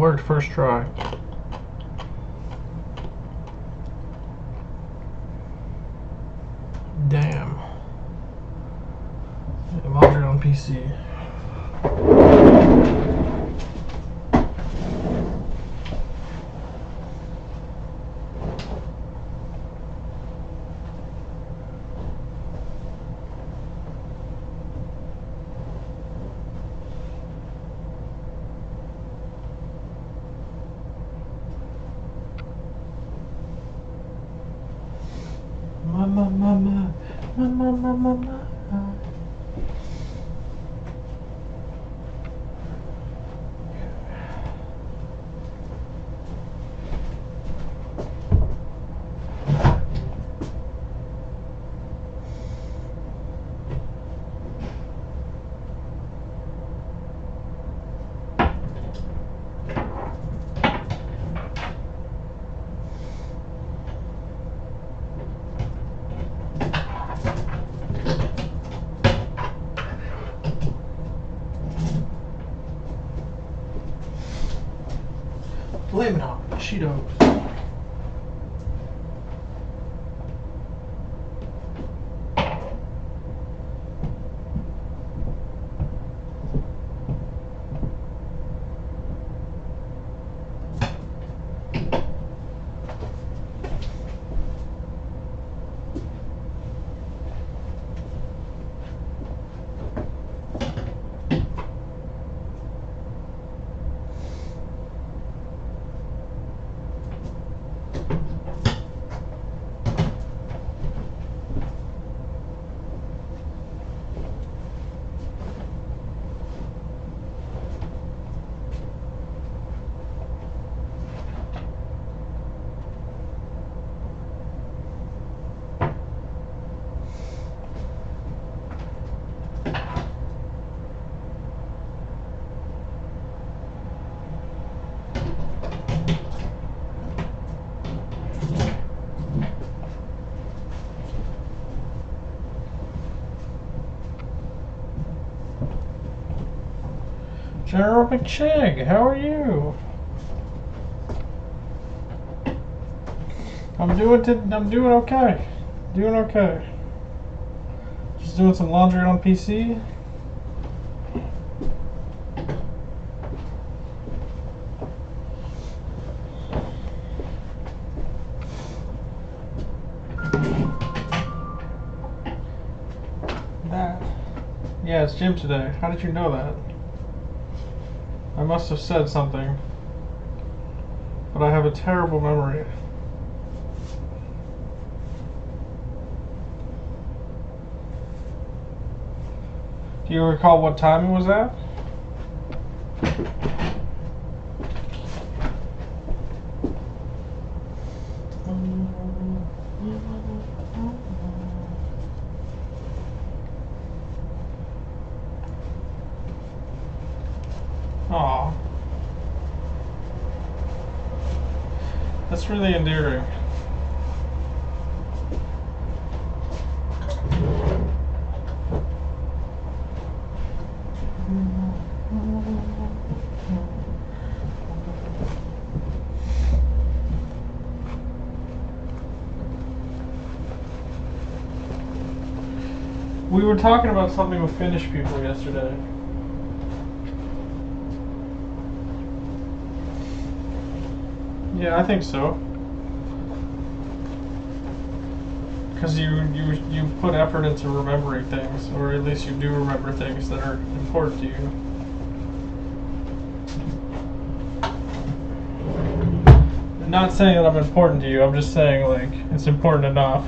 worked first try. Damn. Laundry on PC. Mama. Blame it on Cheetos. General McChig, how are you? I'm doing okay. Doing okay. Just doing some laundry on PC. Yeah, it's gym today. How did you know that? I must have said something, but I have a terrible memory. Do you recall what time it was at? Aw. That's really endearing. We were talking about something with Finnish people yesterday. Yeah, I think so. Because you put effort into remembering things, or at least you do remember things that are important to you. I'm not saying that I'm important to you, I'm just saying, like, it's important enough.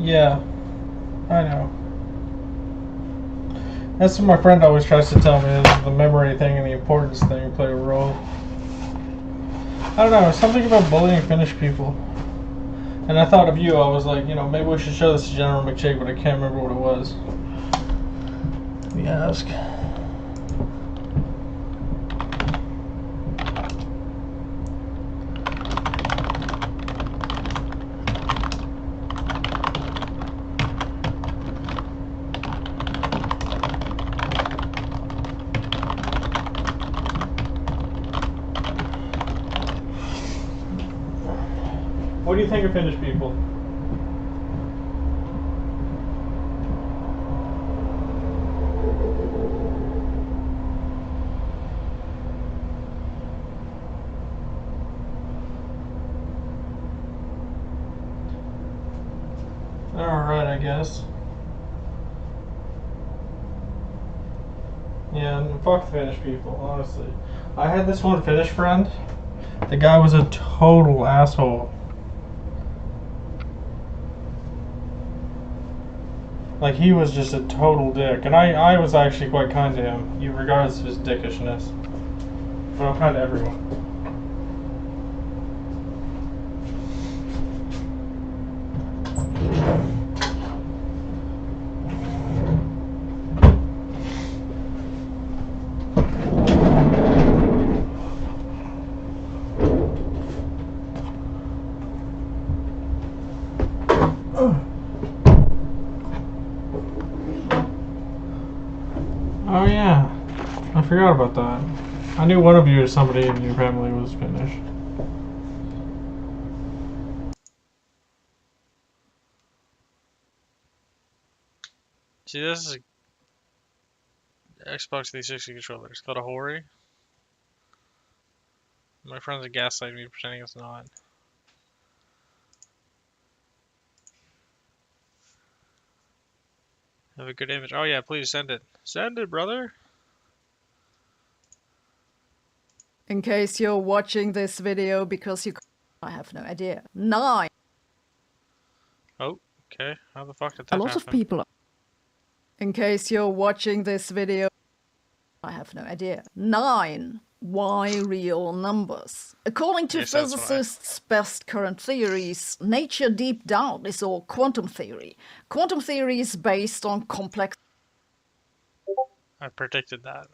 Yeah, I know. That's what my friend always tries to tell me, is the memory thing and the importance thing play a role. I don't know, something about bullying Finnish people. And I thought of you. I was like, you know, maybe we should show this to General McShake, but I can't remember what it was. Let me ask. What do you think of Finnish people? Alright, I guess. Yeah, and fuck the Finnish people, honestly. I had this one Finnish friend. The guy was a total asshole. Like, he was just a total dick. And I was actually quite kind to him, regardless of his dickishness. But I'm kind to everyone. Oh yeah, I forgot about that. I knew one of you or somebody in your family was Finnish. See, this is an Xbox 360 controller. It's called a Hori. My friends are gaslighting me, pretending it's not. Have a good image. Oh yeah, please send it. Send it, brother. In case you're watching this video because you... I have no idea. 9. Oh, okay. How the fuck did A that lot of happen? people... In case you're watching this video... I have no idea. 9. Why real numbers? According to Yes, that's why. physicists' best current theories, nature deep down is all quantum theory. Quantum theory is based on complex... I predicted that.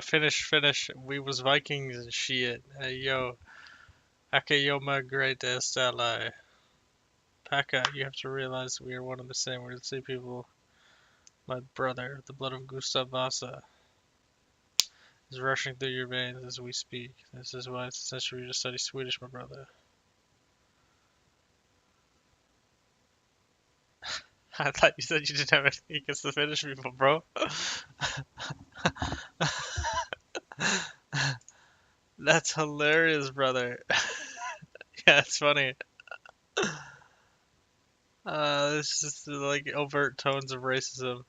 Finish. We was Vikings and shit. Hey, yo. Akayoma Great Estella. Pekka, you have to realize we are one and the same. We're the same people. My brother, the blood of Gustav Vasa, is rushing through your veins as we speak. This is why it's essential to study Swedish, my brother. I thought you said you didn't have anything against the Finnish people, bro. That's hilarious, brother. Yeah, it's funny. This is like overt tones of racism.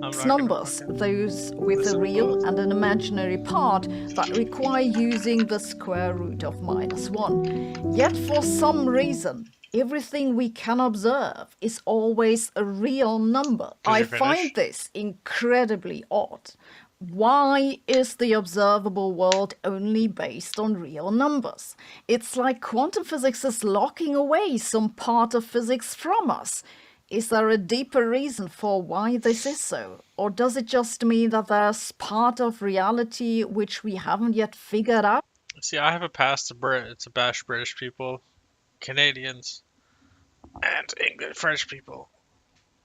I'm not gonna numbers, fucking those with a listen real both. and an imaginary part that require using the square root of -1. Yet for some reason, everything we can observe is always a real number. 'Cause I you're find Finnish? this incredibly odd. Why is the observable world only based on real numbers? It's like quantum physics is locking away some part of physics from us. Is there a deeper reason for why this is so? Or does it just mean that there's part of reality which we haven't yet figured out? See, I have a past to Brit to bash British people, Canadians, and English French people.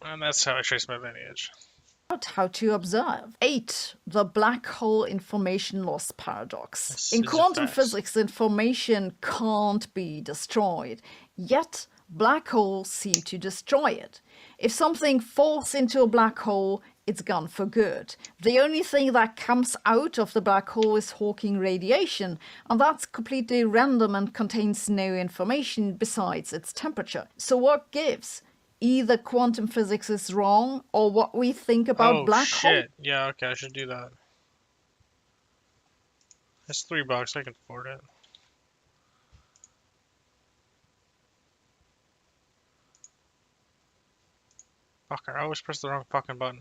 And that's how I trace my lineage. How to observe. 8. The black hole information loss paradox. This In is a quantum fact. physics, information can't be destroyed, yet black holes seem to destroy it. If something falls into a black hole, it's gone for good. The only thing that comes out of the black hole is Hawking radiation, and that's completely random and contains no information besides its temperature. So what gives? Either quantum physics is wrong or what we think about Oh black holes. shit. Yeah, okay, I should do that. It's $3, I can afford it. Fuck, I always press the wrong fucking button.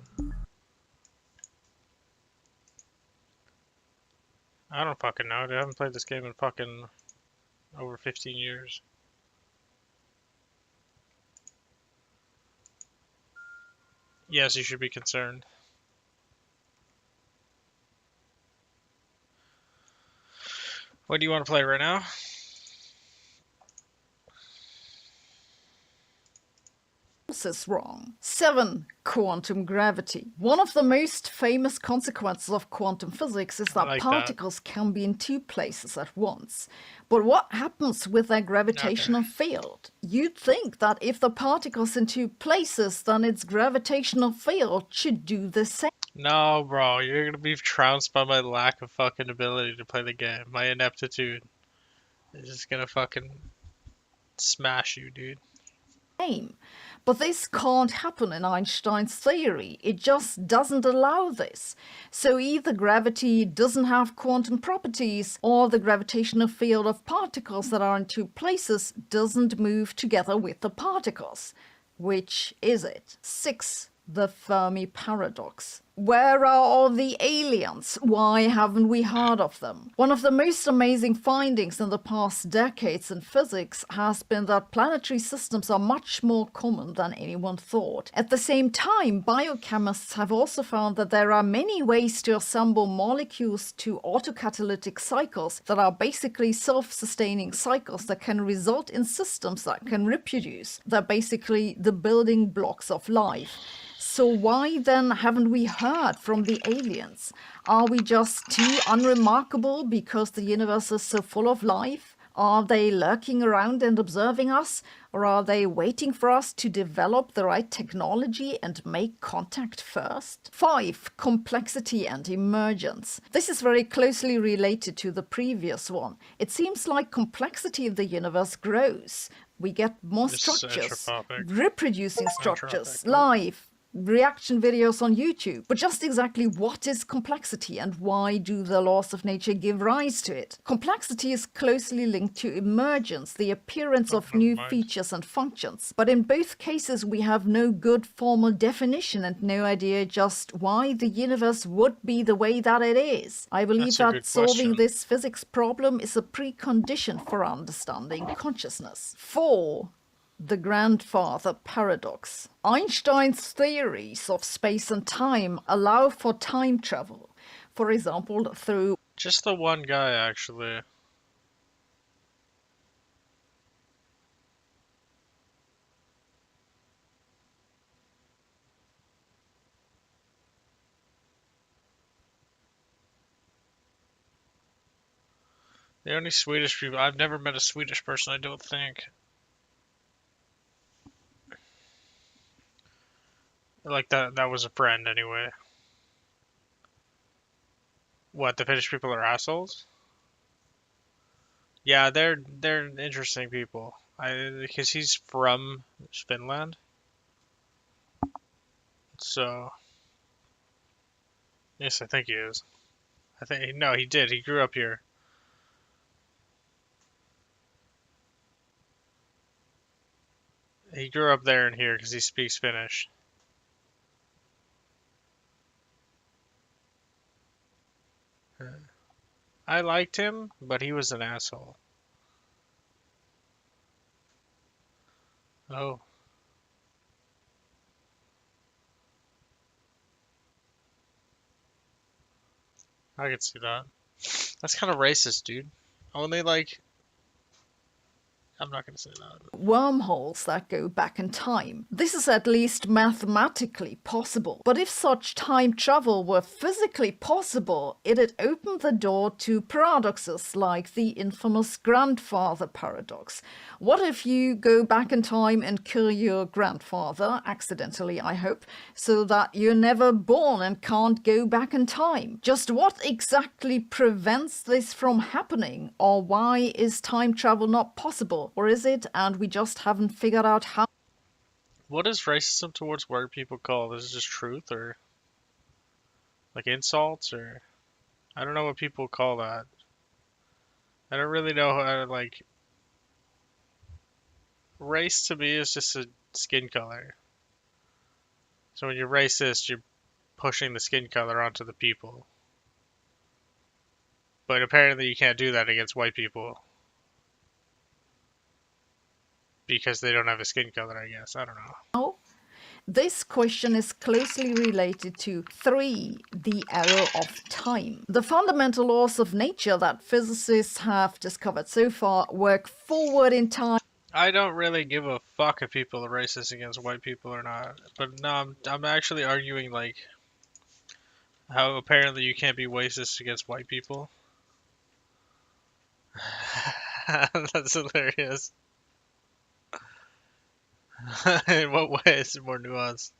I don't fucking know, dude. I haven't played this game in fucking over 15 years. Yes, you should be concerned. What do you want to play right now? Is wrong. 7. Quantum gravity. One of the most famous consequences of quantum physics is I that like that. particles can be in two places at once. But what happens with their gravitational field? You'd think that if the particle's in two places, then its gravitational field should do the same. No, bro, you're gonna be trounced by my lack of fucking ability to play the game. My ineptitude is just gonna fucking smash you, dude. But this can't happen in Einstein's theory. It just doesn't allow this. So either gravity doesn't have quantum properties, or the gravitational field of particles that are in two places doesn't move together with the particles. Which is it? 6. The Fermi paradox. Where are all the aliens? Why haven't we heard of them? One of the most amazing findings in the past decades in physics has been that planetary systems are much more common than anyone thought. At the same time, biochemists have also found that there are many ways to assemble molecules to autocatalytic cycles that are basically self-sustaining cycles that can result in systems that can reproduce. They're basically the building blocks of life. So why then haven't we heard from the aliens? Are we just too unremarkable because the universe is so full of life? Are they lurking around and observing us? Or are they waiting for us to develop the right technology and make contact first? 5. Complexity and emergence. This is very closely related to the previous one. It seems like complexity in the universe grows. We get more This is structures, entropic. reproducing structures, Entropic. life, reaction videos on YouTube. But just exactly what is complexity and why do the laws of nature give rise to it? Complexity is closely linked to emergence, the appearance of new features and functions. But in both cases, we have no good formal definition and no idea just why the universe would be the way that it is. I believe that solving this physics problem is a precondition for understanding consciousness. 4. The grandfather paradox. Einstein's theories of space and time allow for time travel, for example, through... Just the one guy, actually. The only Swedish people... I've never met a Swedish person, I don't think. Like, that was a friend, anyway. What, the Finnish people are assholes? Yeah, they're interesting people. Because he's from Finland. So... Yes, I think he is. No, he did. He grew up here. He grew up there and here because he speaks Finnish. I liked him, but he was an asshole. Oh. I could see that. That's kind of racist, dude. Only, like... I'm not going to say that. Wormholes that go back in time. This is at least mathematically possible. But if such time travel were physically possible, it'd open the door to paradoxes like the infamous grandfather paradox. What if you go back in time and kill your grandfather, accidentally I hope, so that you're never born and can't go back in time? Just what exactly prevents this from happening? Or why is time travel not possible? Or is it, and we just haven't figured out how? What is racism towards white people called? Is it just truth, or like insults, or I don't know what people call that. I don't really know how to, like, race to me is just a skin color. So when you're racist, you're pushing the skin color onto the people. But apparently you can't do that against white people. Because they don't have a skin color, I guess. I don't know. Now, this question is closely related to 3, the error of time. The fundamental laws of nature that physicists have discovered so far work forward in time. I don't really give a fuck if people are racist against white people or not. But no, I'm actually arguing like how apparently you can't be racist against white people. That's hilarious. In what way is it more nuanced?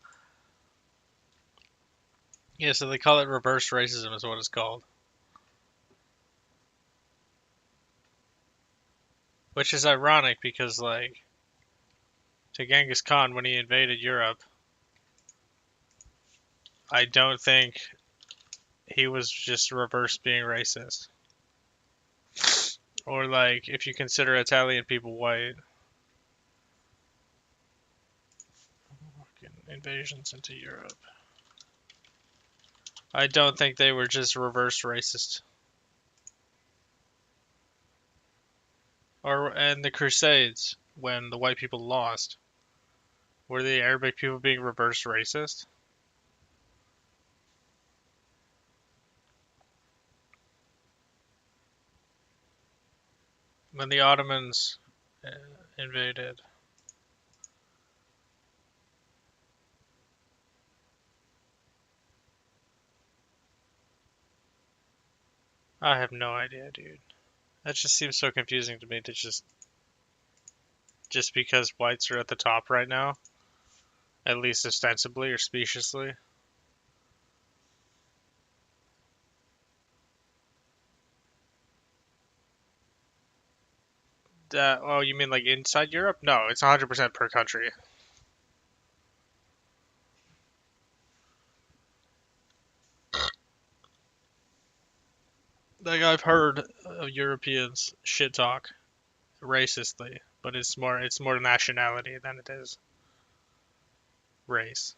Yeah, so they call it reverse racism is what it's called. Which is ironic because like to Genghis Khan when he invaded Europe, I don't think he was just reverse being racist. Or like if you consider Italian people white. Fucking invasions into Europe. I don't think they were just reverse racist. Or and the Crusades when the white people lost. Were the Arabic people being reverse racist? When the Ottomans invaded. I have no idea, dude. That just seems so confusing to me to just because whites are at the top right now, at least ostensibly or speciously. Oh, you mean like inside Europe? No, it's 100% per country. Like I've heard of Europeans shit talk racistly, but it's more nationality than it is race.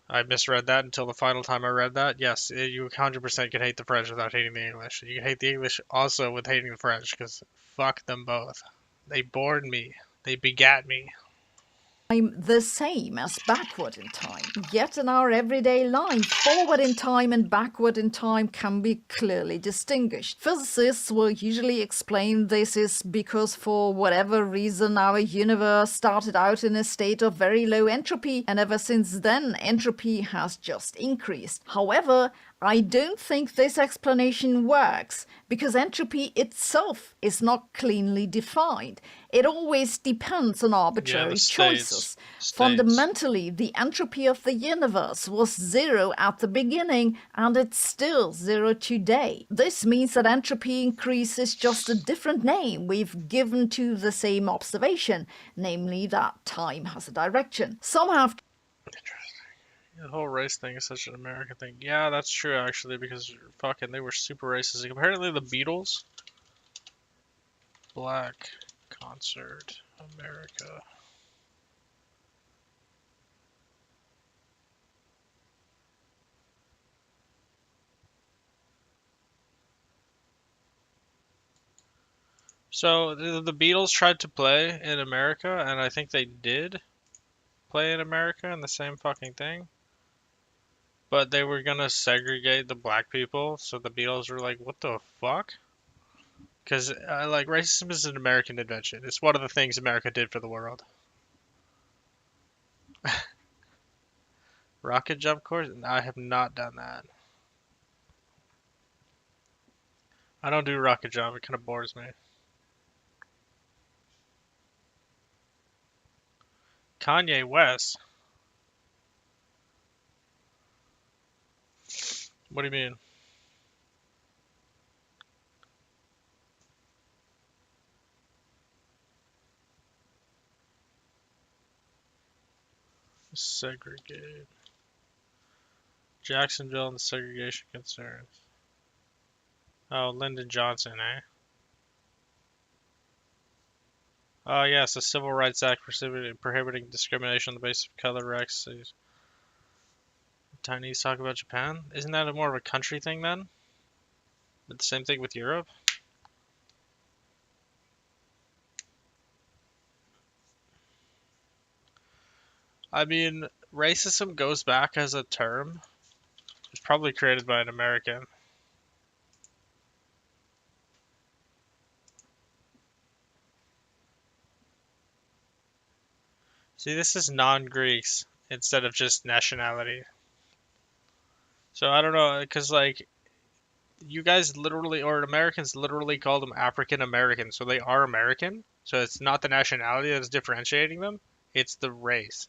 I misread that until the final time I read that. Yes, you 100% can hate the French without hating the English. You can hate the English also with hating the French, because fuck them both. They born me. They begat me. The same as backward in time. Yet in our everyday life, forward in time and backward in time can be clearly distinguished. Physicists will usually explain this is because for whatever reason our universe started out in a state of very low entropy, and ever since then entropy has just increased. However, I don't think this explanation works, because entropy itself is not cleanly defined. It always depends on arbitrary choices. Fundamentally, the entropy of the universe was 0 at the beginning, and it's still 0 today. This means that entropy increase is just a different name we've given to the same observation, namely that time has a direction. Some have The whole race thing is such an American thing. Yeah, that's true actually, because fucking they were super racist. Like, apparently the Beatles, Black Concert America. So the Beatles tried to play in America, and I think they did play in America in the same fucking thing. But they were gonna segregate the black people, so the Beatles were like, "What the fuck?" Because like racism is an American invention. It's one of the things America did for the world. Rocket jump course? I have not done that. I don't do rocket jump. It kind of bores me. Kanye West? What do you mean? Segregate. Jacksonville and the segregation concerns. Oh, Lyndon Johnson, eh? Oh, yes, the Civil Rights Act prohibiting discrimination on the basis of color, race, Chinese talk about Japan? Isn't that a more of a country thing then? But the same thing with Europe? I mean, racism goes back as a term. It's probably created by an American. See, this is non-Greeks instead of just nationality. So I don't know, because like you guys literally, or Americans literally call them African American, so they are American. So it's not the nationality that's differentiating them, it's the race.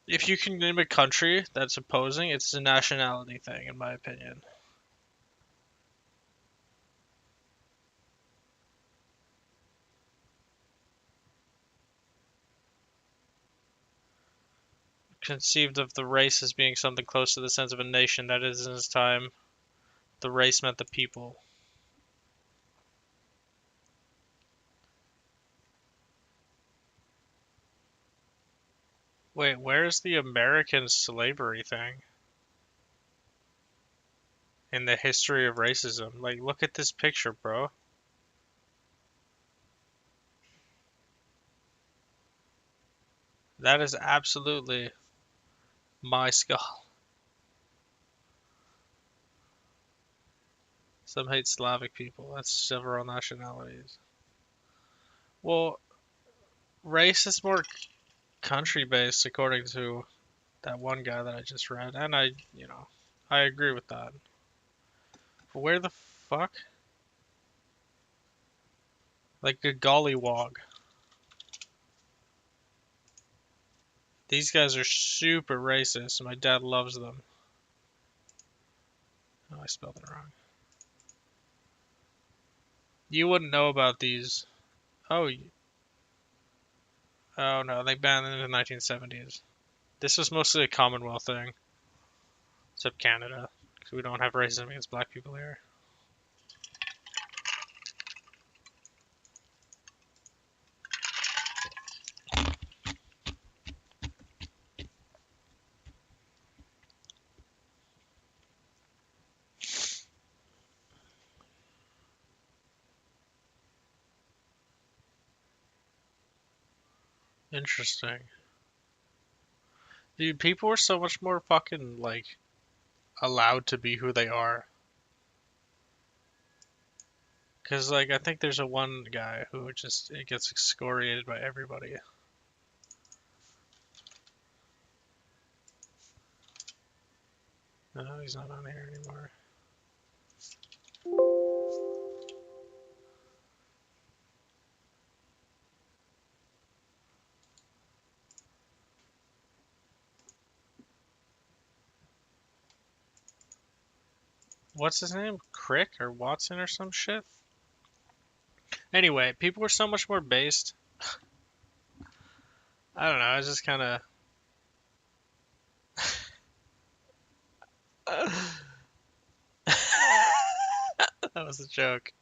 If you can name a country that's opposing, it's a nationality thing, in my opinion. Conceived of the race as being something close to the sense of a nation. That is, in his time, the race meant the people. Wait, where's the American slavery thing in the history of racism? Like, look at this picture, bro. That is absolutely my skull. Some hate Slavic people. That's several nationalities. Well, race is more country based, according to that one guy that I just read, and I agree with that. But where the fuck? Like a gollywog. These guys are super racist. My dad loves them. Oh, I spelled it wrong. You wouldn't know about these. Oh, oh no, they banned them in the 1970s. This was mostly a Commonwealth thing, except Canada, because we don't have racism against black people here. Interesting. Dude, people are so much more fucking, like, allowed to be who they are. Because, like, I think there's a one guy who just it gets excoriated by everybody. No, he's not on here anymore. What's his name? Crick or Watson or some shit? Anyway, people are so much more based. I don't know, it's just kind of... That was a joke.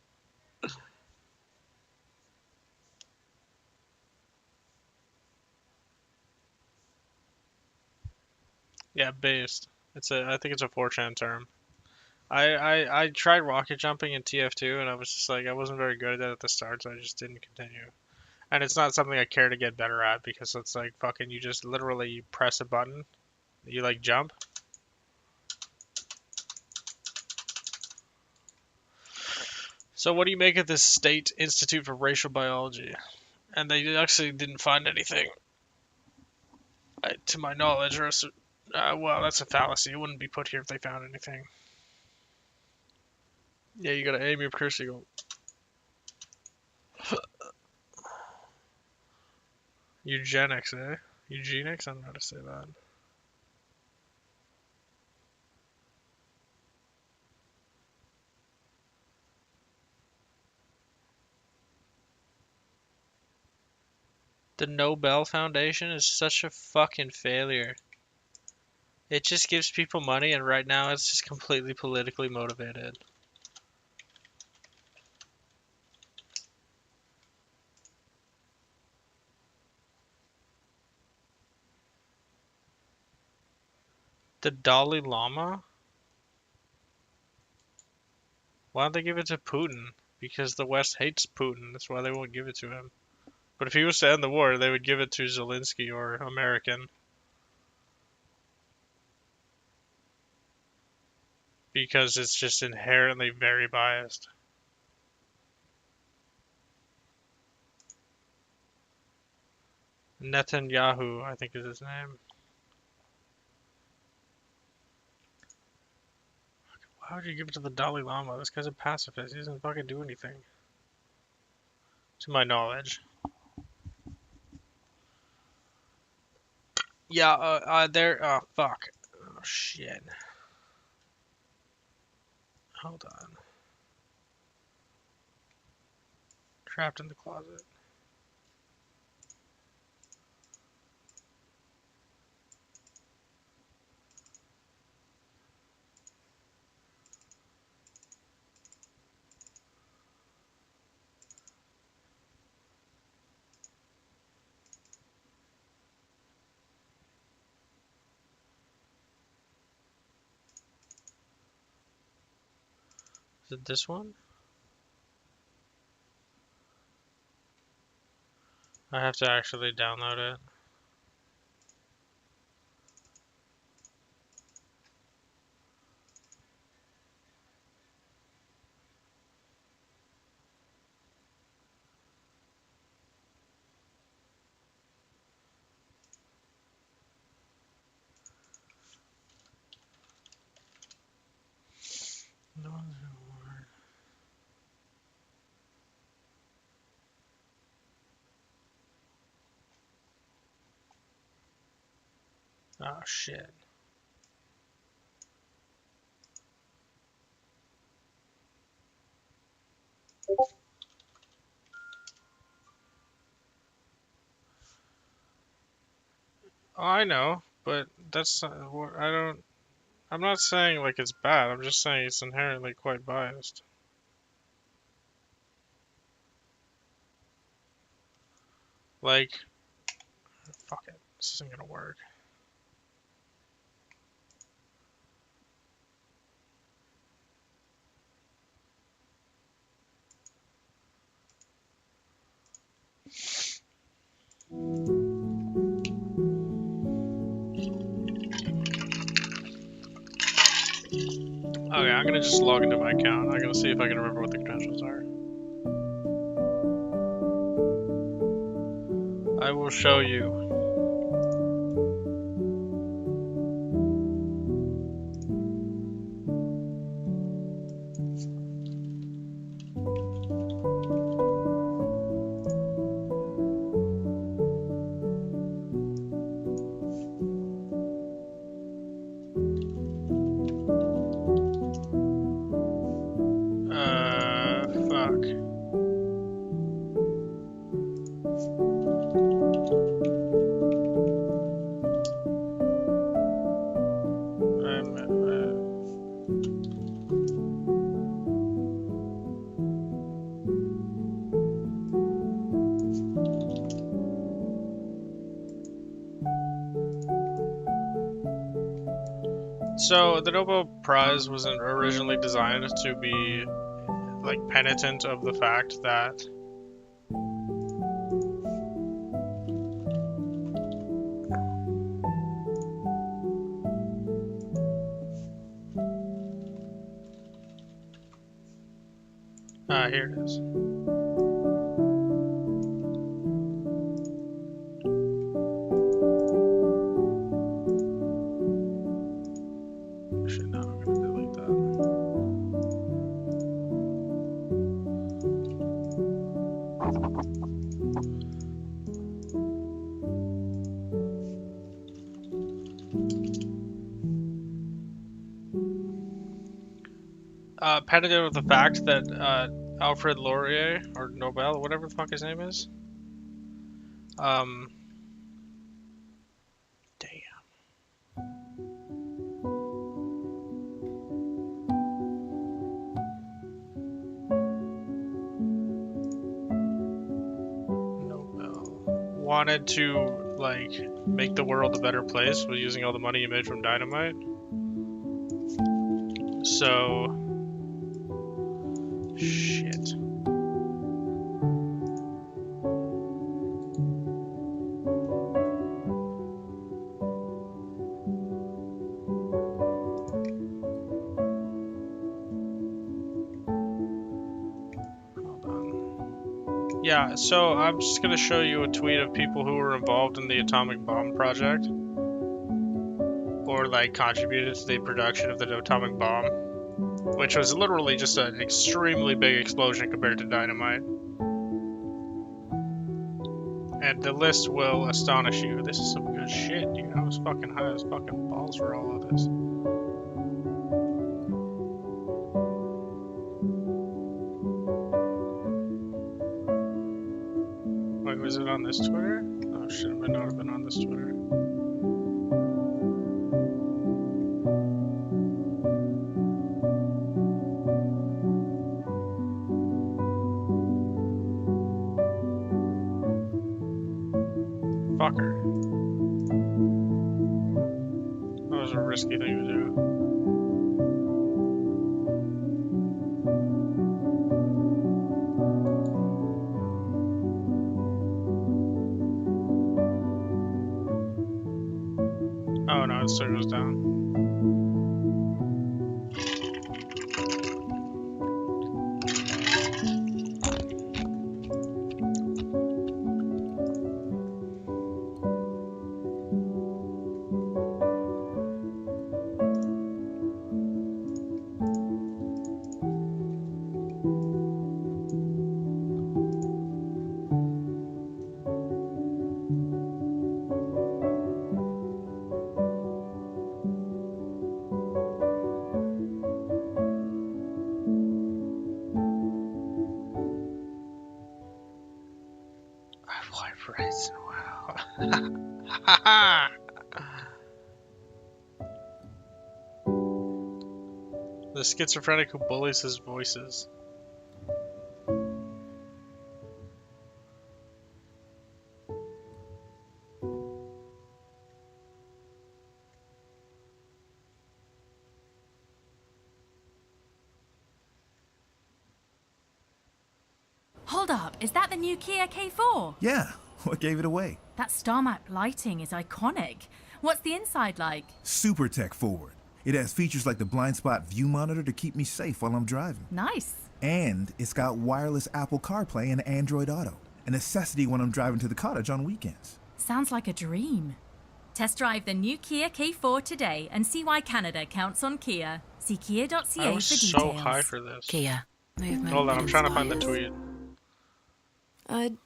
Yeah, based. I think it's a 4chan term. I tried rocket jumping in TF2 and I was just like, I wasn't very good at it at the start, so I just didn't continue. And it's not something I care to get better at because it's like fucking you just literally press a button, you like jump. So what do you make of this State Institute for Racial Biology? And they actually didn't find anything, to my knowledge, or well, that's a fallacy. It wouldn't be put here if they found anything. Yeah, you gotta aim your crucible. Eugenics, eh? Eugenics? I don't know how to say that. The Nobel Foundation is such a fucking failure. It just gives people money, and right now it's just completely politically motivated. The Dalai Lama? Why don't they give it to Putin? Because the West hates Putin. That's why they won't give it to him. But if he was to end the war, they would give it to Zelensky or American. Because it's just inherently very biased. Netanyahu, I think is his name. Why would you give it to the Dalai Lama? This guy's a pacifist. He doesn't fucking do anything. To my knowledge. Yeah, there. Oh, fuck. Oh, shit. Hold on. Trapped in the closet. Is it this one? I have to actually download it. No. Oh, shit. Oh, I know, but that's I don't. I'm not saying like it's bad. I'm just saying it's inherently quite biased. Like, fuck it. This isn't gonna work. Okay, I'm gonna just log into my account. I'm gonna see if I can remember what the credentials are. I will show you. Fuck. So the Nobel Prize wasn't originally designed to be like penitent of the fact that here it is. Shit, now I'm gonna delete that. Penitent of the fact that Alfred Laurier or Nobel, whatever the fuck his name is, damn. Wanted to like make the world a better place with using all the money he made from dynamite. So, shit. Hold on. Yeah, so I'm just gonna show you a tweet of people who were involved in the atomic bomb project, or like contributed to the production of the atomic bomb, which was literally just an extremely big explosion compared to dynamite. And the list will astonish you. This is some good shit, dude. I was fucking high as fucking balls for all of this. Wait, was it on this Twitter? Oh shit, it might not have been on this Twitter. Fucker. That was a risky thing to do. Oh no, it still goes down. Vibrates. Wow. The schizophrenic who bullies his voices. Hold up, is that the new Kia K4? Yeah, what gave it away? That star map lighting is iconic. What's the inside like? Super tech forward. It has features like the blind spot view monitor to keep me safe while I'm driving. Nice. And it's got wireless Apple CarPlay and Android Auto, a necessity when I'm driving to the cottage on weekends. Sounds like a dream. Test drive the new Kia K4 today and see why Canada counts on Kia. See kia.ca I was for details. so high for this. Kia. Movement Hold on, that I'm trying to find the inspires. tweet.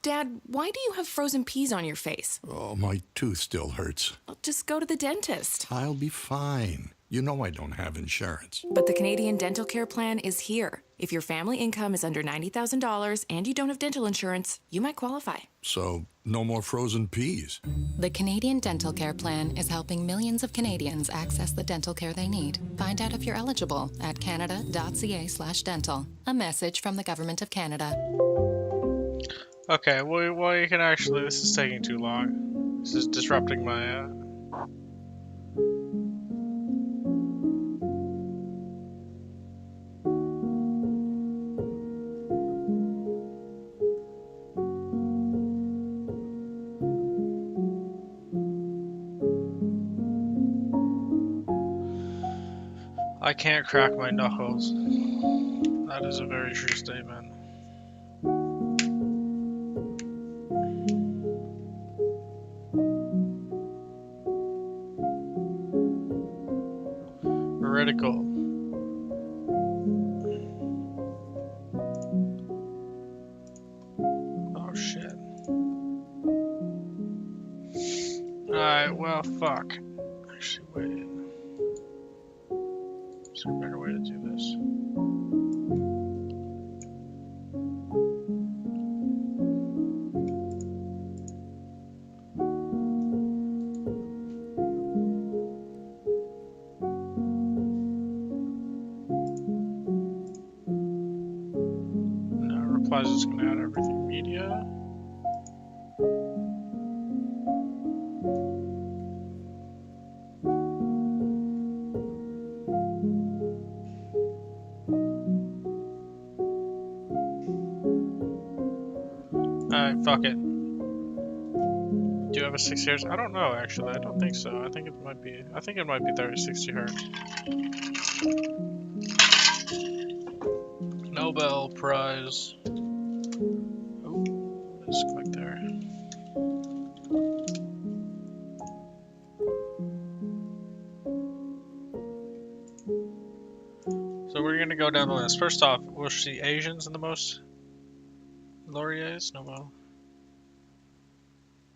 Dad, why do you have frozen peas on your face? Oh, my tooth still hurts. Well, just go to the dentist. I'll be fine. You know I don't have insurance. But the Canadian Dental Care Plan is here. If your family income is under $90,000 and you don't have dental insurance, you might qualify. So, no more frozen peas. The Canadian Dental Care Plan is helping millions of Canadians access the dental care they need. Find out if you're eligible at canada.ca/dental. A message from the Government of Canada. Okay, well, you can actually. This is taking too long. This is disrupting my. I can't crack my knuckles. That is a very true statement. Vertical. Oh shit. Alright, well, fuck. Actually, wait. Is there a better way to do this? No, replies is gonna add everything media. Alright, fuck it. Do you have a 60 hertz? I don't know, actually. I don't think so. I think it might be 30, 60 hertz. Nobel Prize. Oh, let's click there. So we're gonna go down the list. First off, we'll see Asians in the most laureates, Nobel.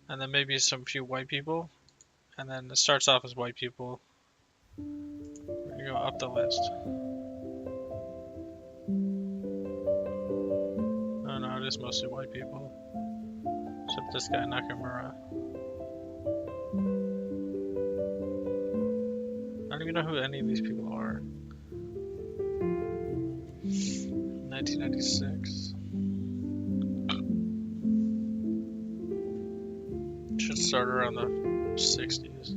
And then maybe some few white people. And then it starts off as white people. We're gonna go up the list. Oh no, it is mostly white people. Except this guy, Nakamura. I don't even know who any of these people are. 1996. Should start around the 60s.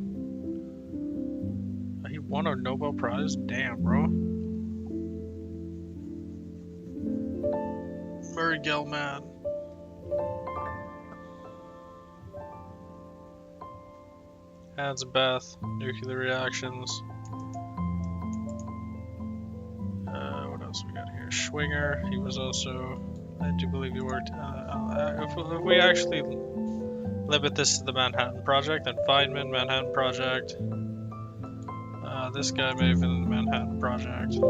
He won a Nobel Prize? Damn, bro. Murray Gell-Mann. Hans Beth. Nuclear reactions. What else we got here? Schwinger. He was also... I do believe he worked... if we actually limit this to the Manhattan Project, then Feynman, Manhattan Project. This guy may have been in the Manhattan Project. I don't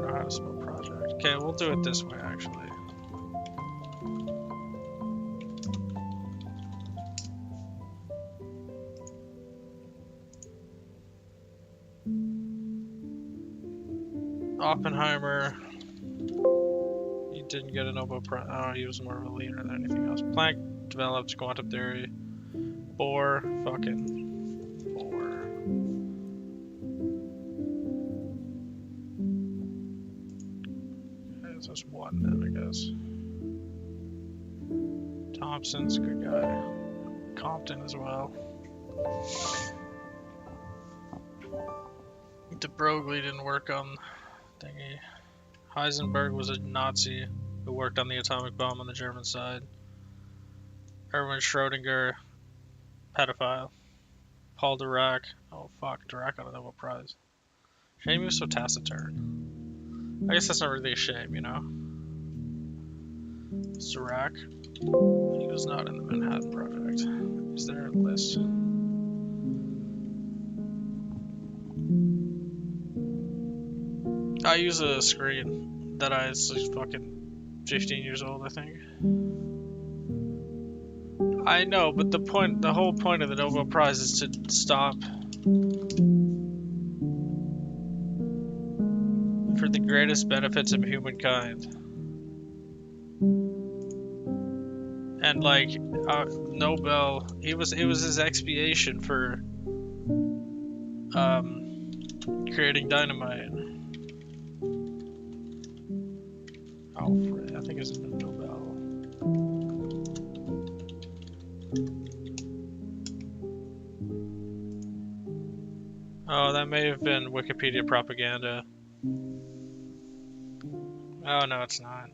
know how to spell project. Okay, we'll do it this way, actually. Oppenheimer. He didn't get a Nobel Prize. Oh, he was more of a leader than anything else. Planck developed quantum theory. Bohr. Fucking Bohr. That's just one then, I guess. Thompson's a good guy. Compton as well. De Broglie didn't work on thingy. Heisenberg was a Nazi who worked on the atomic bomb on the German side. Erwin Schrödinger, pedophile. Paul Dirac. Oh fuck, Dirac got a Nobel Prize. Shame he was so taciturn. I guess that's not really a shame, you know? Dirac. He was not in the Manhattan Project. Is there a list? I use a screen that is fucking 15 years old, I think. I know, but the whole point of the Nobel Prize is to stop for the greatest benefits of humankind. And like Nobel, it was his expiation for creating dynamite. Alfred, I think it's a Nobel. Oh, that may have been Wikipedia propaganda. Oh, no, it's not.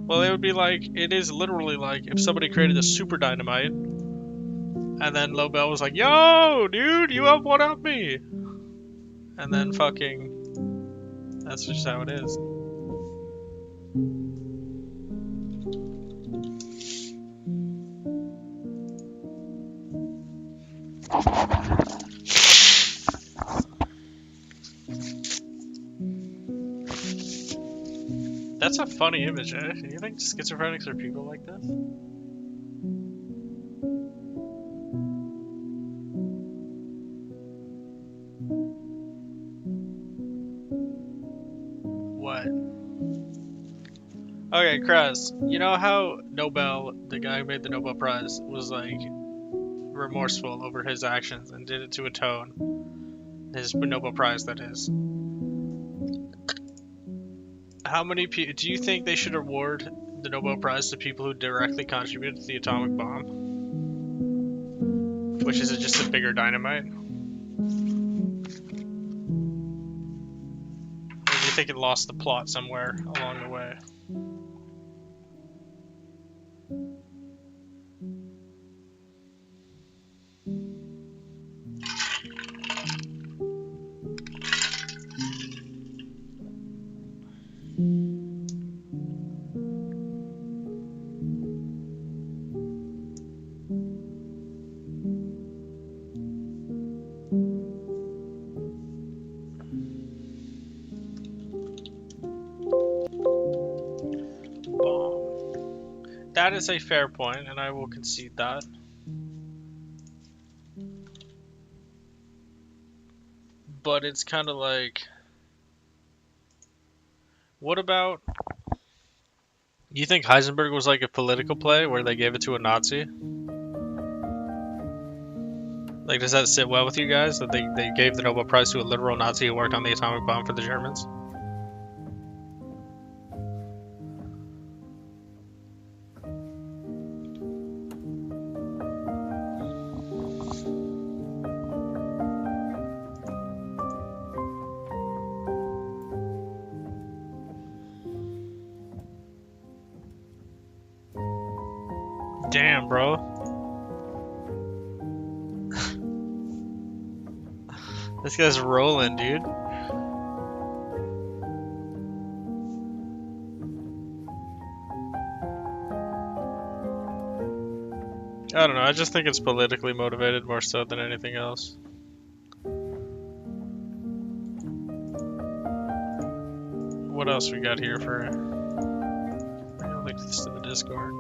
Well, it would be like, it is literally like if somebody created a super dynamite and then Nobel was like, yo, dude, you have one up me. And then fucking, that's just how it is. That's a funny image, eh? Do you think schizophrenics are people like this? What? Okay, Kruz, you know how Nobel, the guy who made the Nobel Prize, was like remorseful over his actions and did it to atone his Nobel Prize, that is. How many people do you think they should award the Nobel Prize to people who directly contributed to the atomic bomb? Which is just a bigger dynamite? you think it lost the plot somewhere along the way? That is a fair point, and I will concede that. But it's kind of like, what about, you think Heisenberg was like a political play where they gave it to a Nazi? Like, does that sit well with you guys, that they gave the Nobel Prize to a literal Nazi who worked on the atomic bomb for the Germans? Damn, bro. This guy's rolling, dude. I don't know, I just think it's politically motivated more so than anything else. What else we got here for... I'm gonna link this to the Discord.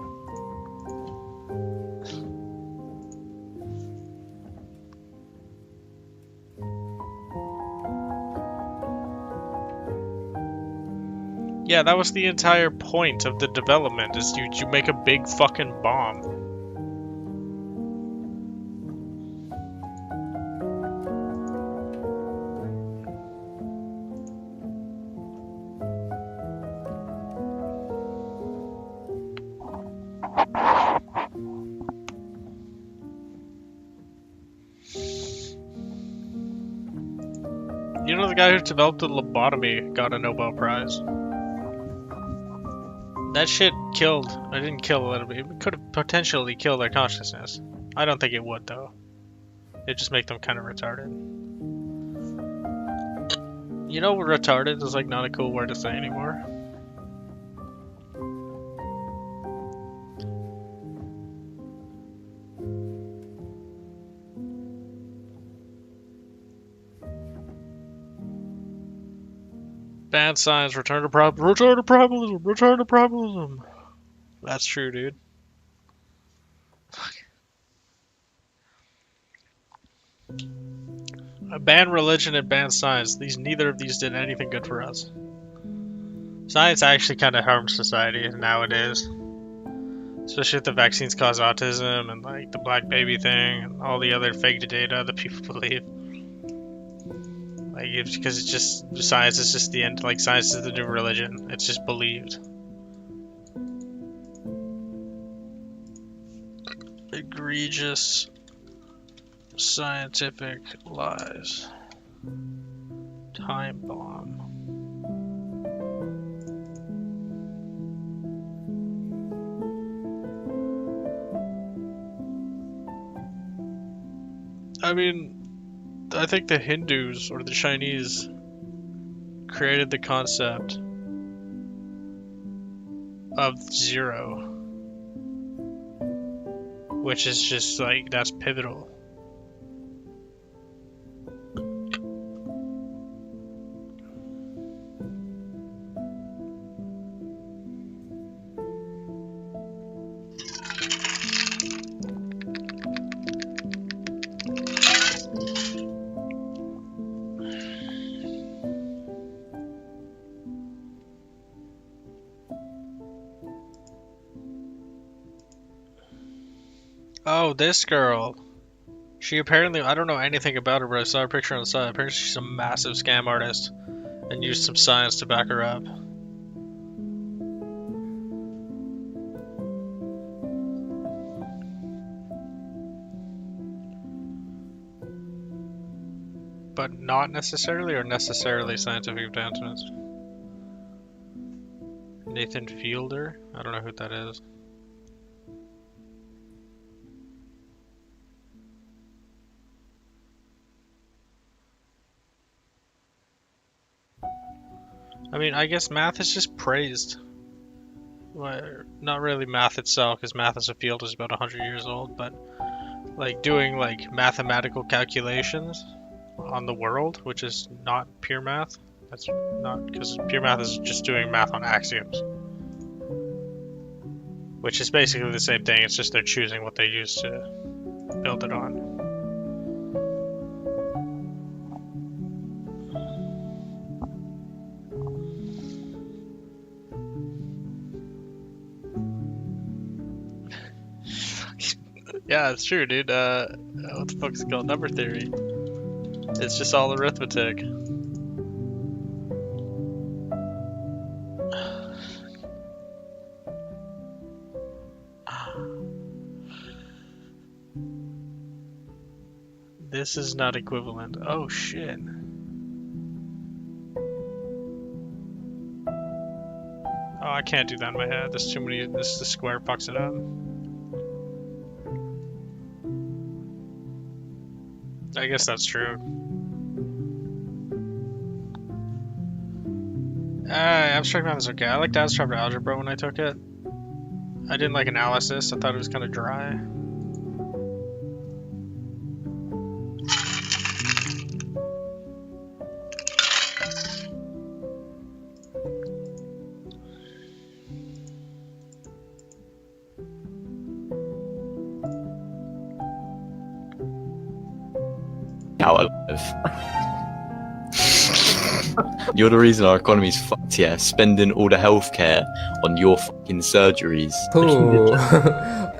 Yeah, that was the entire point of the development, is you make a big fucking bomb. You know, the guy who developed the lobotomy got a Nobel Prize. That shit killed. I didn't kill a little bit. It could have potentially killed their consciousness. I don't think it would, though. It'd just make them kind of retarded. You know, retarded is like not a cool word to say anymore. Bad science, return to probabilism. That's true, dude. Ban religion and ban science. Neither of these did anything good for us. Science actually kind of harms society nowadays. Especially if the vaccines cause autism and like the black baby thing and all the other fake data that people believe. Like, because it's just, science is just the end, like, science is the new religion. It's just believed. Egregious scientific lies. Time bomb. I mean, I think the Hindus or the Chinese created the concept of zero, which is just like, that's pivotal. Oh, this girl. She apparently, I don't know anything about her, but I saw her picture on the side. Apparently she's a massive scam artist and used some science to back her up. But not necessarily, or necessarily scientific advancements? Nathan Fielder? I don't know who that is. I mean, I guess math is just praised. Well, not really math itself, because math as a field is about 100 years old, but like doing like mathematical calculations on the world, which is not pure math. That's not, because pure math is just doing math on axioms. Which is basically the same thing, it's just they're choosing what they use to build it on. Yeah, it's true, dude. What the fuck is it called? Number theory. It's just all arithmetic. This is not equivalent. Oh shit. Oh, I can't do that in my head. There's too many. The square fucks it up. I guess that's true. Abstract math is okay. I liked abstract algebra when I took it. I didn't like analysis. I thought it was kind of dry. Out alive. You're the reason our economy's fucked here, spending all the healthcare on your fucking surgeries. Ooh.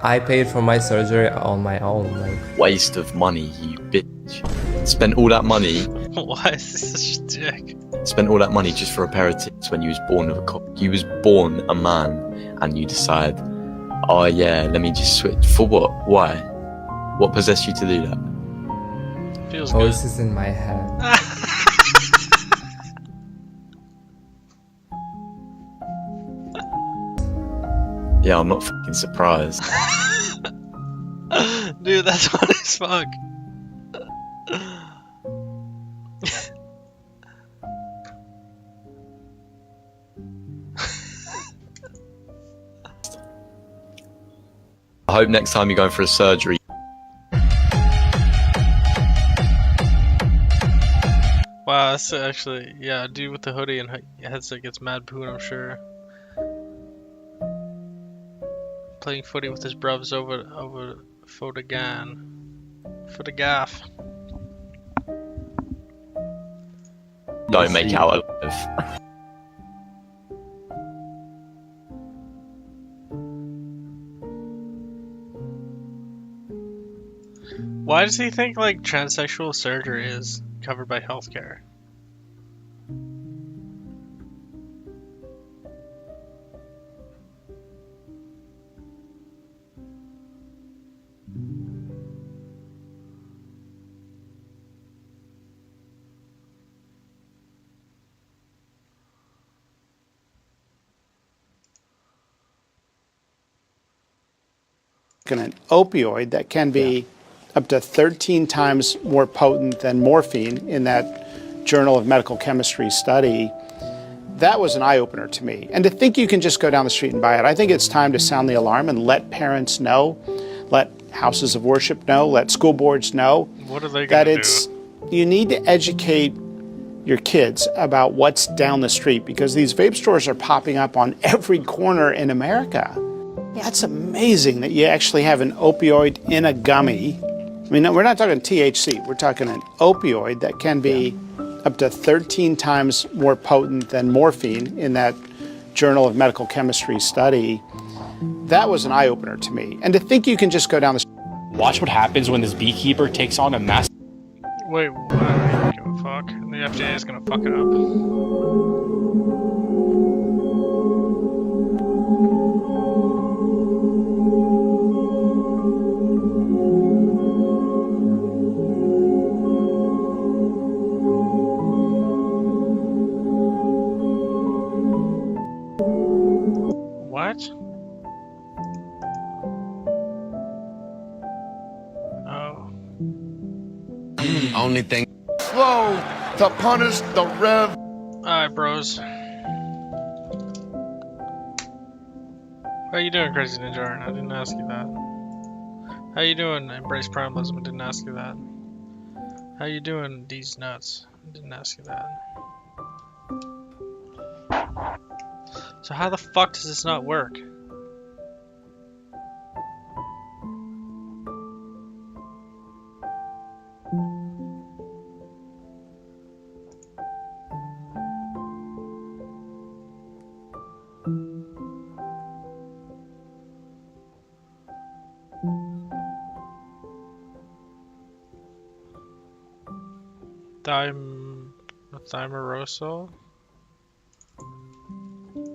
I paid for my surgery on my own. Like, waste of money, you bitch. Spent all that money. Why is this such a dick? Spent all that money just for a pair of tits when you was born with a cock. You was born a man, and you decide, oh yeah, let me just switch. For what? Why? What possessed you to do that? Feels good. voices in my head. Yeah, I'm not fucking surprised. Dude, that's funny as fuck. I hope next time you're going for a surgery. Wow, that's actually, yeah, a dude with the hoodie and headset gets mad poo, I'm sure. Playing footy with his bruvs over Photograph. Don't make out alive. Why does he think like transsexual surgery is covered by healthcare? An opioid that can be up to 13 times more potent than morphine in that Journal of Medical Chemistry study. That was an eye-opener to me. And to think you can just go down the street and buy it, I think it's time to sound the alarm and let parents know, let houses of worship know, let school boards know What are they that gonna it's do? you need to educate your kids about what's down the street, because these vape stores are popping up on every corner in America. That's amazing that you actually have an opioid in a gummy. I mean, we're not talking THC, we're talking an opioid that can be up to 13 times more potent than morphine in that Journal of Medical Chemistry study. That was an eye-opener to me. And to think you can just go down the street. Watch what happens when this beekeeper takes on a mass. Wait, what? I don't give a fuck. The FDA is gonna fuck it up. Only thing slow to punish the rev. Alright, bros. How you doing, Crazy Ninja Art? I didn't ask you that. How you doing, Embrace Primalism? I didn't ask you that. How you doing, These Nuts? I didn't ask you that. So how the fuck does this not work? Thimerosal?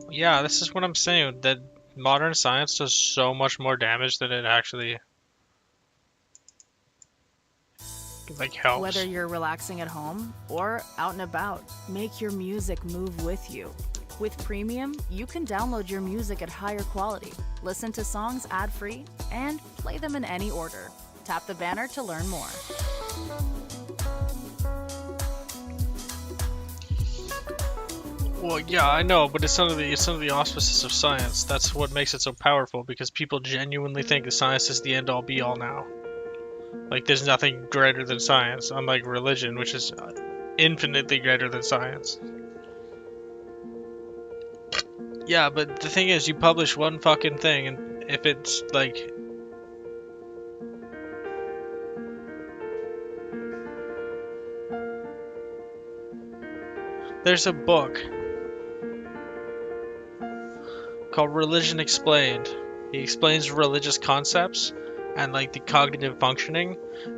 Yeah, this is what I'm saying, that modern science does so much more damage than it actually like helps. Whether you're relaxing at home or out and about, make your music move with you. With Premium, you can download your music at higher quality, listen to songs ad-free, and play them in any order. Tap the banner to learn more. Well, yeah, I know, but it's under the auspices of science. That's what makes it so powerful, because people genuinely think that science is the end-all be-all now. Like, there's nothing greater than science, unlike religion, which is infinitely greater than science. Yeah, but the thing is, you publish one fucking thing, and if it's, like... There's a book called Religion Explained. He explains religious concepts and like the cognitive functioning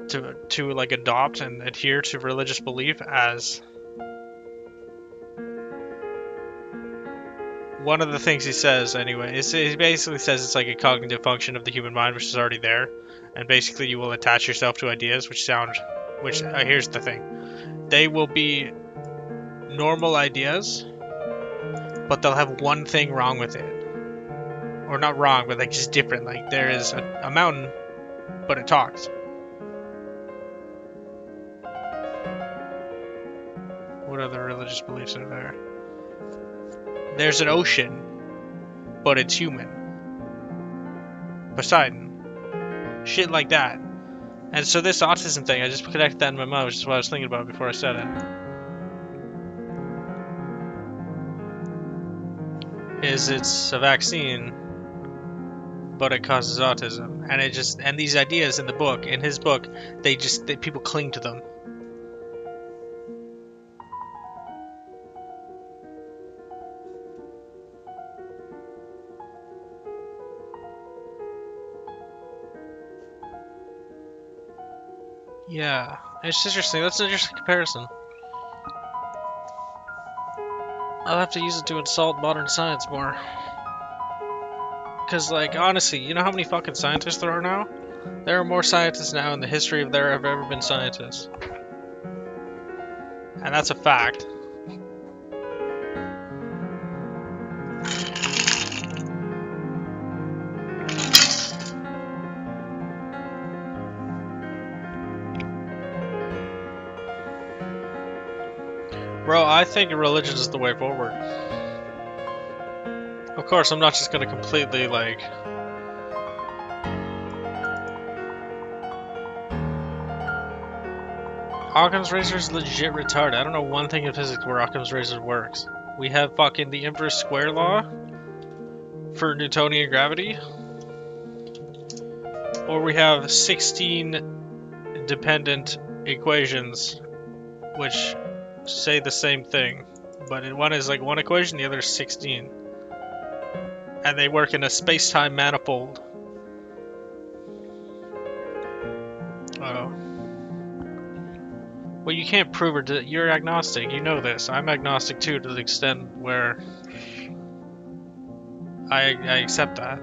to like adopt and adhere to religious belief as one of the things he says anyway. He basically says it's like a cognitive function of the human mind which is already there, and basically you will attach yourself to ideas which here's the thing. They will be normal ideas, but they'll have one thing wrong with it. Or not wrong, but like just different. Like there is a mountain, but it talks. What other religious beliefs are there? There's an ocean, but it's human. Poseidon. Shit like that. And so this autism thing, I just connected that in my mind, which is what I was thinking about before I said it. It's a vaccine, but it causes autism, and these ideas in his book, people cling to them. Yeah, it's interesting. That's an interesting comparison. I'll have to use it to insult modern science more. Because, like, honestly, you know how many fucking scientists there are now? There are more scientists now in the history of there have ever been scientists. And that's a fact. Bro, I think religion is the way forward. Of course, I'm not just gonna completely, like... Occam's razor is legit retarded. I don't know one thing in physics where Occam's razor works. We have fucking the inverse square law for Newtonian gravity. Or we have 16 dependent equations which say the same thing. But one is like one equation, the other is 16. And they work in a space-time manifold. Oh. Well, you can't prove or you're agnostic. You know this. I'm agnostic too, to the extent where I accept that.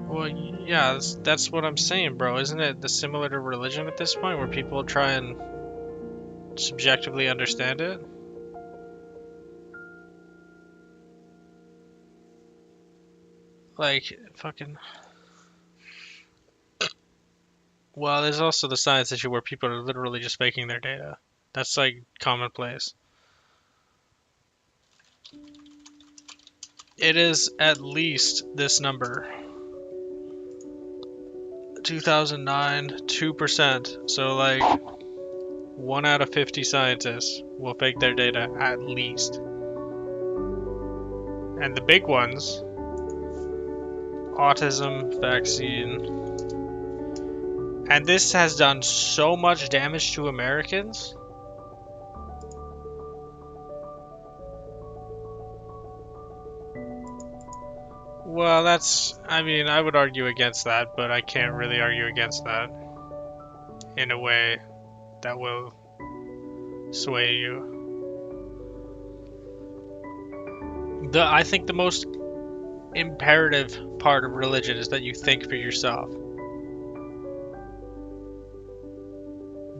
Well, yeah, that's what I'm saying, bro. Isn't it similar to religion at this point, where people try and subjectively understand it? Like, fucking... Well, there's also the science issue where people are literally just faking their data. That's, like, commonplace. It is at least this number. 2009, 2%. So, like, 1 out of 50 scientists will fake their data at least. And the big ones, autism, vaccine. And this has done so much damage to Americans. Well, that's, I mean, I would argue against that, but I can't really argue against that in a way that will sway you. I think the most imperative part of religion is that you think for yourself.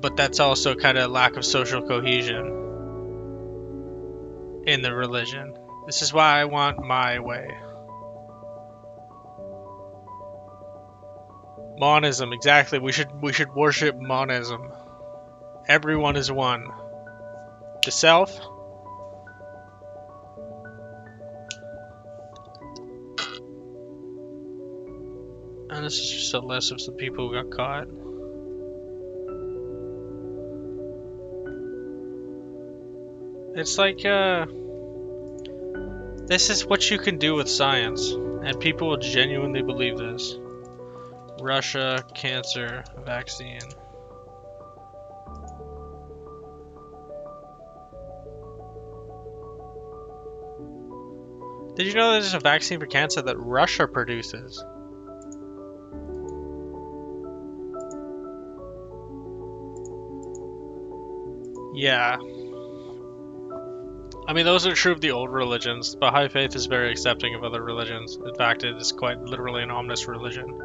But that's also kind of a lack of social cohesion in the religion. This is why I want my way. Monism, exactly. We should worship monism. Everyone is one. The self. And this is just a list of some people who got caught. It's like, this is what you can do with science, and people will genuinely believe this. Russia, cancer, vaccine. Did you know there's a vaccine for cancer that Russia produces? Yeah. I mean, those are true of the old religions. Baha'i faith is very accepting of other religions. In fact, it is quite literally an omnis religion.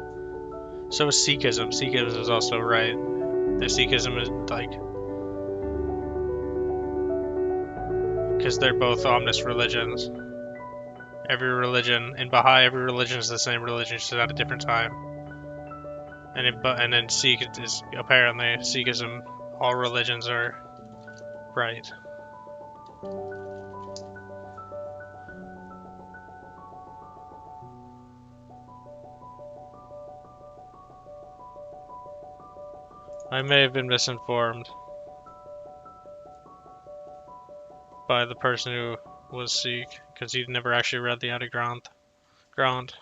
So is Sikhism. Sikhism is also right. The Sikhism is like... because they're both omnis religions. Every religion, in Baha'i, every religion is the same religion, just at a different time. And then Sikh is, apparently, Sikhism, all religions are right. I may have been misinformed by the person who was Sikh, because he never actually read the Ground.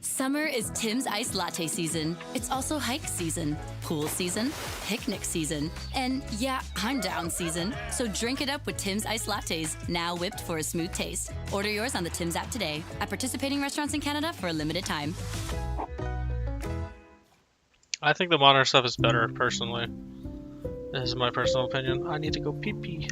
Summer is Tim's Iced Latte season. It's also hike season, pool season, picnic season, and yeah, I'm down season. So drink it up with Tim's Iced Lattes, now whipped for a smooth taste. Order yours on the Tim's app today at participating restaurants in Canada for a limited time. I think the modern stuff is better, personally. This is my personal opinion. I need to go pee-pee.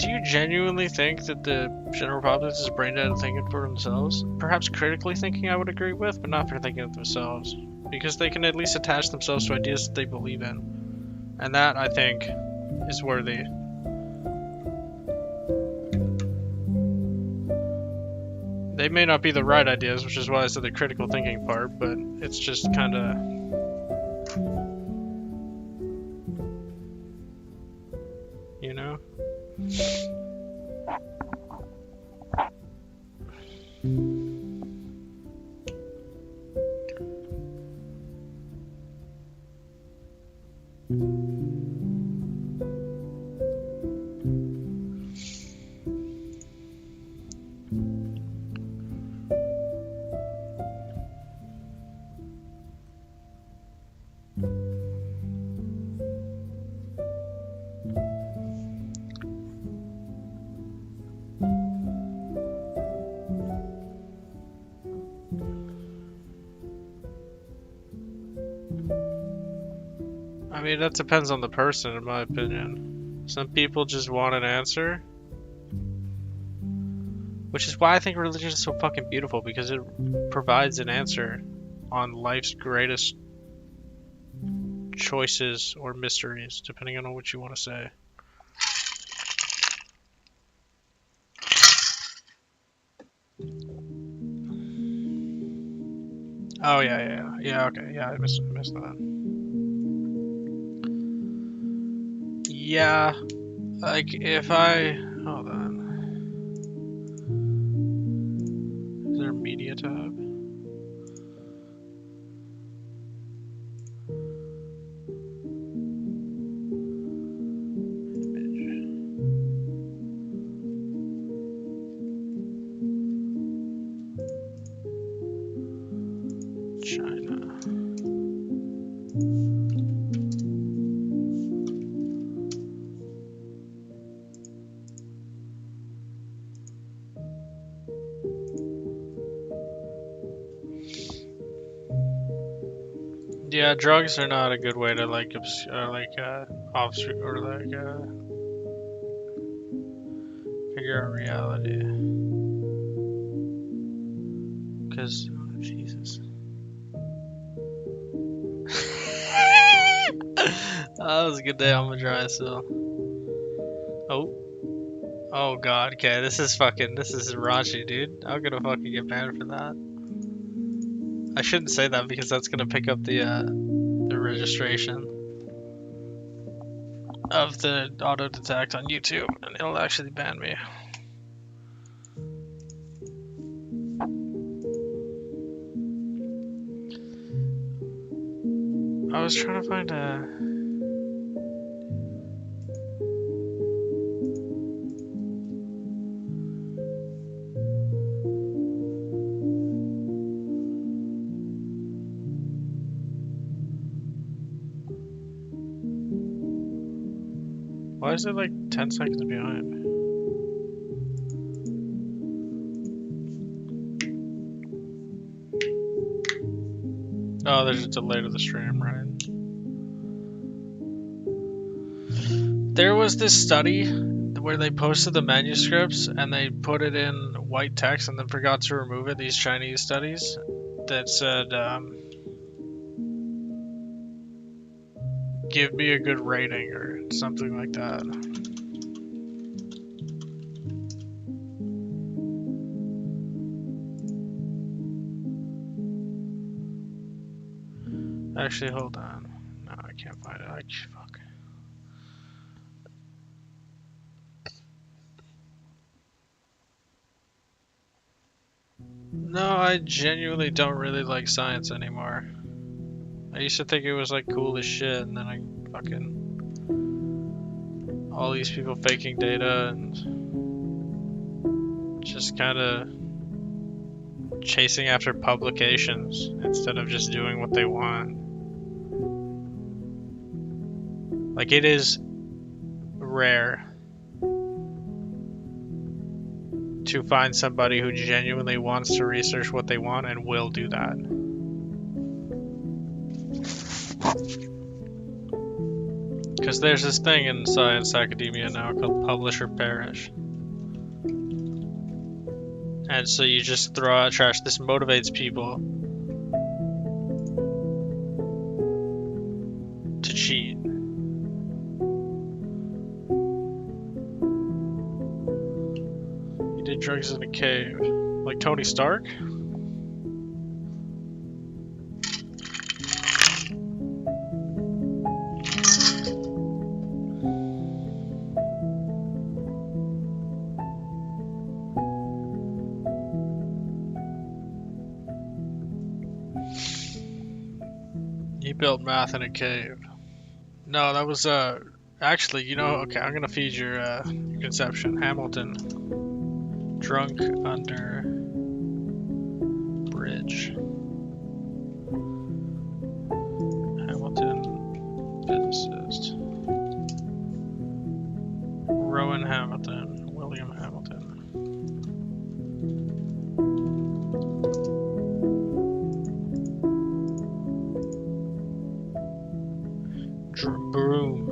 do you genuinely think that the general populace is brain dead and thinking for themselves? Perhaps critically thinking I would agree with, but not for thinking of themselves. Because they can at least attach themselves to ideas that they believe in. And that, I think, is worthy. They may not be the right ideas, which is why I said the critical thinking part, but it's just kind of... You know? I mean, that depends on the person, in my opinion. Some people just want an answer. Which is why I think religion is so fucking beautiful, because it provides an answer on life's greatest choices or mysteries, depending on what you want to say. Oh, yeah, okay, yeah, I missed that. Yeah, like, if I... Hold on. Is there a media tab? China. Yeah, drugs are not a good way to like obfuscate or like figure out reality. Because Jesus. That was a good day on my dry still. Oh god, okay, this is raunchy, dude. I'm gonna fucking get banned for that. I shouldn't say that because that's gonna pick up the registration of the auto detect on YouTube, and it'll actually ban me. I was trying to find a... Why is it like 10 seconds behind? Oh, there's a delay to the stream, right? There was this study where they posted the manuscripts and they put it in white text and then forgot to remove it, these Chinese studies, that said, give me a good rating or something like that. Actually, hold on. No, I can't find it. Fuck. No, I genuinely don't really like science anymore. I used to think it was like cool as shit, and then I fucking... all these people faking data and just kind of chasing after publications instead of just doing what they want. Like, it is rare to find somebody who genuinely wants to research what they want and will do that. because there's this thing in science academia now called publish or perish. And so you just throw out trash. This motivates people to cheat. He did drugs in a cave. Like Tony Stark? He built math in a cave. No, that was actually, you know, okay, I'm gonna feed your conception. Hamilton, drunk under bridge. Hamilton, physicist. Rowan Hamilton, William Hamilton. Broom.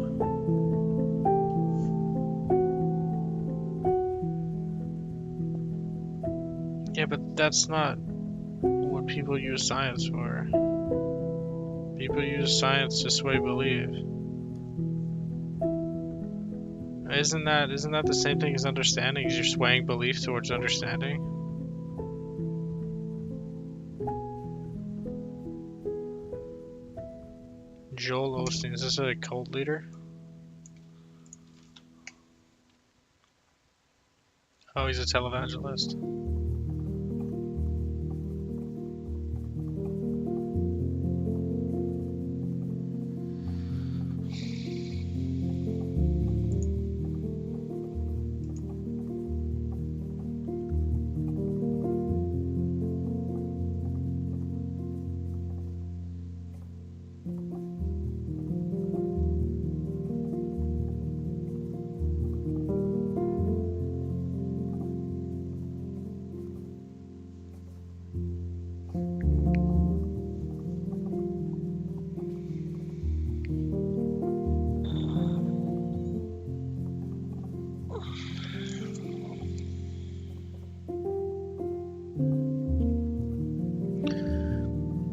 Yeah, but that's not what people use science for. People use science to sway belief. Isn't that the same thing as understanding? Is you're swaying belief towards understanding? Joel Osteen, is this a cult leader? Oh, he's a televangelist.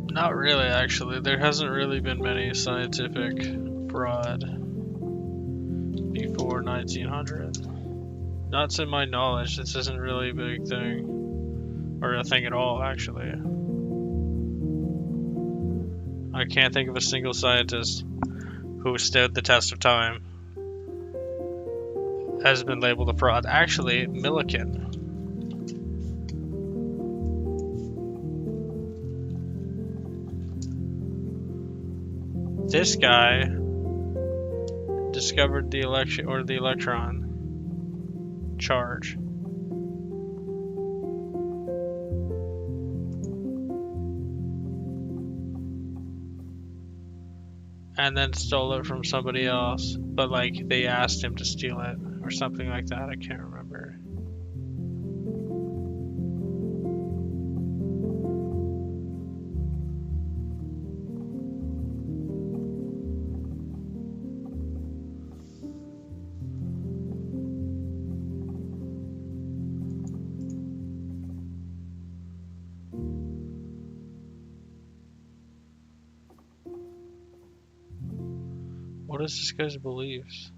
Not really, actually. There hasn't really been many scientific fraud before 1900. Not to my knowledge, this isn't really a big thing. Or a thing at all, actually. I can't think of a single scientist who stood the test of time has been labeled a fraud. Actually, Millikan. This guy discovered the electron charge. And then stole it from somebody else, but like they asked him to steal it or something like that. I can't remember. What is this guy's beliefs?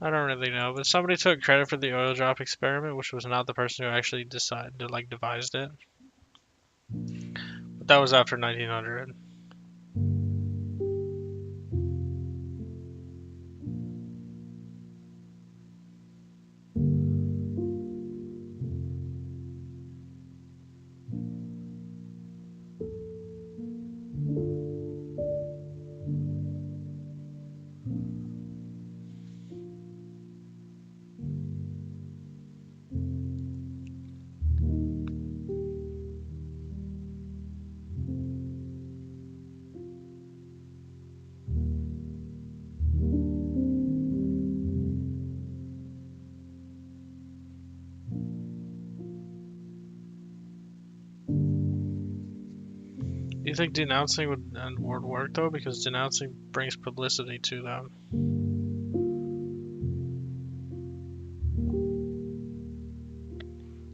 I don't really know, but somebody took credit for the oil drop experiment, which was not the person who actually devised it. But that was after 1900. you think denouncing would work though? Because denouncing brings publicity to them.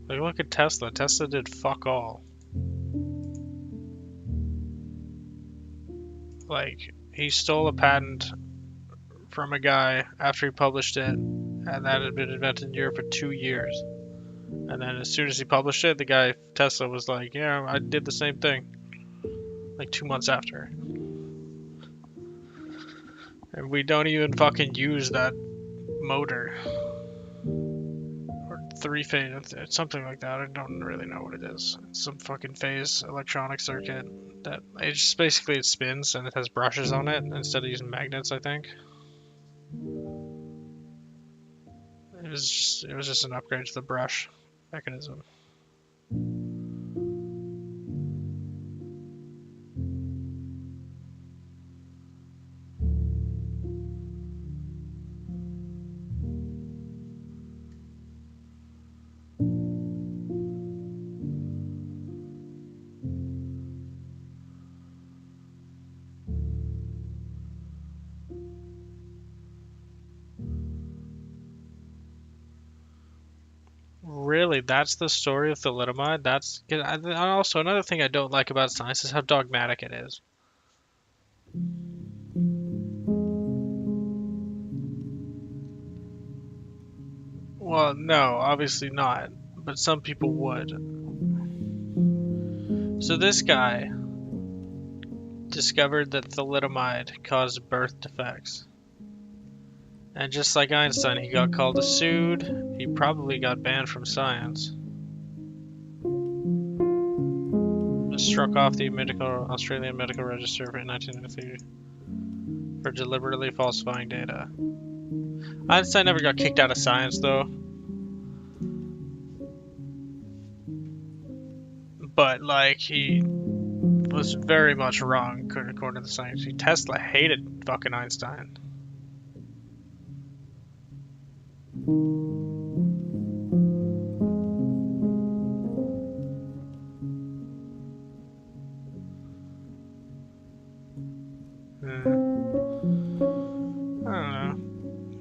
Like, look at Tesla. Tesla did fuck all. Like, he stole a patent from a guy after he published it, and that had been invented in Europe for 2 years. And then as soon as he published it, the guy, Tesla, was like, yeah, I did the same thing. Like 2 months after. And we don't even fucking use that motor. Or 3-phase, it's something like that. I don't really know what it is. It's some fucking phase electronic circuit that it just basically it spins and it has brushes on it instead of using magnets, I think. It was just an upgrade to the brush mechanism. Really, that's the story of thalidomide? That's also another thing I don't like about science is how dogmatic it is. Well, no, obviously not, but some people would. So this guy discovered that thalidomide caused birth defects. And just like Einstein, he got called a pseudo. He probably got banned from science. Struck off the Australian Medical Register in 1993 for deliberately falsifying data. Einstein never got kicked out of science, though. But, like, he was very much wrong, according to the science. Tesla hated fucking Einstein.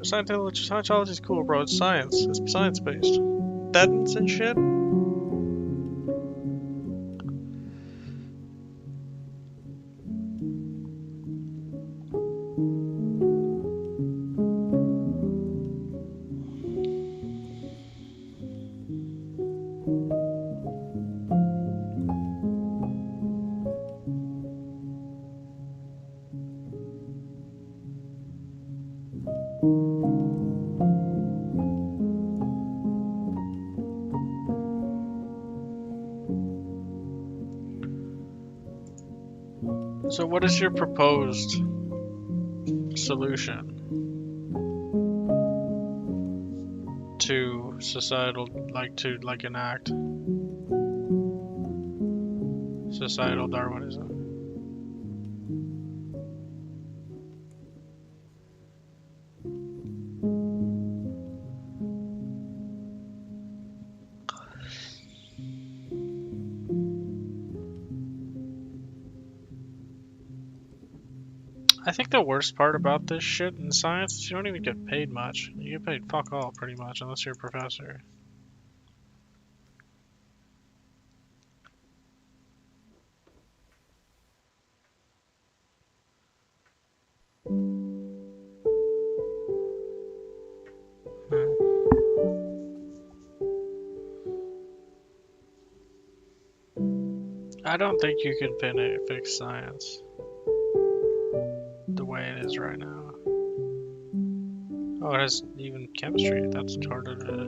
Scientology is cool, bro. It's science. It's science-based. Thetans and shit. So what is your proposed solution to societal, to enact societal Darwinism? I think the worst part about this shit in science is you don't even get paid much. You get paid fuck all, pretty much, unless you're a professor. I don't think you can fix science the way it is right now. Oh, it has even chemistry. That's harder to...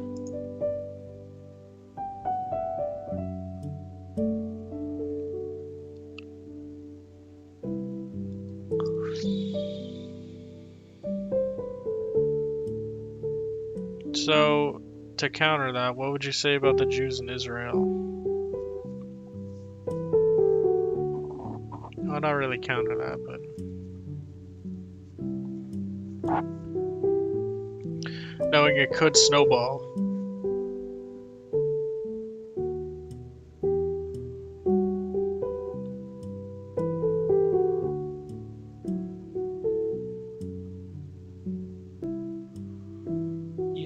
So, to counter that, what would you say about the Jews in Israel? Well, not really counter that, but... knowing it could snowball.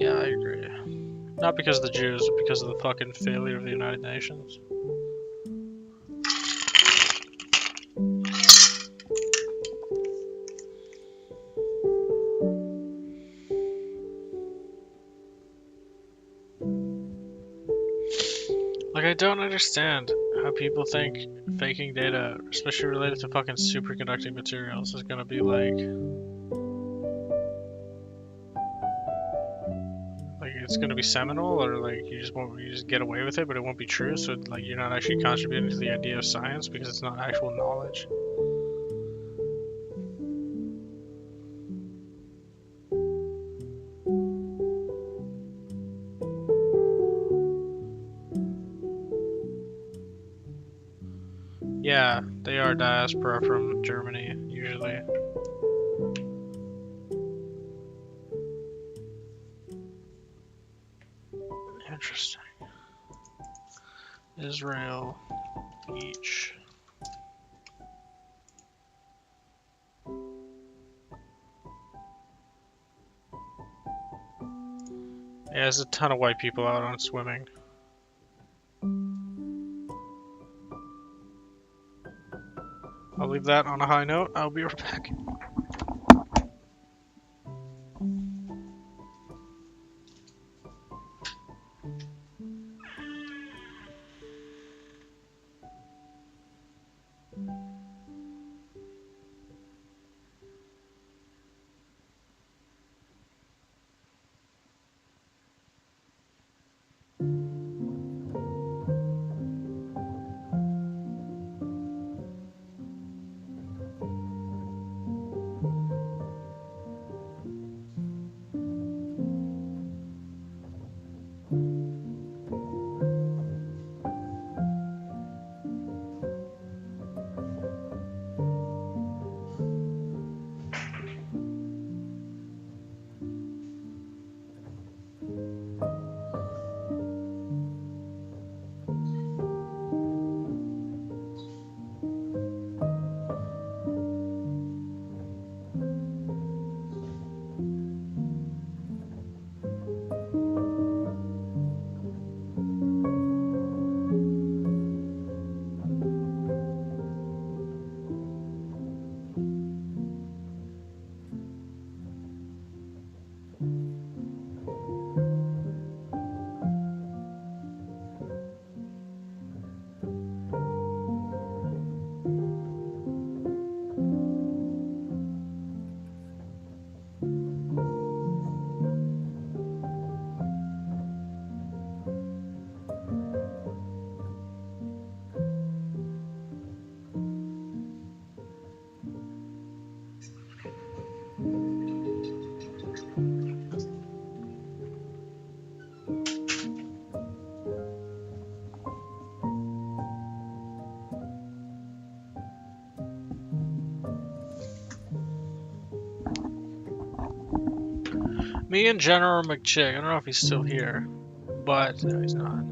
Yeah, I agree. Not because of the Jews, but because of the fucking failure of the United Nations. Like, I don't understand how people think faking data, especially related to fucking superconducting materials, is gonna be like it's gonna be seminal, or like you just get away with it, but it won't be true. So like you're not actually contributing to the idea of science because it's not actual knowledge. Yeah, they are diaspora from Germany, usually. Interesting. Israel Beach. Yeah, there's a ton of white people out on swimming. I'll leave that on a high note. I'll be right back. Me and General McChick, I don't know if he's still here, but no, he's not.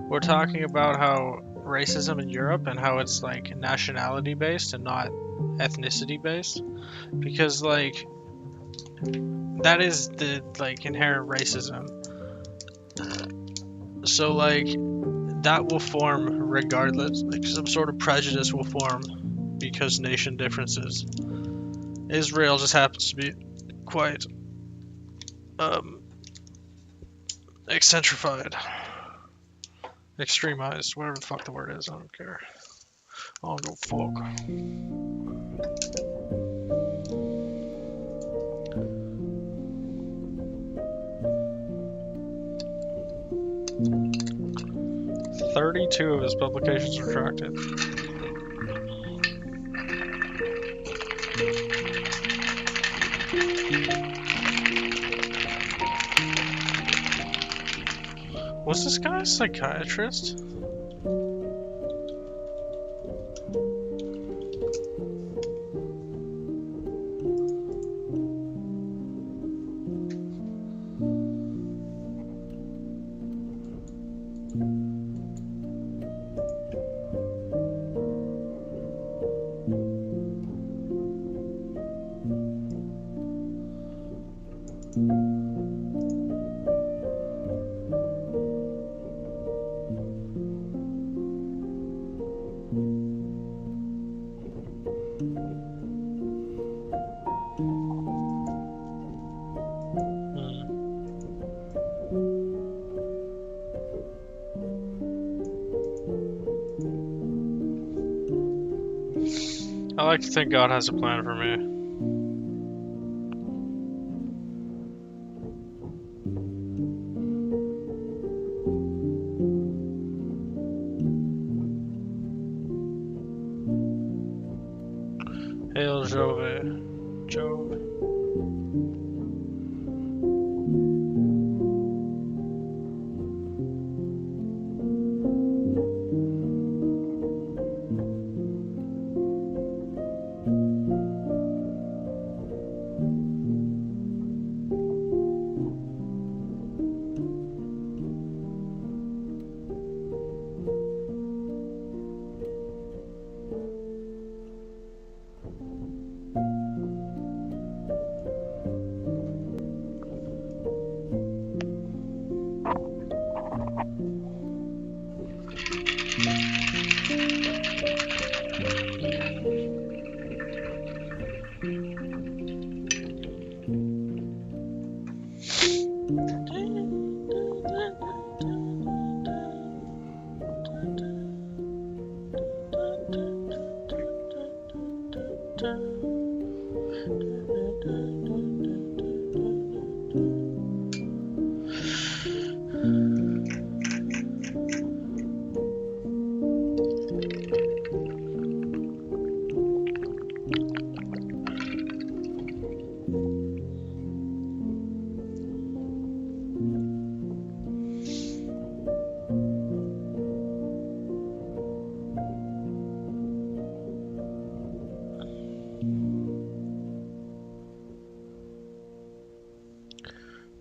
We're talking about how racism in Europe and how it's like nationality based and not ethnicity based, because like that is the like inherent racism. So like that will form regardless, like some sort of prejudice will form because nation differences. Israel just happens to be quite eccentrified, extremized, whatever the fuck the word is, I don't care. I don't go fuck. "32 of his publications retracted." Was this guy a psychiatrist? like to think God has a plan for me. Hail Jove. Jove.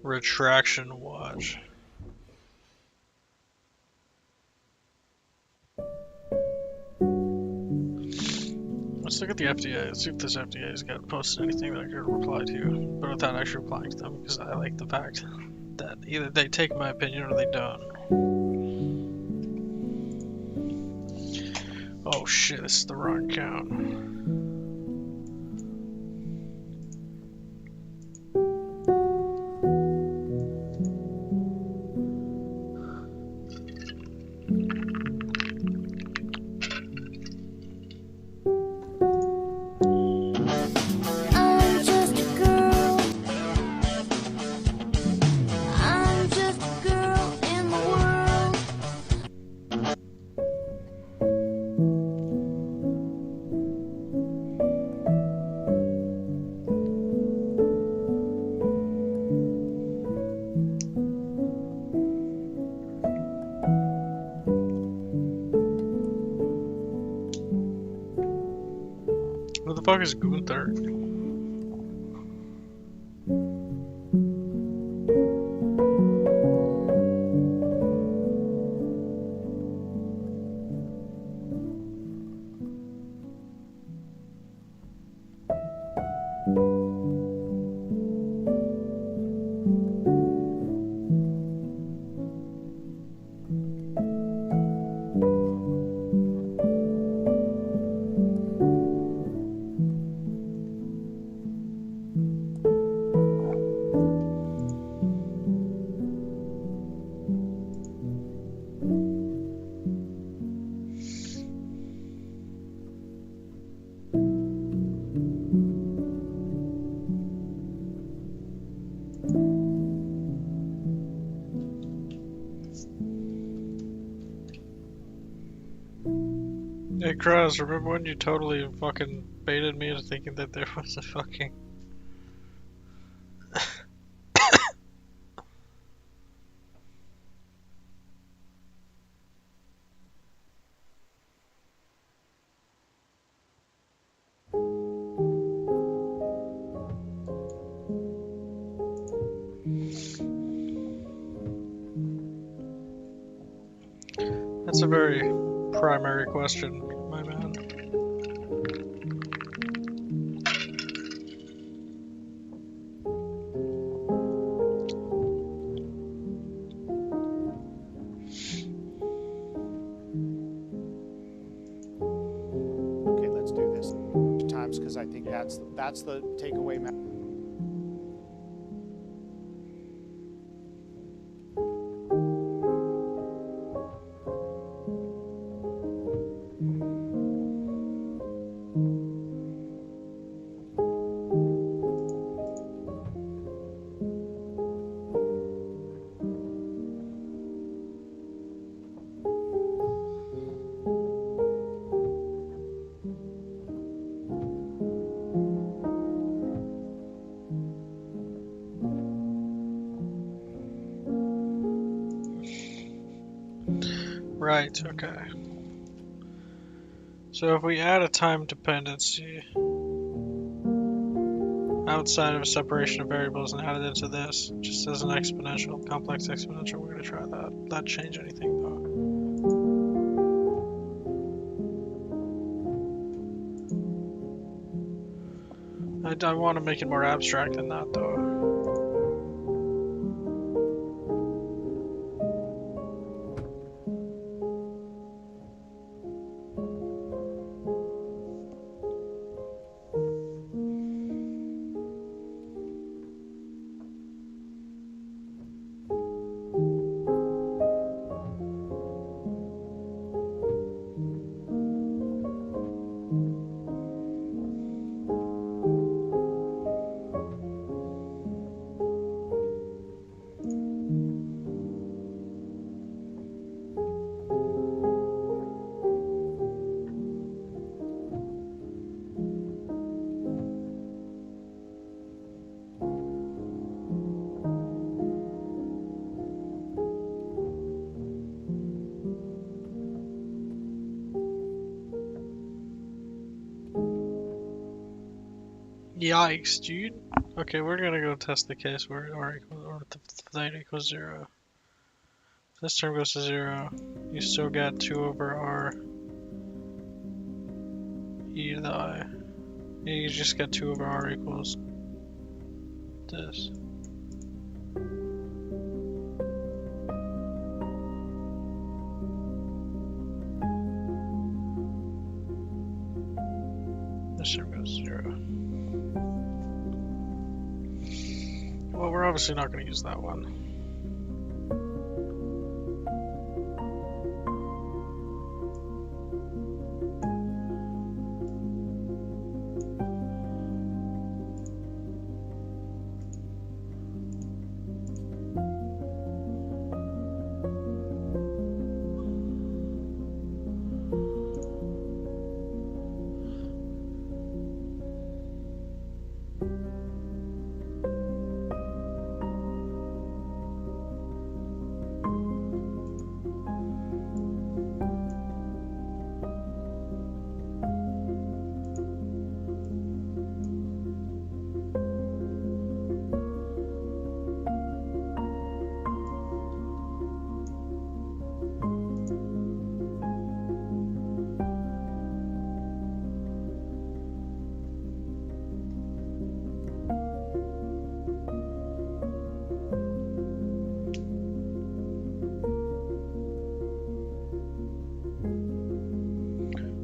Retraction watch. Let's look at the FDA. Let's see if this FDA's got posted anything that I could reply to, but without actually replying to them, because I like the fact that either they take my opinion or they don't. Oh shit, this is the wrong count. Who the fuck is Gunther? Hey Cross, remember when you totally fucking baited me into thinking that there was a fucking... That's a very primary question, my man. Okay, let's do this times because I think that's the takeaway. Right, okay. So if we add a time dependency outside of a separation of variables and add it into this, just as an exponential, complex exponential, we're going to try that. Not change anything though. I want to make it more abstract than that though. Yikes, dude. Okay, we're gonna go test the case where r equals or theta equals 0. This term goes to 0. You still get 2 over r e to the I. Yeah, you just get 2 over r equals this. This term goes to 0. Well, we're obviously not going to use that one.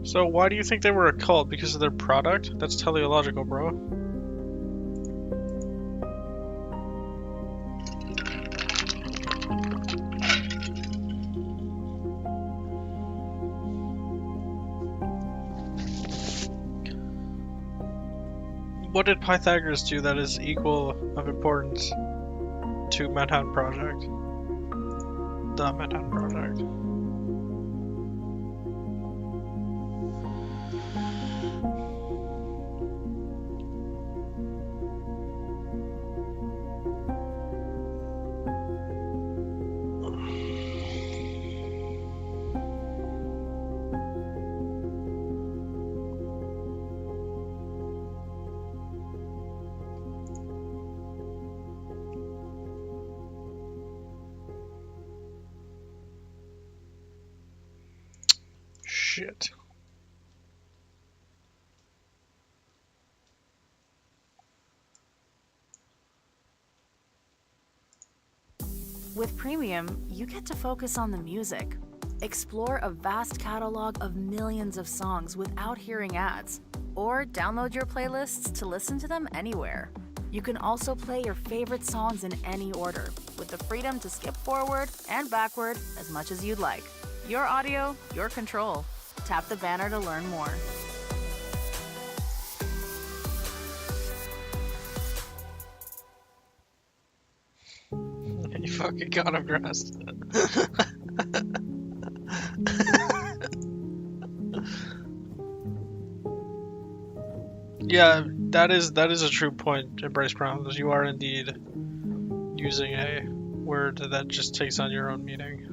So why do you think they were a cult? Because of their product? That's teleological, bro. What did Pythagoras do that is equal of importance to Manhattan Project? The Manhattan Project. Shit. With Premium, you get to focus on the music. Explore a vast catalog of millions of songs without hearing ads, or download your playlists to listen to them anywhere. You can also play your favorite songs in any order, with the freedom to skip forward and backward as much as you'd like. Your audio, your control. Tap the banner to learn more. You fucking got him, Grass. Yeah, that is a true point, Embrace Problems. You are indeed using a word that just takes on your own meaning.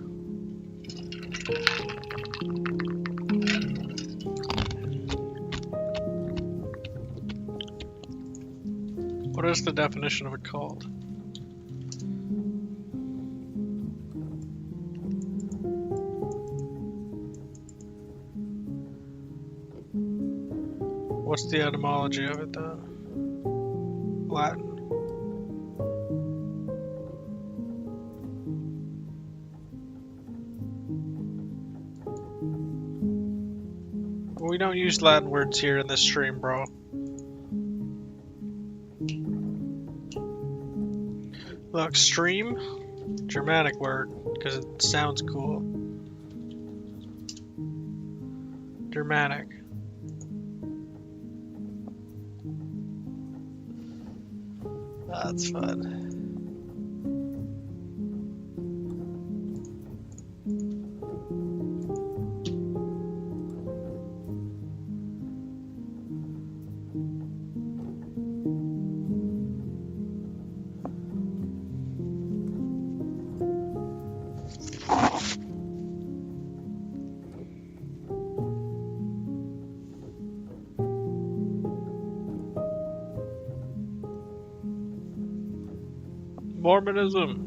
What is the definition of a cult? What's the etymology of it though? Latin. We don't use Latin words here in this stream, bro. Look, stream, Germanic word, because it sounds cool. Germanic. That's fun. Mormonism.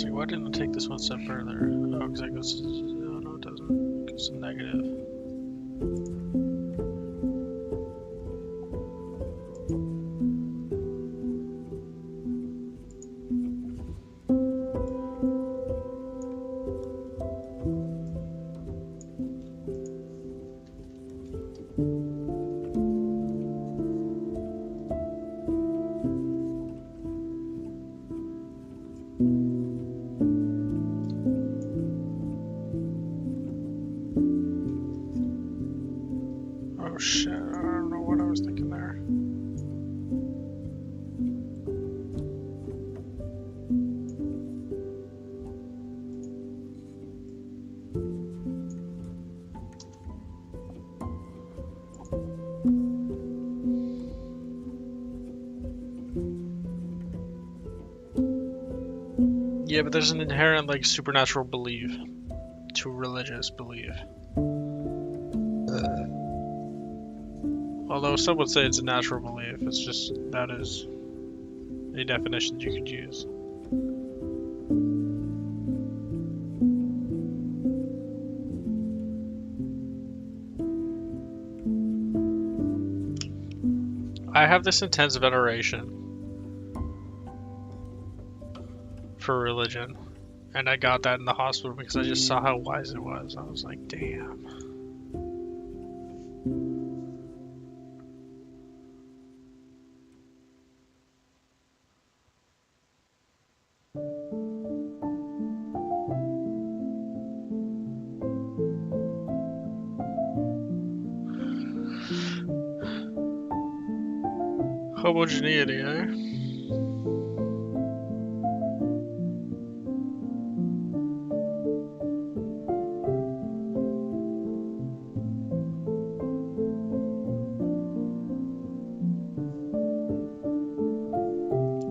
Why didn't I take this one step further? Oh, because that goes. Oh, no, it doesn't. It goes to negative. Shit, I don't know what I was thinking there. Yeah, but there's an inherent like supernatural belief to religious belief. Although some would say it's a natural belief, it's just that is a definition you could use. I have this intense veneration for religion, and I got that in the hospital because I just saw how wise it was. I was like, damn. Homogeneity, eh?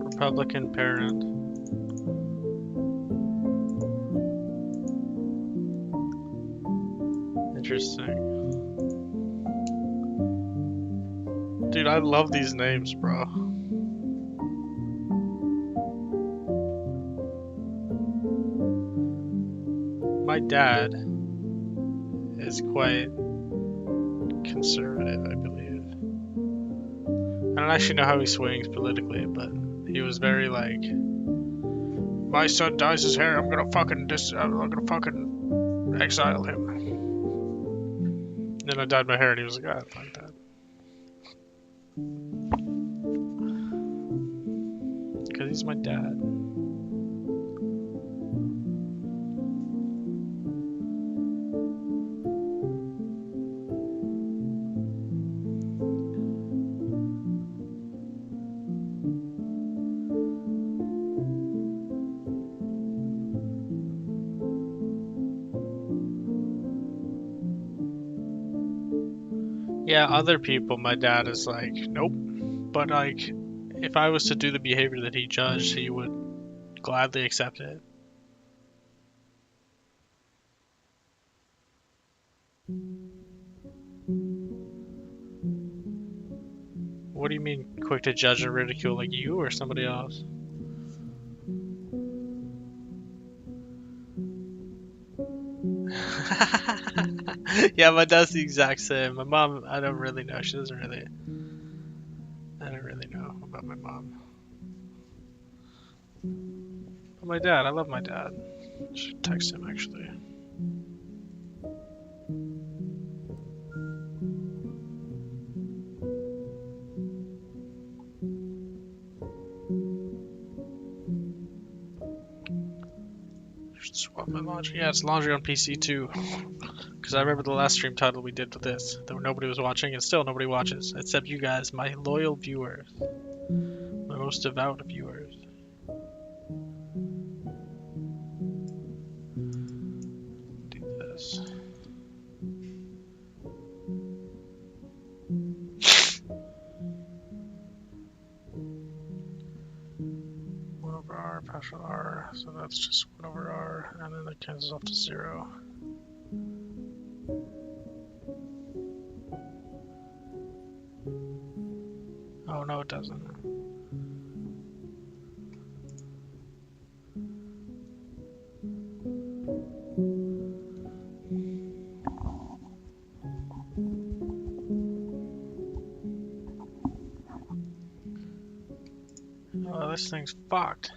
Republican parent. Interesting. Dude, I love these names, bro. my dad is quite conservative, I believe. I don't actually know how he swings politically, but he was very like, my son dyes his hair, I'm gonna fucking exile him. Then I dyed my hair and he was like, I don't like that. Because he's my dad. Yeah, other people, my dad is like, nope. But like, if I was to do the behavior that he judged, he would gladly accept it. What do you mean, quick to judge and ridicule, like you or somebody else? Yeah, my dad's the exact same. My mom, I don't really know. She doesn't really. I don't really know about my mom. But my dad, I love my dad. I should text him actually. Should swap my laundry. Yeah, it's laundry on PC too. Because I remember the last stream title we did with this. That nobody was watching, and still nobody watches. Except you guys, my loyal viewers. My most devout viewers. Do this. R, partial R, so that's just 1 over R, and then that cancels off to 0. Oh no, it doesn't. Oh, this thing's fucked.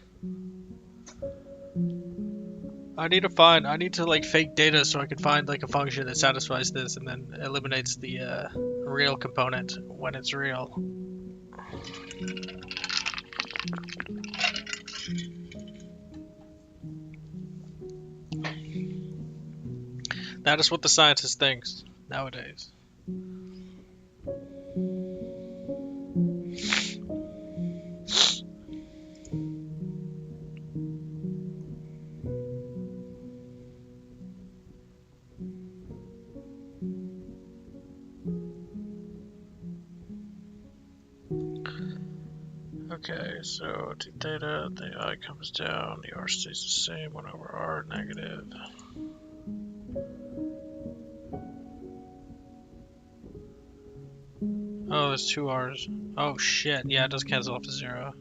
I need to like fake data so I can find like a function that satisfies this and then eliminates the real component when it's real. That is what the scientist thinks nowadays. Okay, so d theta, the I comes down, the R stays the same, 1 over R negative. Oh, there's 2 R's. Oh shit, yeah, it does cancel off to 0.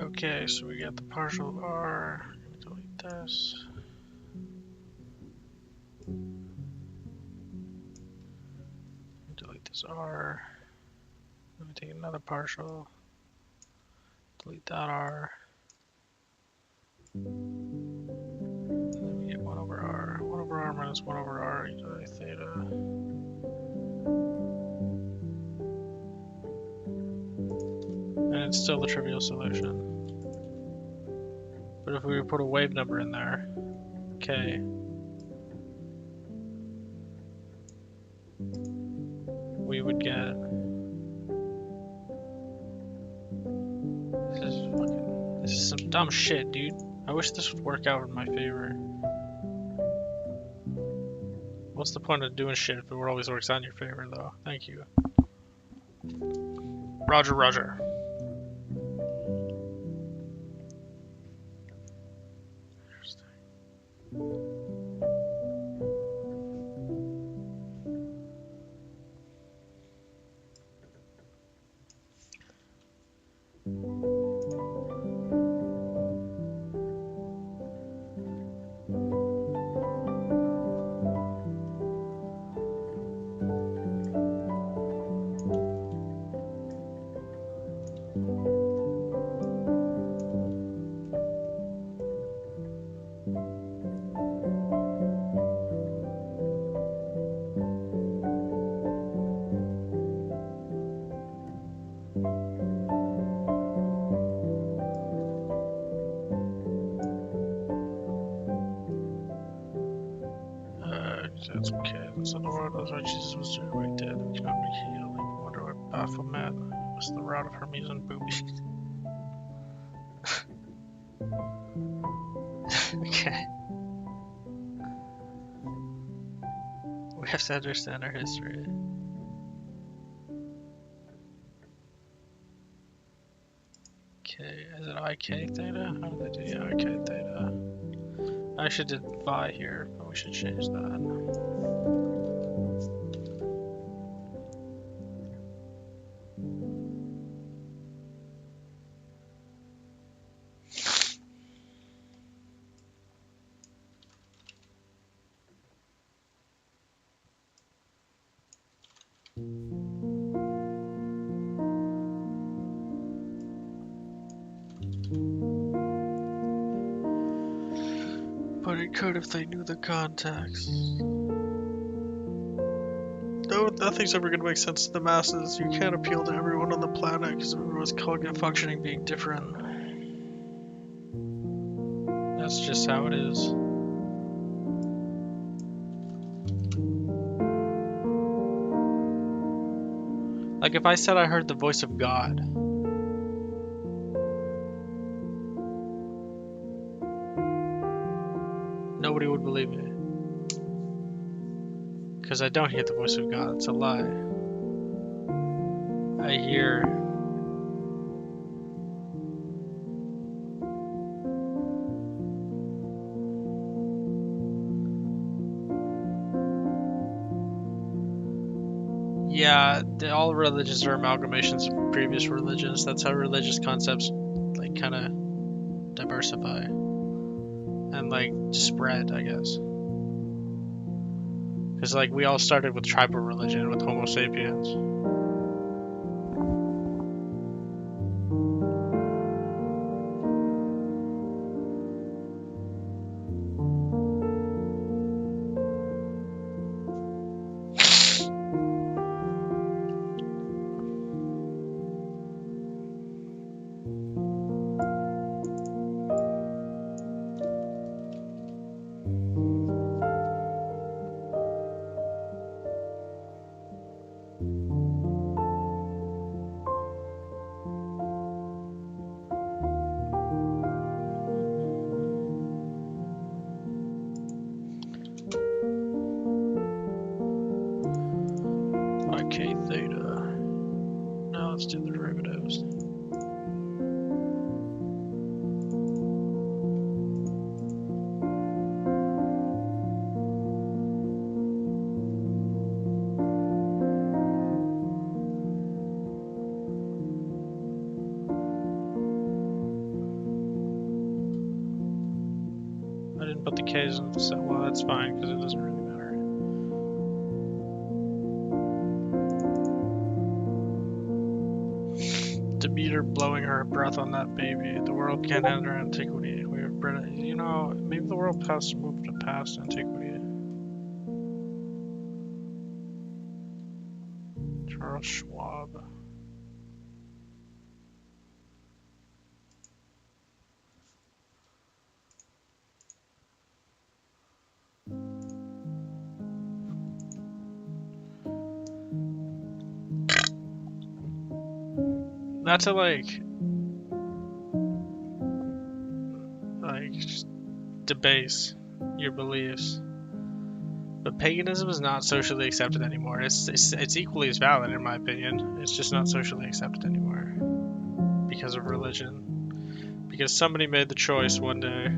Okay, so we got the partial R. I'm gonna delete this. Delete this R. Let me take another partial. Delete that R. Then we get 1 over R. 1 over R minus 1 over R equals to theta. And it's still the trivial solution. But if we put a wave number in there, K, we would get, this is some dumb shit, dude. I wish this would work out in my favor. What's the point of doing shit if it always works out in your favor, though? Thank you. Roger, roger. That's okay. That's not the world. That's why Jesus was doing right there. We cannot be healed. I wonder what Baphomet was the route of Hermes and boobies. Okay. We have to understand our history. Okay, is it IK theta? How did they do the IK theta? I actually did phi here, but we should change that. But it could if they knew the context. No, nothing's ever gonna make sense to the masses. You can't appeal to everyone on the planet because of everyone's cognitive functioning being different. That's just how it is. Like if I said I heard the voice of God, nobody would believe me. Because I don't hear the voice of God, it's a lie. I hear yeah, all religions are amalgamations of previous religions. That's how religious concepts like kind of diversify and like spread, I guess. Because like we all started with tribal religion with Homo sapiens. K theta. Now let's do the derivatives. I didn't put the K's in, so well that's fine because it doesn't really matter. Demeter blowing her breath on that baby. The world can't enter antiquity. We have bred, you know, maybe the world has moved to past antiquity. Charles Schwab. Not to like just debase your beliefs, But paganism is not socially accepted anymore. It's equally as valid in my opinion. It's just not socially accepted anymore because of religion. Because somebody made the choice one day.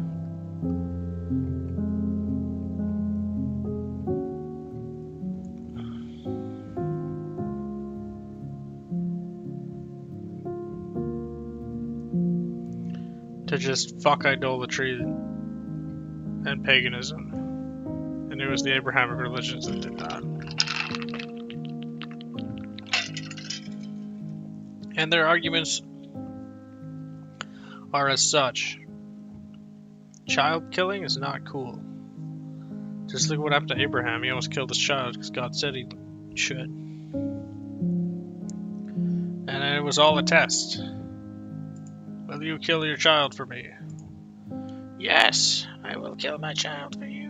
To just fuck idolatry and paganism. And it was the Abrahamic religions that did that. And their arguments are as such. Child killing is not cool. Just look what happened to Abraham. He almost killed his child because God said he should. And it was all a test. Will you kill your child for me? Yes, I will kill my child for you.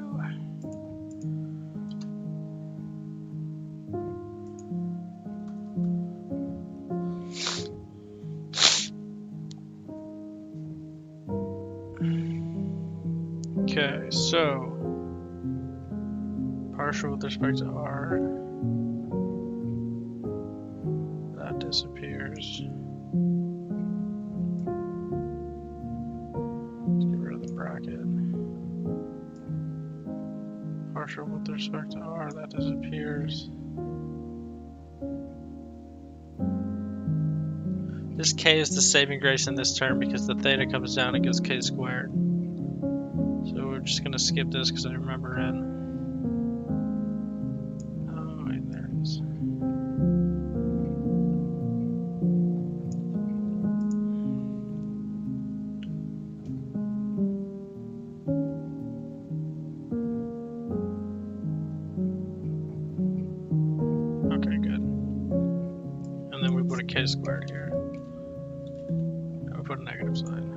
Okay, so partial with respect to R, that disappears. Let's get rid of the bracket. Partial with respect to R, that disappears. This K is the saving grace in this term because the theta comes down and gives K squared. So we're just gonna skip this because I remember it. Oh, wait, there it is. Okay, good. And then we put a K squared here. And we put a negative sign.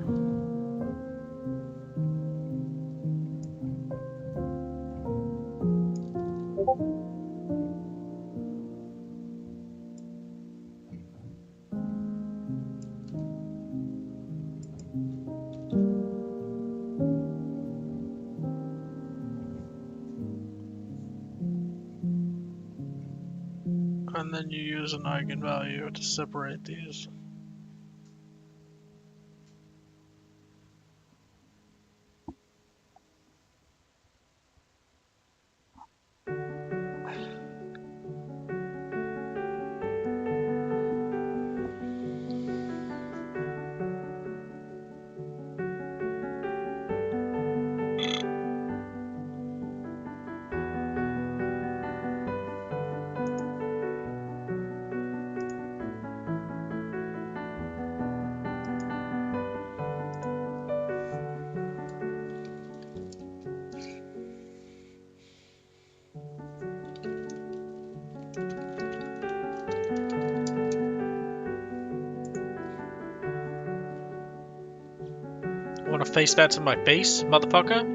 And then you use an eigenvalue to separate these. Wanna face that to my face, motherfucker?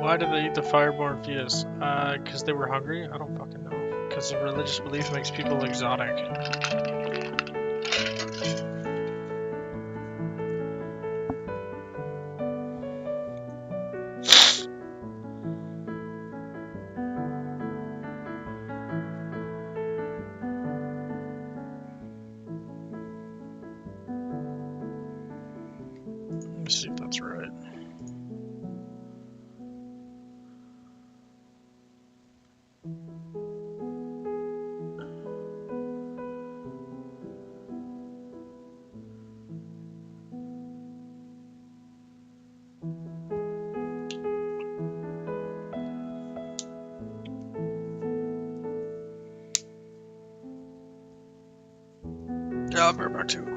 Why did they eat the fireborn fetus? Because they were hungry? I don't fucking know. Because the religious belief makes people exotic. Let me see if that's right. Yeah, I'll be right back too.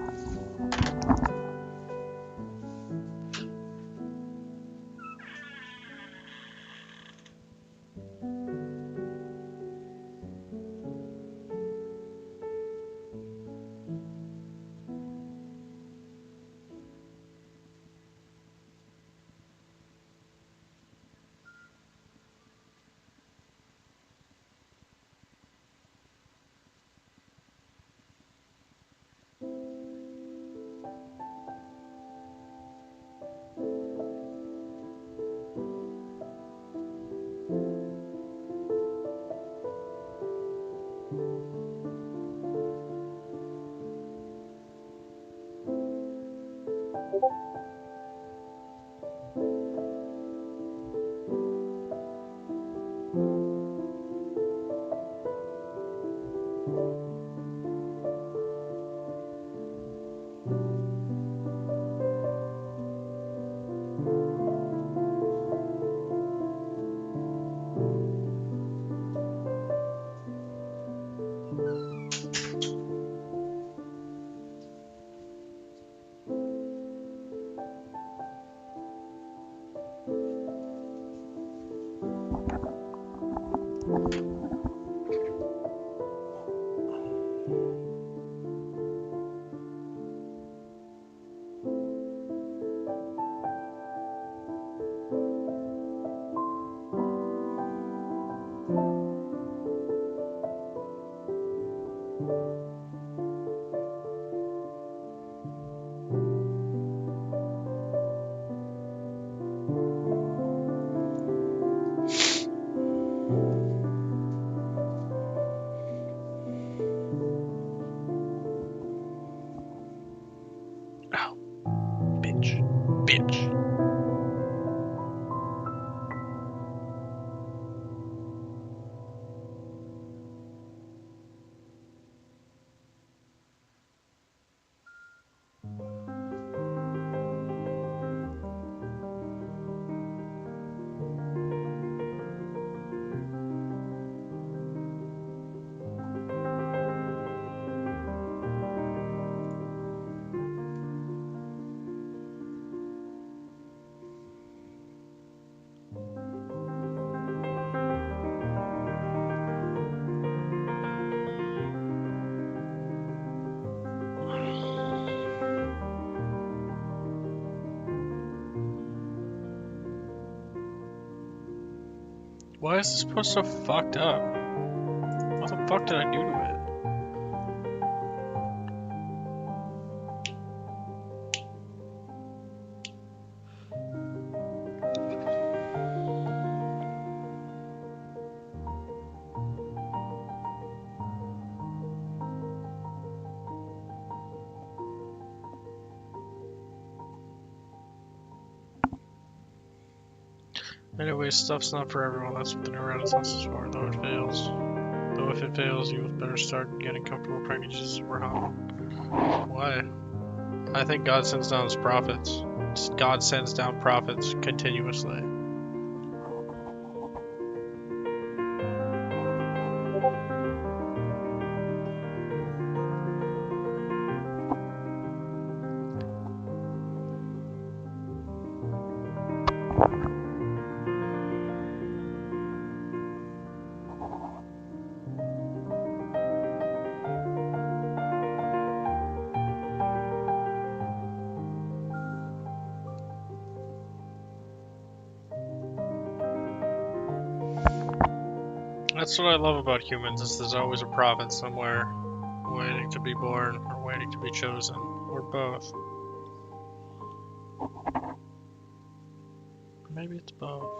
Bitch. Why is this post so fucked up? What the fuck did I do to it? Anyway, stuff's not for everyone. That's what the new Renaissance is for, though it fails. Though if it fails, you better start getting comfortable praying to Jesus or Muhammad. Why? I think God sends down his prophets. God sends down prophets continuously. That's what I love about humans, is there's always a prophet somewhere waiting to be born, or waiting to be chosen, or both. Maybe it's both.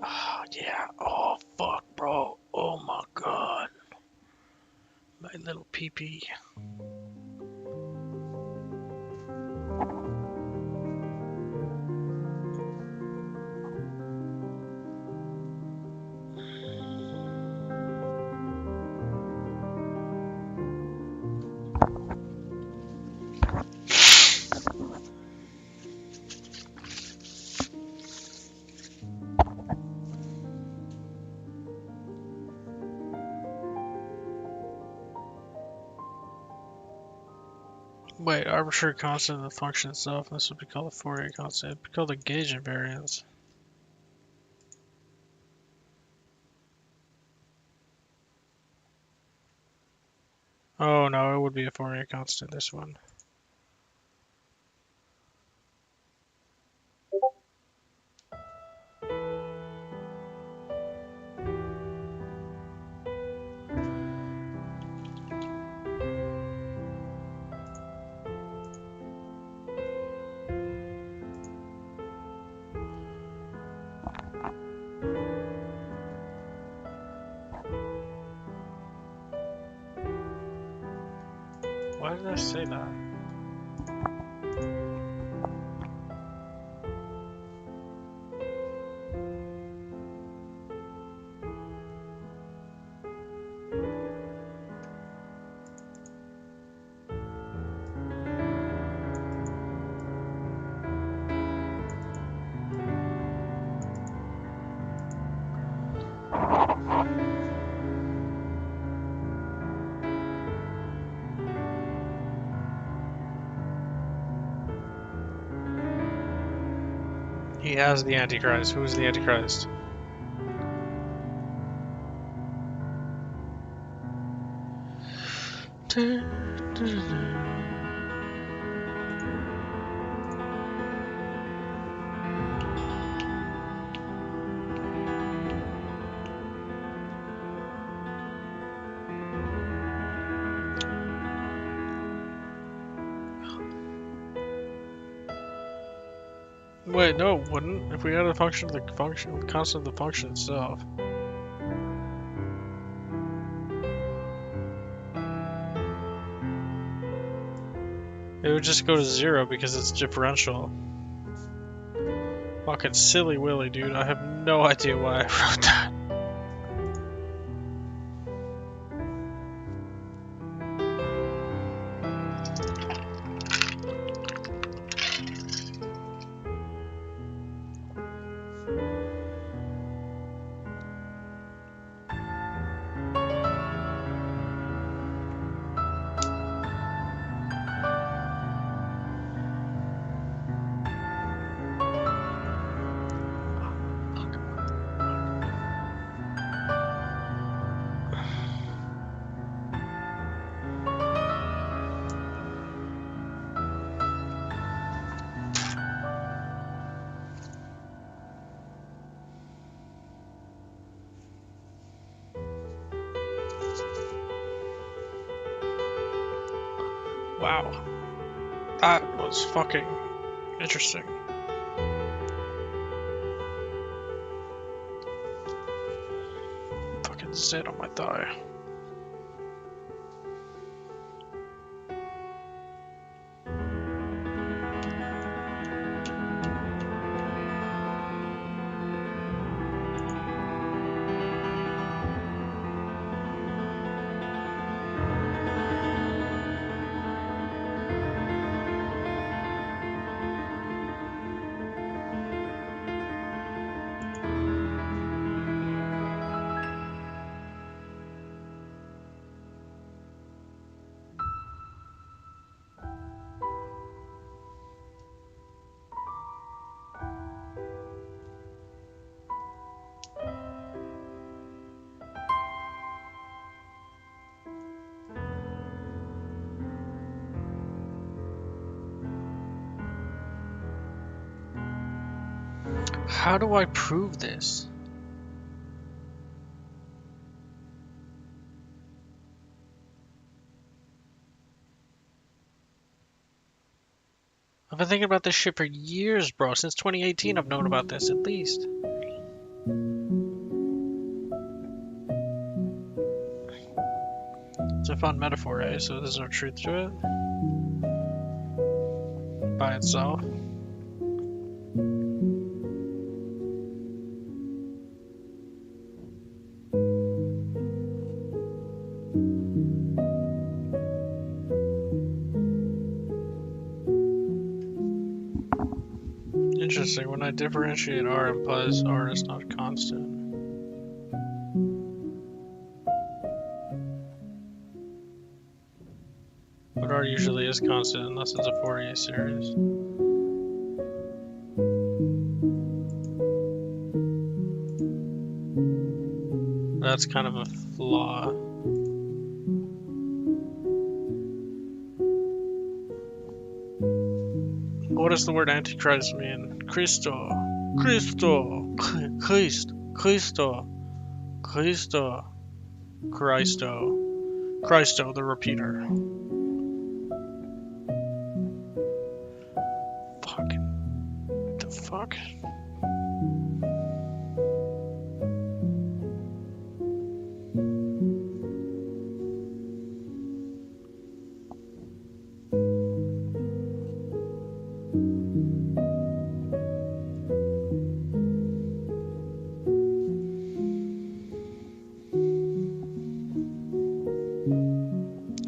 Oh, yeah. Oh, fuck, bro. Oh, my God. My little pee-pee. Wait, arbitrary constant of the function itself. This would be called a Fourier constant. It'd be called a gauge invariance. Oh no, it would be a Fourier constant, this one. Why did I say that? He has the Antichrist. Who is the Antichrist? Wait, no, it wouldn't. If we had a function of the function, constant of the function itself. It would just go to 0 because it's differential. Fucking silly willy, dude. I have no idea why I wrote that. Wow. That was fucking interesting. Fucking zit on my thigh. How do I prove this? I've been thinking about this shit for years, bro. Since 2018 I've known about this, at least. It's a fun metaphor, eh? So there's no truth to it? By itself? Interesting. When I differentiate R implies R is not constant. But R usually is constant unless it's a Fourier series. That's kind of a flaw. What does the word Antichrist mean? Christo. Christo. Christ. Christo. Christo. Christo. Christo, the repeater. Fucking. The fuck?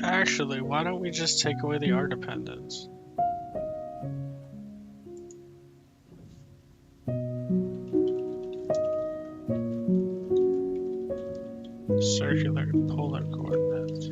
Actually, why don't we just take away the R dependence? Circular polar coordinates.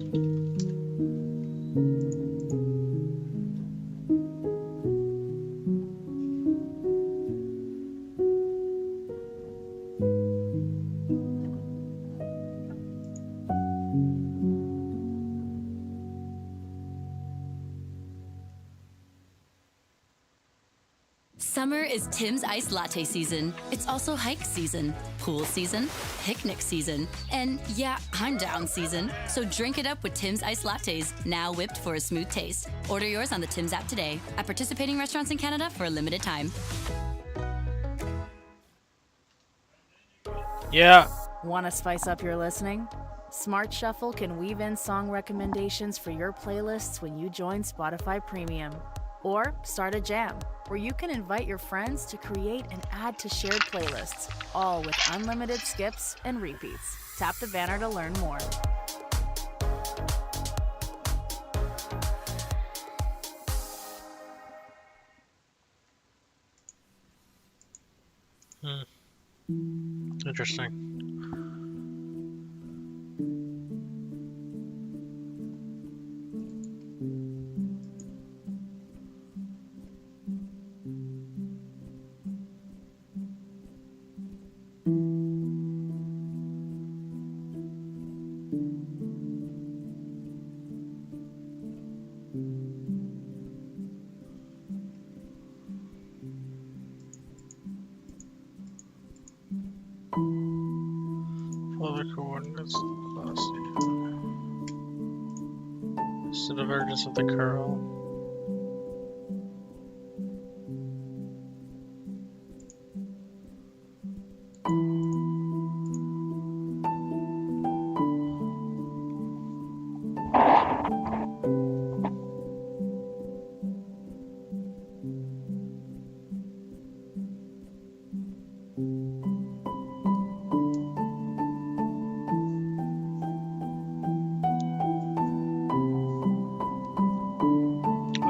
Summer is Tim's Iced Latte season. It's also hike season, pool season, picnic season, and yeah, I'm down season. So drink it up with Tim's Iced Lattes, now whipped for a smooth taste. Order yours on the Tim's app today at participating restaurants in Canada for a limited time. Yeah. Want to spice up your listening? Smart Shuffle can weave in song recommendations for your playlists when you join Spotify Premium. Or start a jam, where you can invite your friends to create and add to shared playlists, all with unlimited skips and repeats. Tap the banner to learn more. Interesting. Polar coordinates velocity. It's the divergence of the curl.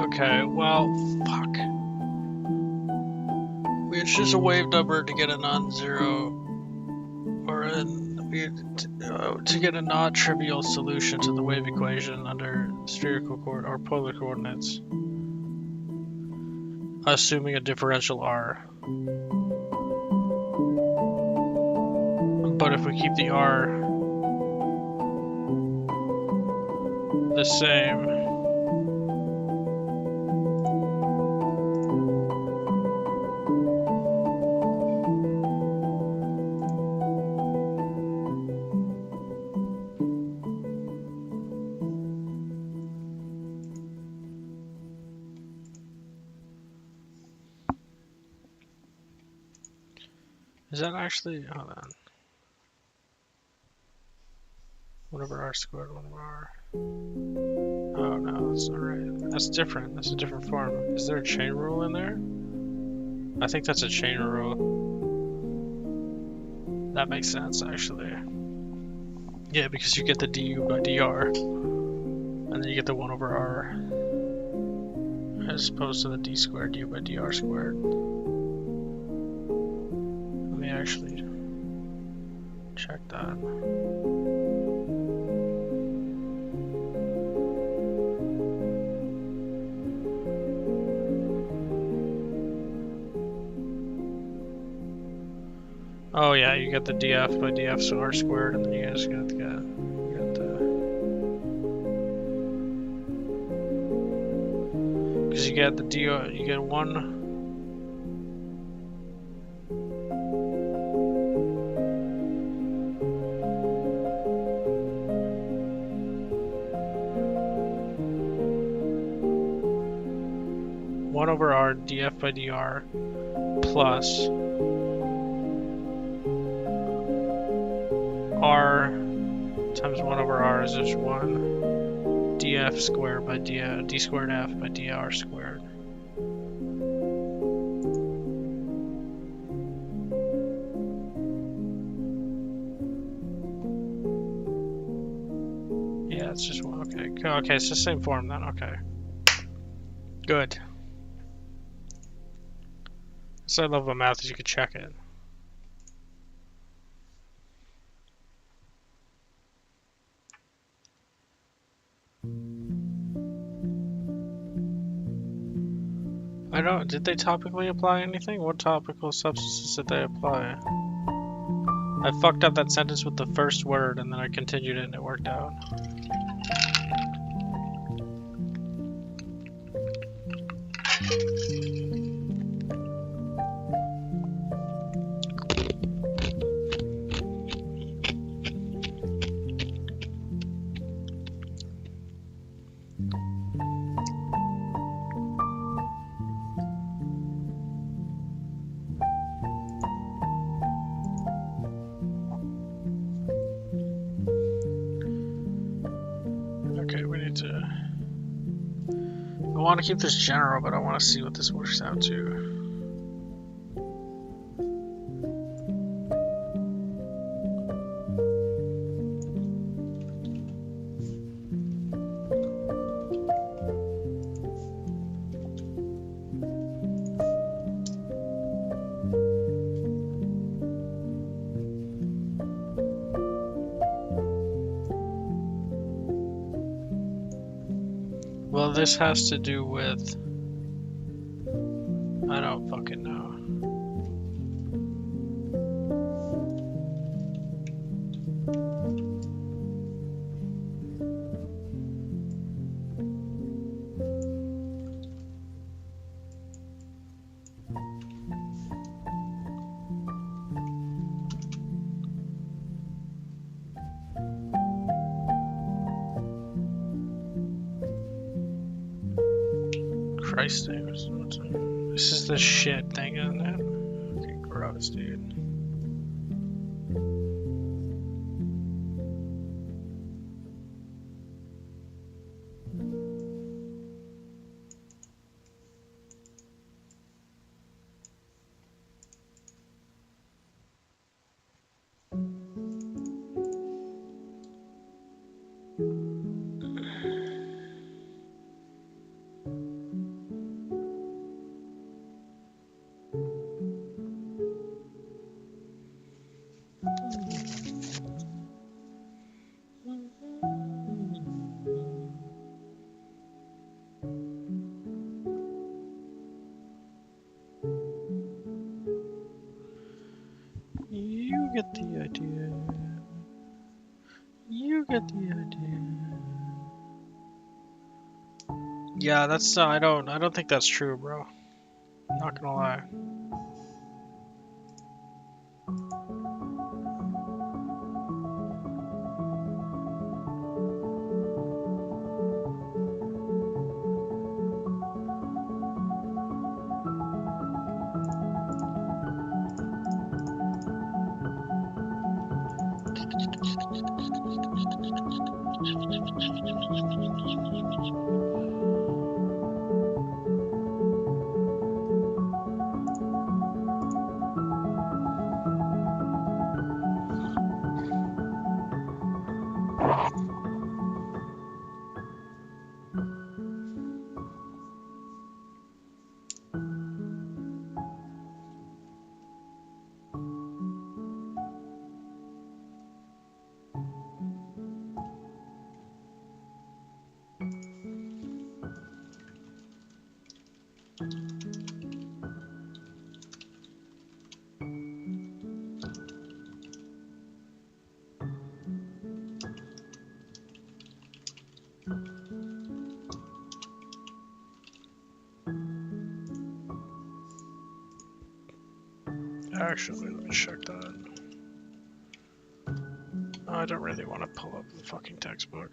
Okay, well, fuck. We choose a wave number to get a non-zero, or to get a non-trivial solution to the wave equation under spherical or polar coordinates, assuming a differential r. But if we keep the r the same, is that actually, hold on. 1 over r squared, 1 over r. Oh no, that's not right. That's different. That's a different form. Is there a chain rule in there? I think that's a chain rule. That makes sense, actually. Yeah, because you get the du by dr, and then you get the 1 over r, as opposed to the d squared du by dr squared. Let me actually check that. Oh yeah, you get the df by df so r squared, and then you guys got the because you get the do, you get one. One over r df by dr plus r times 1 over r is just 1 df squared by d squared f by dr squared. Yeah, it's just 1. Okay, okay, it's the same form then. Okay, good. So I love about math is you could check it. I don't. Did they topically apply anything? What topical substances did they apply? I fucked up that sentence with the first word and then I continued it and it worked out. Okay, we need to... I want to keep this general, but I want to see what this works out to. Well, this has to do with... I don't fucking know. Christ, this is the shit thing, isn't it? Okay, gross, dude. You get the idea. You get the idea. Yeah, that's I don't think that's true, bro. Not gonna lie. Actually, let me check that. I don't really want to pull up the fucking textbook.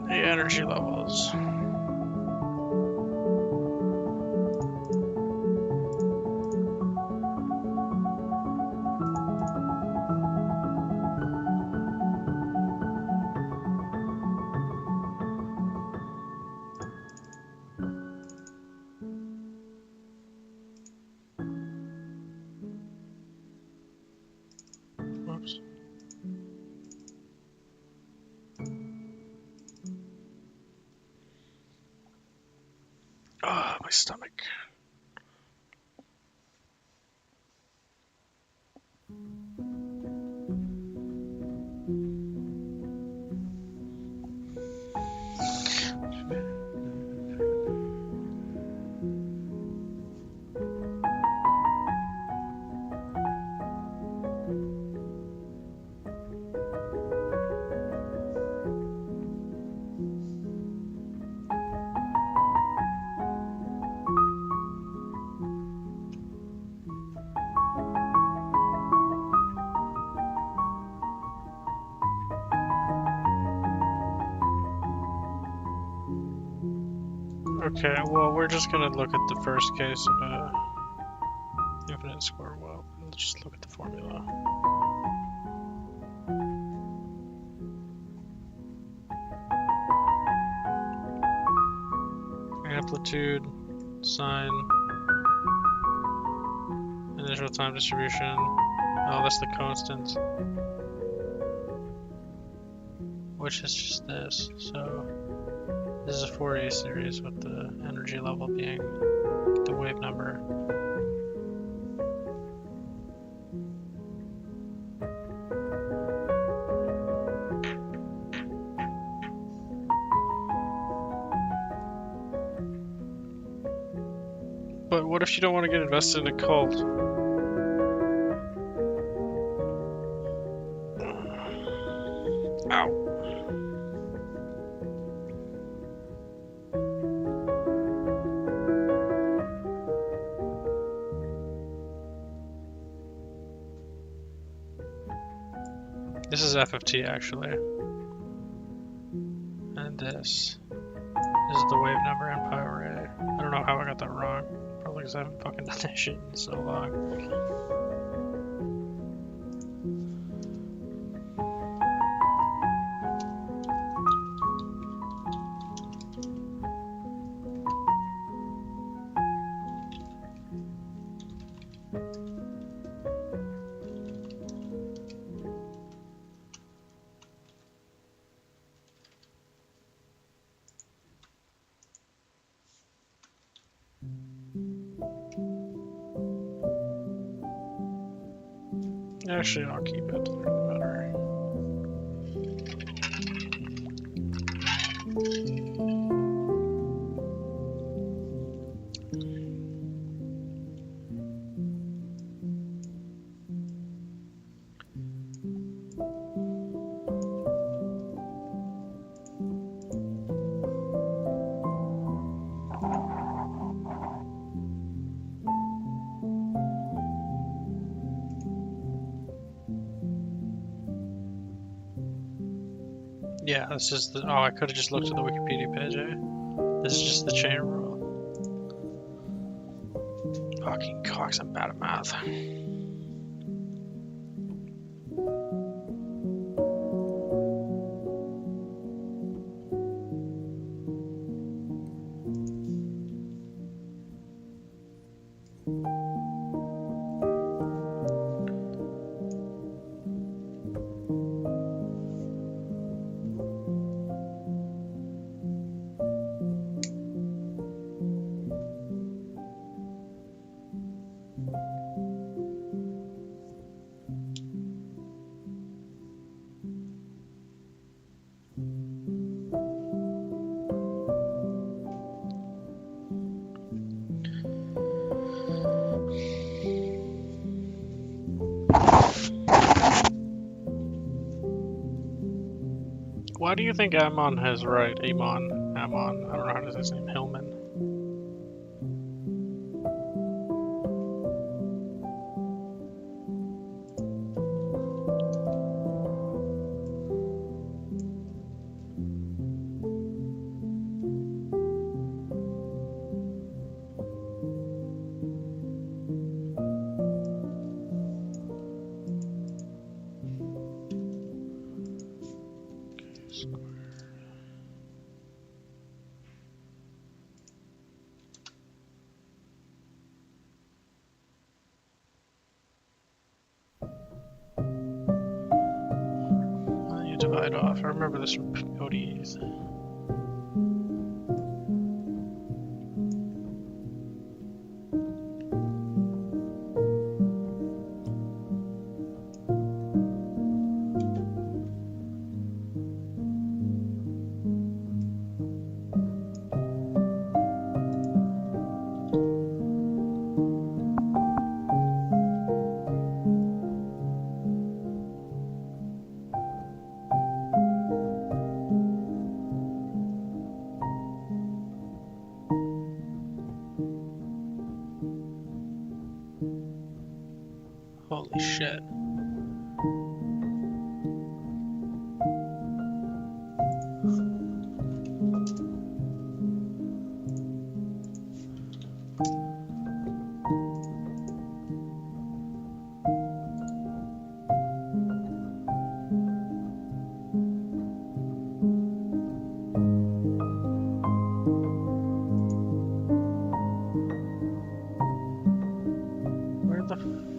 The energy levels. Whoops. Ah, my stomach. Okay, well, we're just gonna look at the first case of a infinite square well. Let's just look at the formula. Amplitude, sine, initial time distribution. Oh, that's the constant. Which is just this, so this is a Fourier series with the energy level being the wave number. But what if you don't want to get invested in a cult? Ow. This is f of t actually. And this is the wave number in pi array. I don't know how I got that wrong. Probably because I haven't fucking done this shit in so long. Actually, I'll keep it. Better. Yeah, this is the. Oh, I could have just looked at the Wikipedia page, eh? This is just the chain rule. Fucking cocks, I'm bad at math. Why do you think Amon has right? Amon. I don't know how to say his name. Hillman. You divide off. I remember this from ODEs. Holy shit. Where the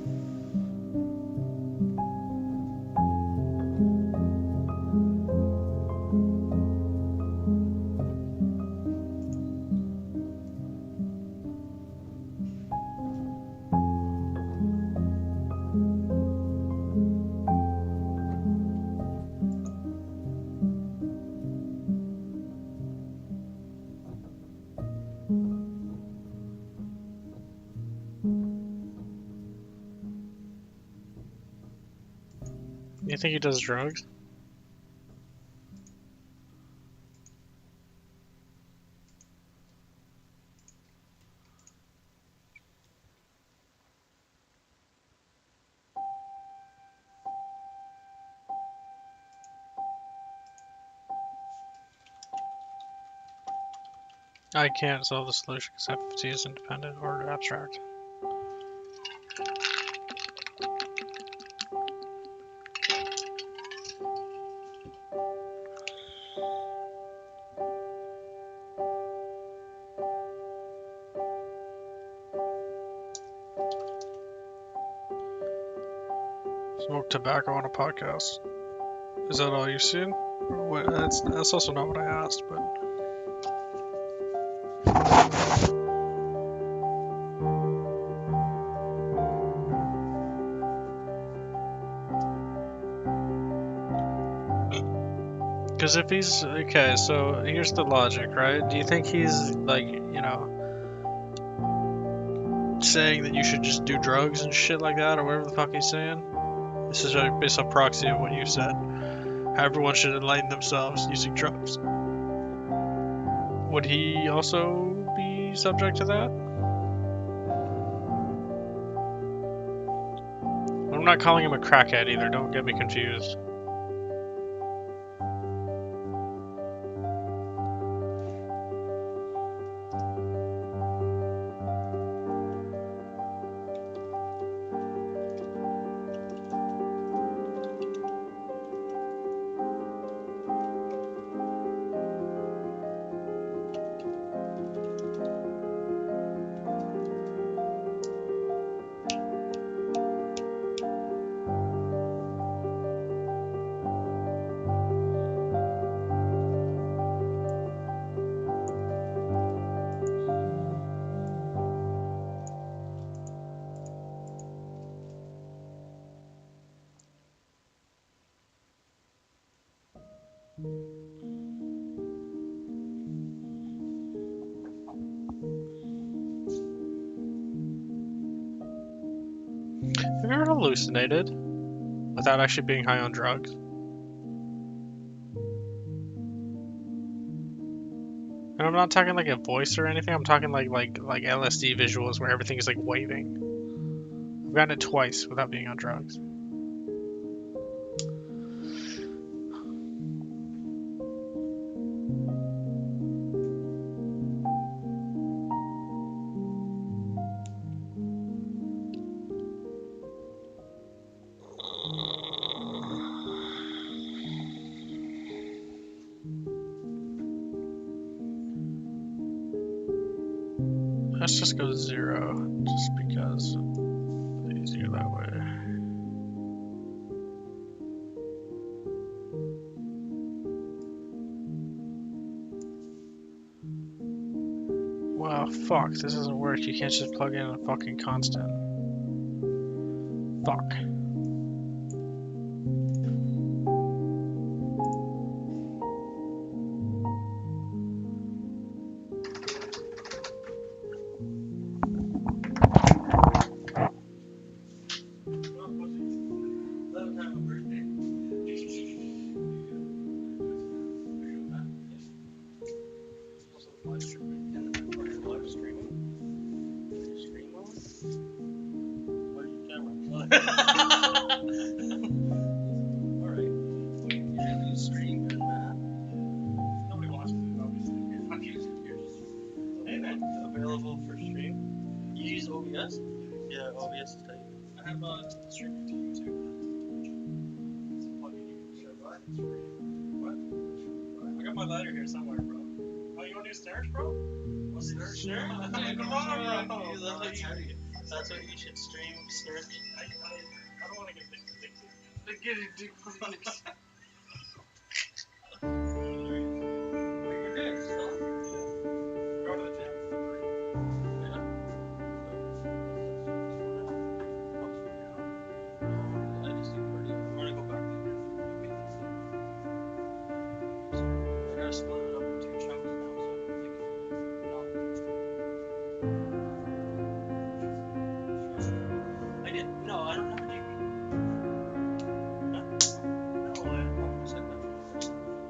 You think he does drugs? I can't solve the solution because FFT is independent or abstract. Smoke tobacco on a podcast. Is that all you've seen? Or what, that's also not what I asked, but... Because if he's... Okay, so here's the logic, right? Do you think he's, like, you know... saying that you should just do drugs and shit like that, or whatever the fuck he's saying? This is based on proxy of what you said. How everyone should enlighten themselves using drugs. Would he also be subject to that? I'm not calling him a crackhead either, don't get me confused. Have you ever hallucinated without actually being high on drugs? And I'm not talking like a voice or anything. I'm talking like LSD visuals where everything is like waving. I've gotten it twice without being on drugs. Let's just go 0, just because it's easier that way. Wow, fuck, this doesn't work. You can't just plug in a fucking constant. Fuck. Available for stream. You use OBS? Yeah, OBS is tight. I have streaming to YouTube. It's a plugin you can share by. It's free. What? I got my ladder here somewhere, bro. Oh, you want to do stairs, bro? What's stairs? Sure. Come on, bro. That's what you should stream, stairs. I don't want to get addicted. Get addicted.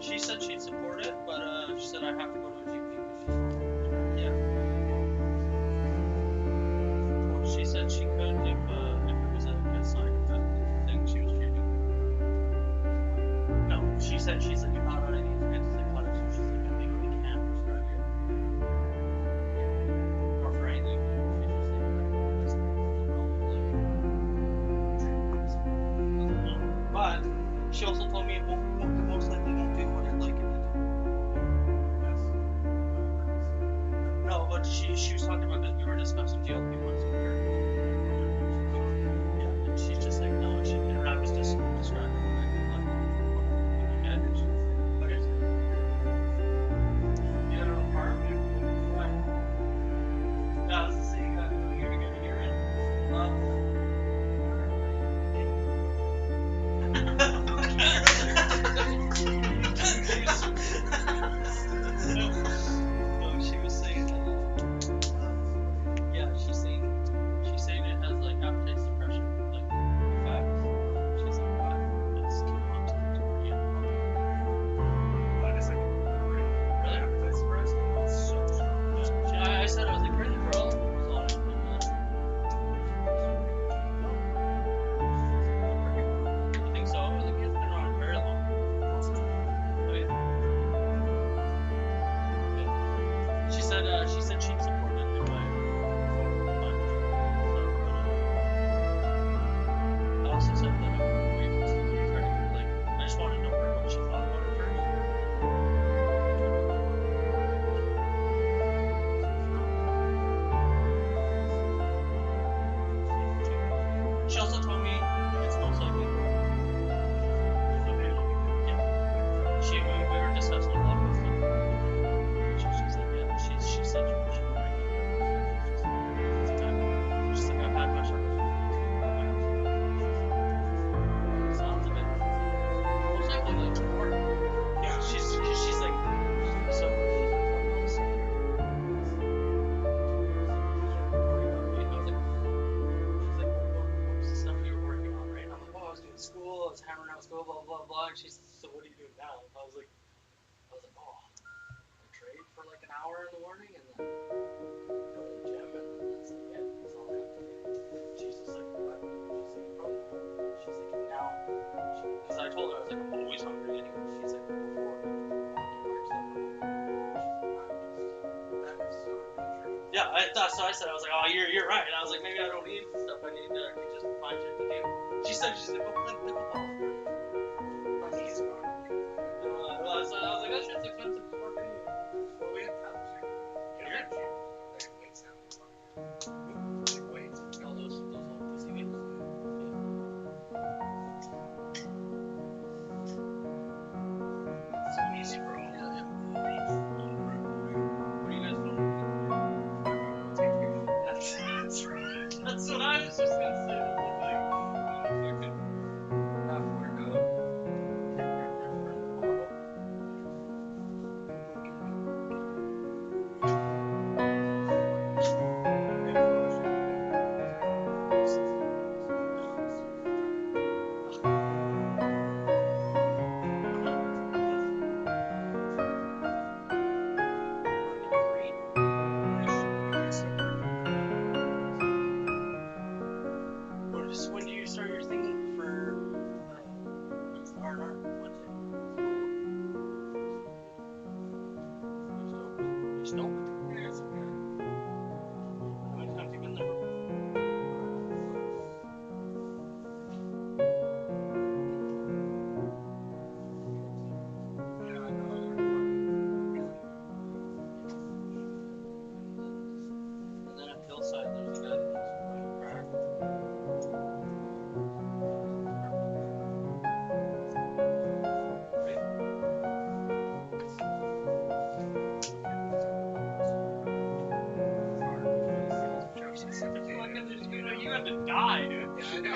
She said she'd support it, but she said I have to go to a GP. Yeah. Well, she said she could if it was a good sign of that thing she was treating. No, she said she's like not on any antipsychotics, so she's like I think we can't prescribe it. Or for anything. She's just like but she also told me it most likely won't do what I'd like it to do. No, but she was talking about that we were discussing GLP-1s with her. Yeah, and she's just like, no, and I was just describing what I did like and she's like, okay. You got an apartment? Why? Yeah, I was just saying, you're gonna hear it. No, she was saying yeah, she's saying it has like appetite suppression, like effects. She's like, but it's too much to eat. But it's like really appetite suppressed. It's so strong. Yeah. I said I was like, really, bro? Was on it. I think so. The kid's been on it very long. She said she'd support it if I also said that I would wait to try to get, like, I just want to know what she thought about it first. She also told me it's most likely. Yeah. We were discussing a lot of stuff. She's like, yeah, she said she should break up. She's like, I've had my share of sounds of it. Most likely like more. Yeah, she's like, so she's like, what's the stuff you were working on, right? I'm like, oh, I was doing school, I was hammering out school, blah blah blah. And she's, so what are you doing now? I was like, oh, I trade for like an hour in the morning and then go to the gym and then that's like it. That's all I have to do. She's just like, what? She's like, probably not. She's like, now, because I told her, I was like, I'm always hungry anyway. She's like, before you occupy yourself. That is so true. Yeah, that's what I said. I was like, oh, you're right. And I was like, maybe I don't need stuff. I need to actually just find shit to do. She said, she's like, go play pickleball. He's fine. I was like, that shit's expensive as fuck anyway. Well, we have paddles here. You're at gym. Like weights down. Like weights. No, those old pussy weights. So easy, bro. Yeah. What do you guys want? That's right. That's what I was just gonna say. Like, fucking half workout. When do you start your thing for R&R? Wednesday? Stoke? Yeah, it's okay. How many times have you been there? Yeah, I know. And then at Hillside, there's a guy that does crack. You had to die, dude. Yeah, I know.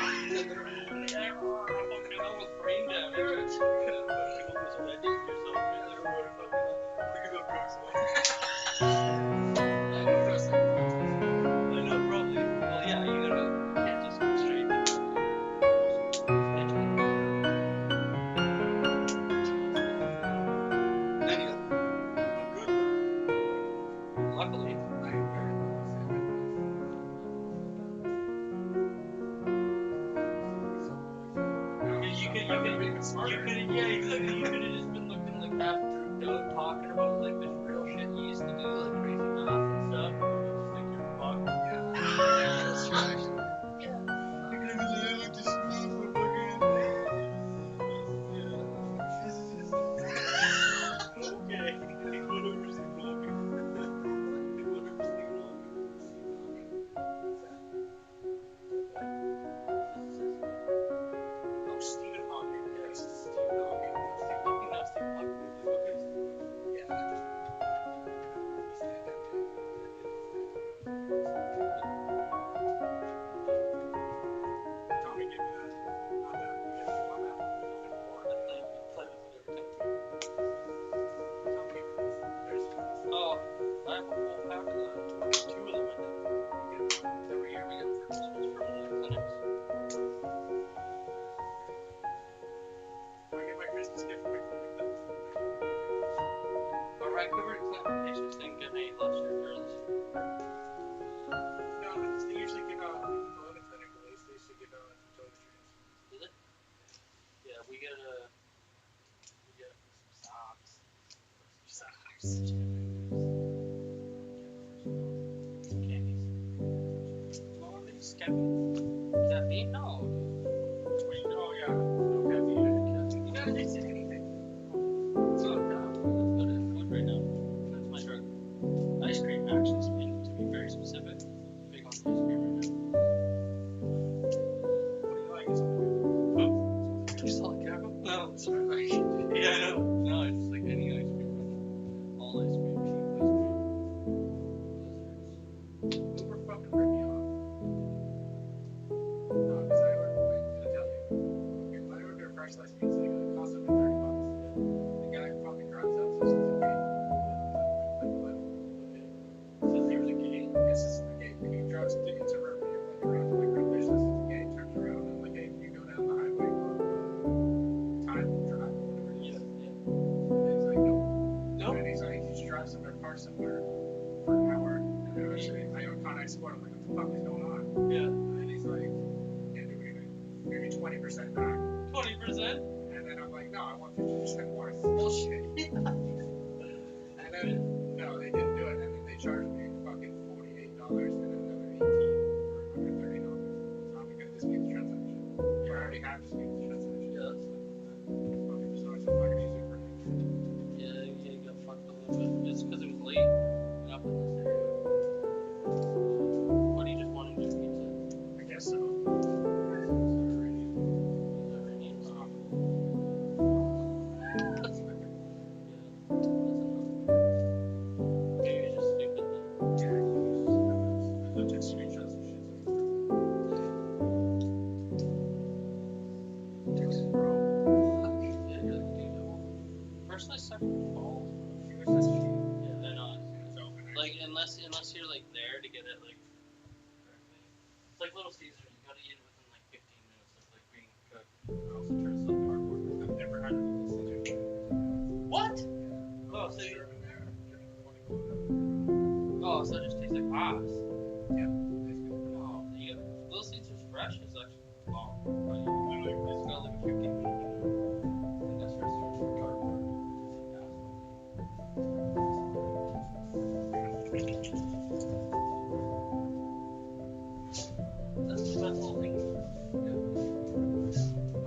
I'm with brain damage. I know, probably. Well, yeah, you can't just go straight. Luckily, yeah, exactly. You could have just been looking like half drooped out, talking about like this real shit you used to do, like crazy math and stuff. And you just think you're fucked. Yeah. That's right. Yeah. You're gonna be like, I looked at smooth for fucking. Yeah. Okay. Whatever's in Logan. Whatever's in Logan. Oh, Stephen Hawking. Yeah, Stephen Hawking. Stephen Hawking, not Stephen Hawking. Yeah. Tommy gave me that. Not that. You guys know that? Or the thing. We play with it every time. Tommy gave me this. There's oh, I have a whole pack of that. 2 of them, I think. Every year we get them for Christmas from the clinics. I get my Christmas gift from my clinic though. Our Vancouver patients didn't get any last year or this year. No, they usually give out when you go to the clinic at least. They usually give out toiletries. Do they? Yeah, we get some socks. Some candies. What are these? Caffeine? No. Wait, oh yeah. No caffeine. You gotta taste anything. It's not that. Let's go to food right now. That's my drug. Ice cream, actually, to be very specific. Big on ice cream right now. What do you like? Huh? Do you still like caramel? No, it's right. Yeah, I know. No, it's just like any ice cream. All ice cream, cheap ice cream. Blizzards. Uber fucking rip me off. No, because I ordered, wait, did I tell you? Okay, I ordered a fresh ice cream, so it cost them $30. The guy fucking grabs out, says he's a gay. Like, what? Says he was a gay? Yes, this is a gay. He drives into Riverview, like around, like, there's this gay, turns around, and like, hey, can you go down the highway, time drive, whatever it is. Yeah. And he's like, no. And he's like, he just drives somewhere, parks somewhere. 20% back. 20%? And then I'm like, no, I want 50% more. Bullshit. And then, no, they didn't do it. And then they charged me fucking $48 and another $18 for $130. So I'm gonna dispute the transaction. I already have disputed the transaction. Yeah, that's Okay, so I'm not gonna use it for next. yeah, you got fucked a little bit. Just because it was late. And up in this area. What do you just want to do? Pizza? I guess so. Personally, second balls. Yeah, they're not. Like unless you're like there to get it like. It's like Little Caesars. You gotta eat it within like 15 minutes of like being cooked. Or else it turns to cardboard. I've never had a Little Caesar. What? Oh, so you. Oh, so it just tastes like ass. Yeah. Oh, you got Little Caesars fresh is actually bomb. Right? It's got like a 15-minute window. And that's for cardboard. That's the best little thing.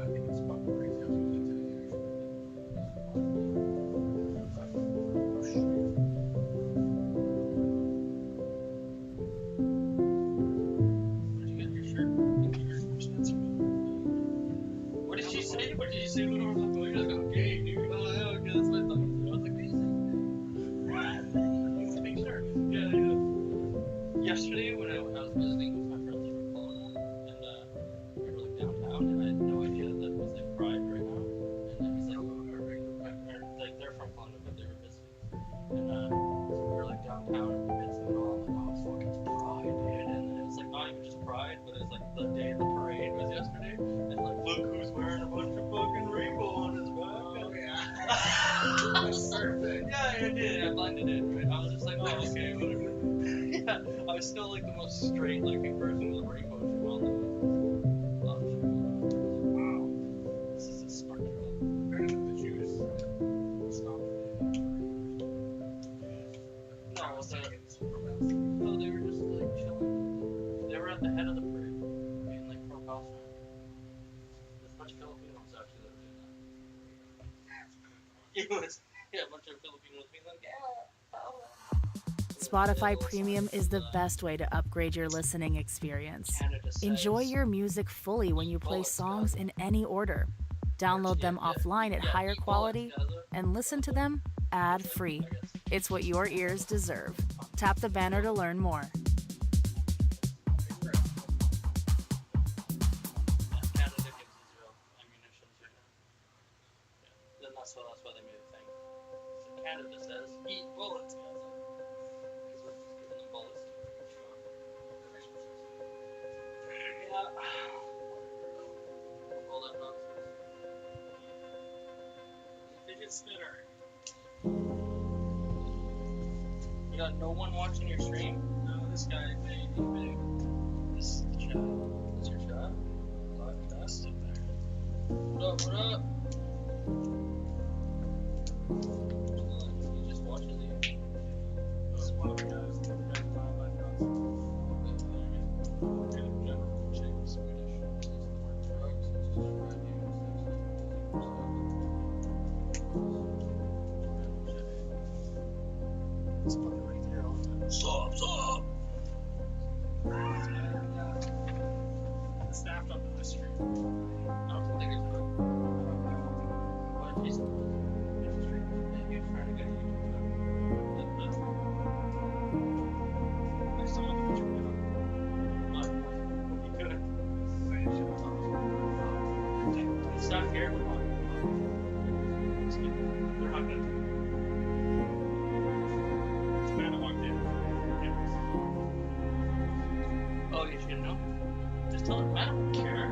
I think it's fucking crazy. I was using it today, Where'd you get your shirt? What did she say? What did you say when I was like, you're like, okay, dude. Oh, yeah, okay, that's what I thought. I was like, just make sure. Yeah. Yesterday when I was visiting with my friends from Kelowna, and we were like downtown, and I had no idea that it was like Pride right now. And he's like, like they're from Kelowna, but they were visiting. And so we were like downtown, and we visited and all. I'm like, oh, fuck, it's Pride, dude. And it's like not even just Pride, but it's like the day the parade was yesterday. And like, look who's wearing a bunch of fucking rainbow on his back. Oh yeah. Yeah, I did. I blended it. Right? I was just like, oh, okay, whatever. Yeah, I was still like the most straight looking person with a rainbow shoe on. Wow. This is a smart girl. Better than the Jews. Stop. No, they were just like chilling. They were at the head of the parade, being like pro-Palestine. There's a bunch of Filipinos actually that were doing that. It was, yeah, a bunch of Filipinos being like, yeah, power. Spotify Premium is the best way to upgrade your listening experience. Enjoy your music fully when you play songs in any order. Download them offline at higher quality and listen to them ad-free. It's what your ears deserve. Tap the banner to learn more. Canada gives Israel ammunition right now. Yeah. Then that's why they made a thing. So Canada says, eat bullets, guys. Because we're just giving them bullets. Yeah. All that nonsense. Fidget spinner. You got no one watching your stream? No, this guy made me big. This chat. Is your chat? Live test up there. What up, what up? You just watching the This is one of the guys that got time by Stop! The staff up in the street. I don't think it's good. What if he's maybe trying to get you like this? I saw the picture now. What? You couldn't. It's not here. They're not gonna. It's a man that walked in. Oh, you should know. Just tell him, I don't care.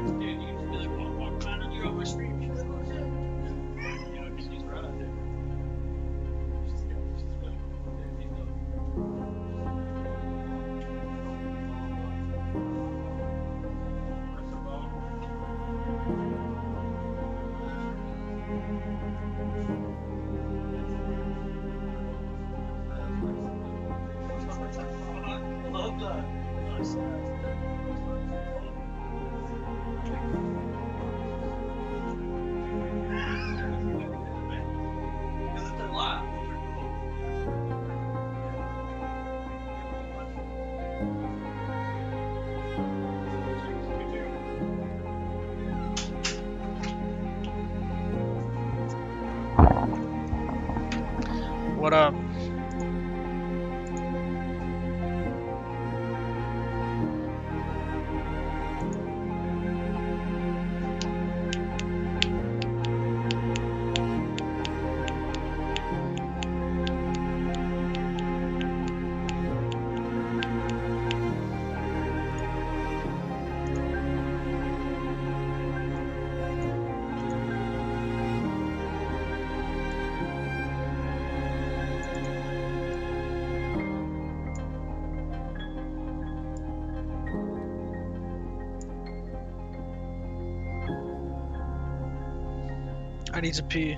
Dude, you can just be like, oh, walk man, you're on my stream. She's like, oh, shit. You know, because she's right out there. She's really What up? I need to pee.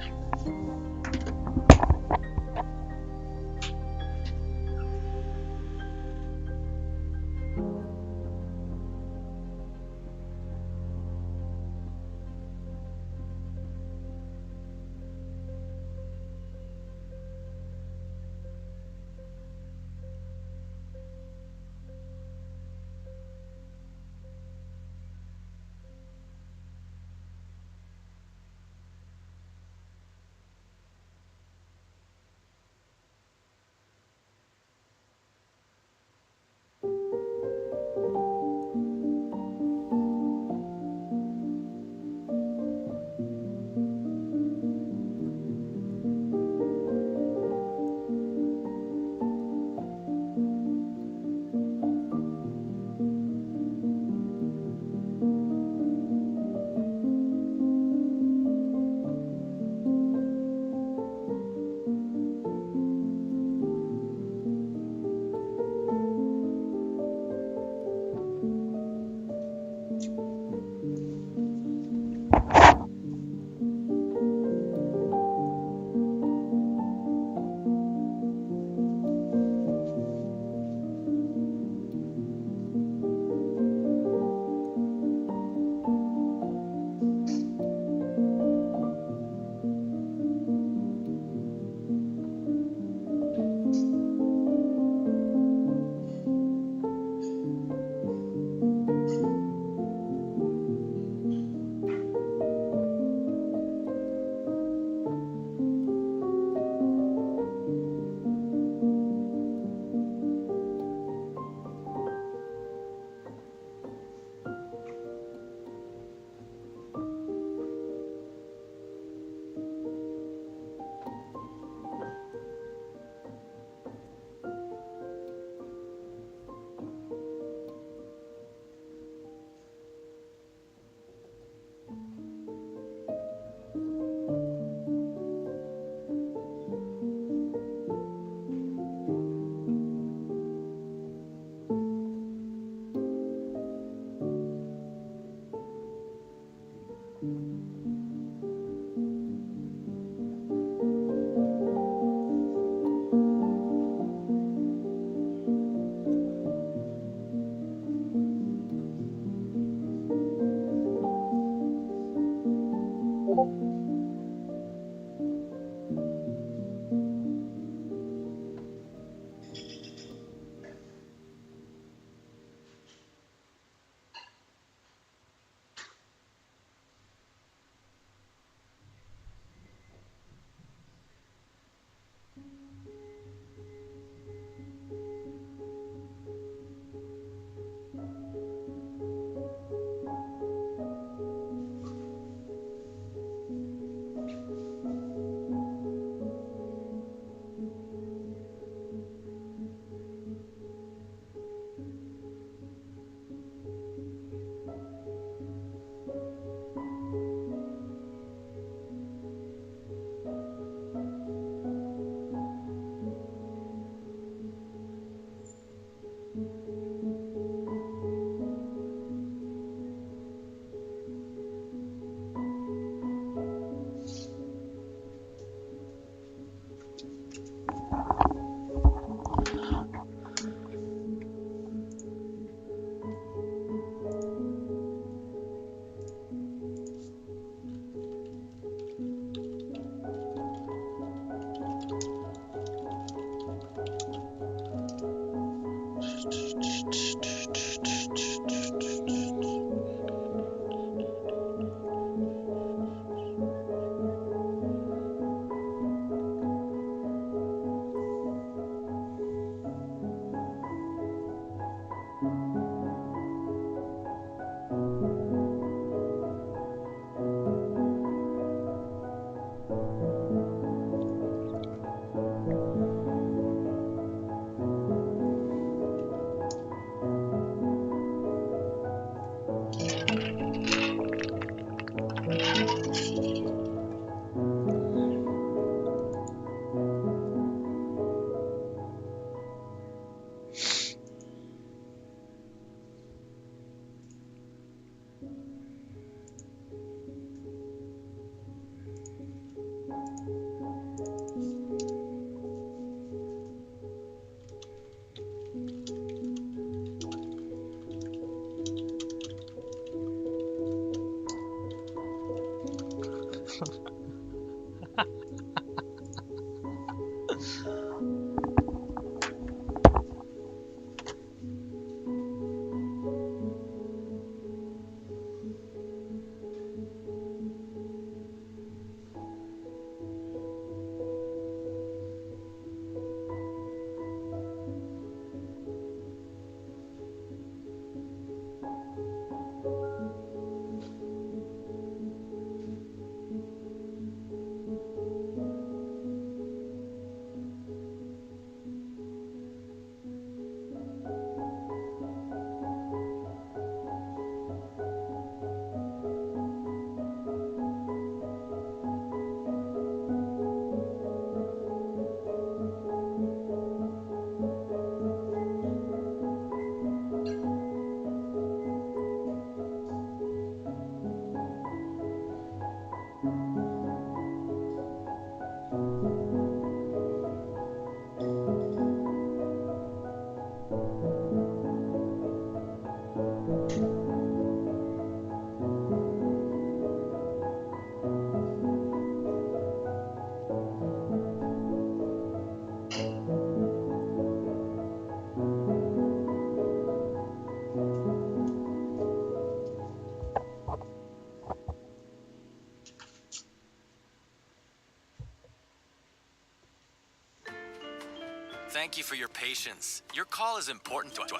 Thank you for your patience. Your call is important to us.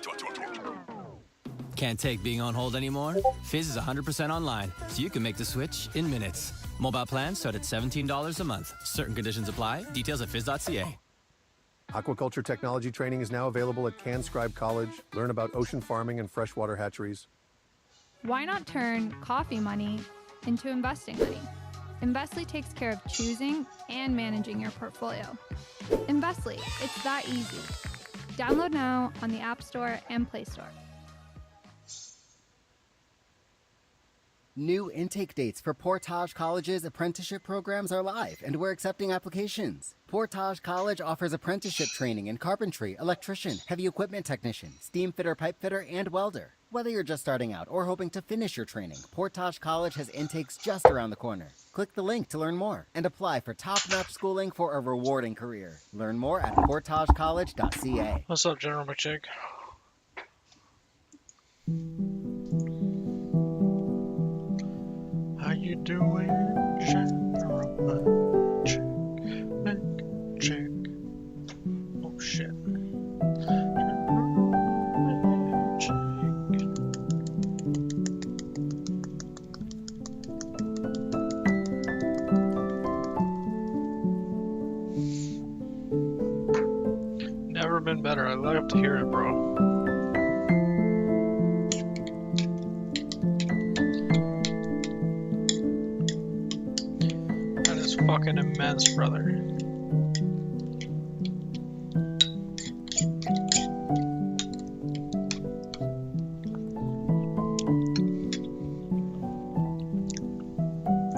Can't take being on hold anymore? Fizz is 100% online, so you can make the switch in minutes. Mobile plans start at $17 a month. Certain conditions apply. Details at fizz.ca. Aquaculture technology training is now available at CanScribe College. Learn about ocean farming and freshwater hatcheries. Why not turn coffee money into investing money? Investly takes care of choosing and managing your portfolio. Investly, it's that easy. Download now on the App Store and Play Store. New intake dates for Portage College's apprenticeship programs are live, and we're accepting applications. Portage College offers apprenticeship training in carpentry, electrician, heavy equipment technician, steam fitter, pipe fitter, and welder. Whether you're just starting out or hoping to finish your training, Portage College has intakes just around the corner. Click the link to learn more and apply for top-notch schooling for a rewarding career. Learn more at portagecollege.ca. What's up, General McChick? How you doing, General McChick? Oh shit. Never been better. I love to hear it, bro. That is fucking immense, brother.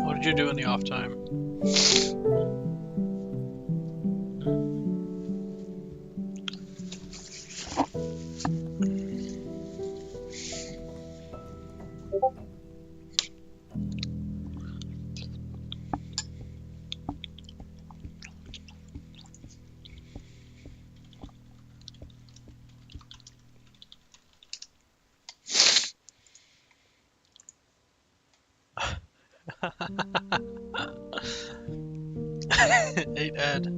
What did you do in the off time? Ate Ed.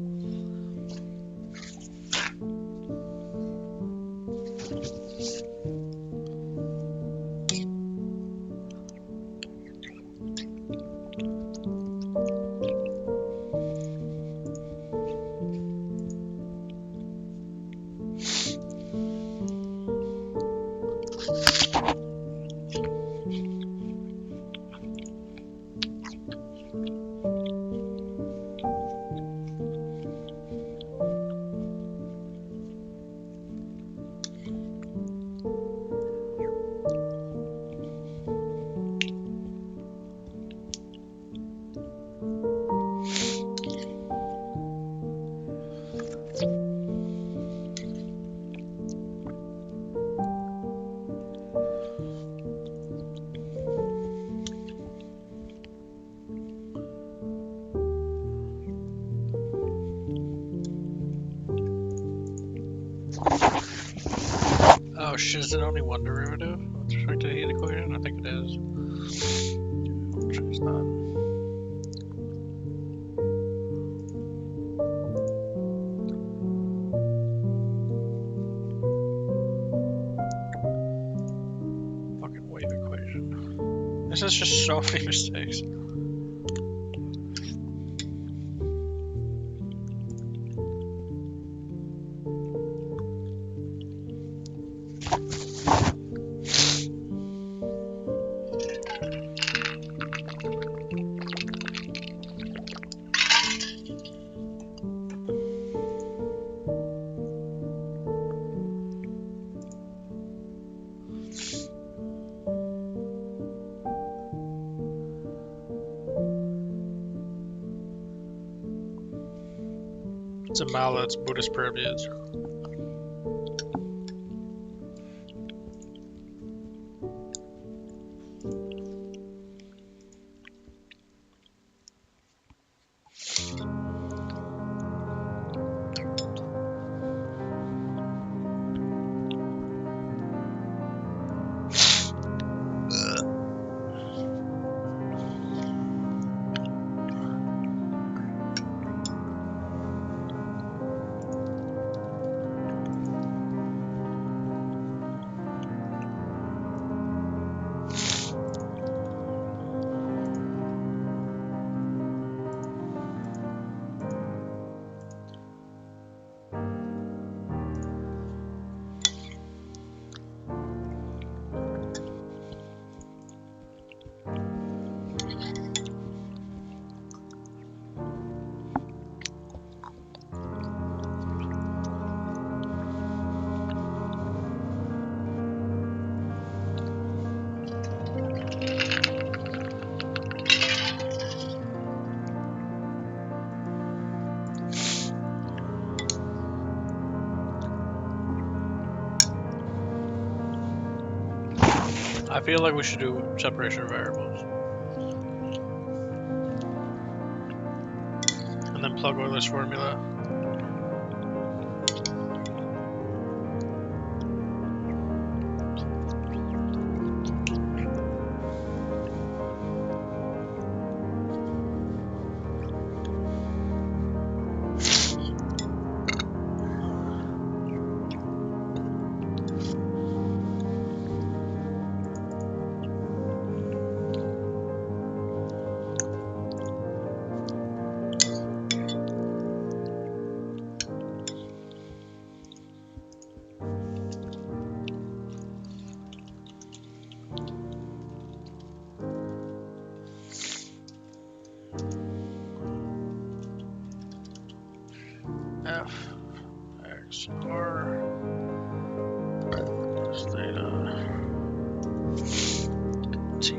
motion is only one derivative with respect to the heat equation? I think it is. I'll choose that. Fucking wave equation. This is just so many mistakes. It's a mala, it's Buddhist privilege. I feel like we should do separation of variables. And then plug Euler's formula. F X R plus theta T.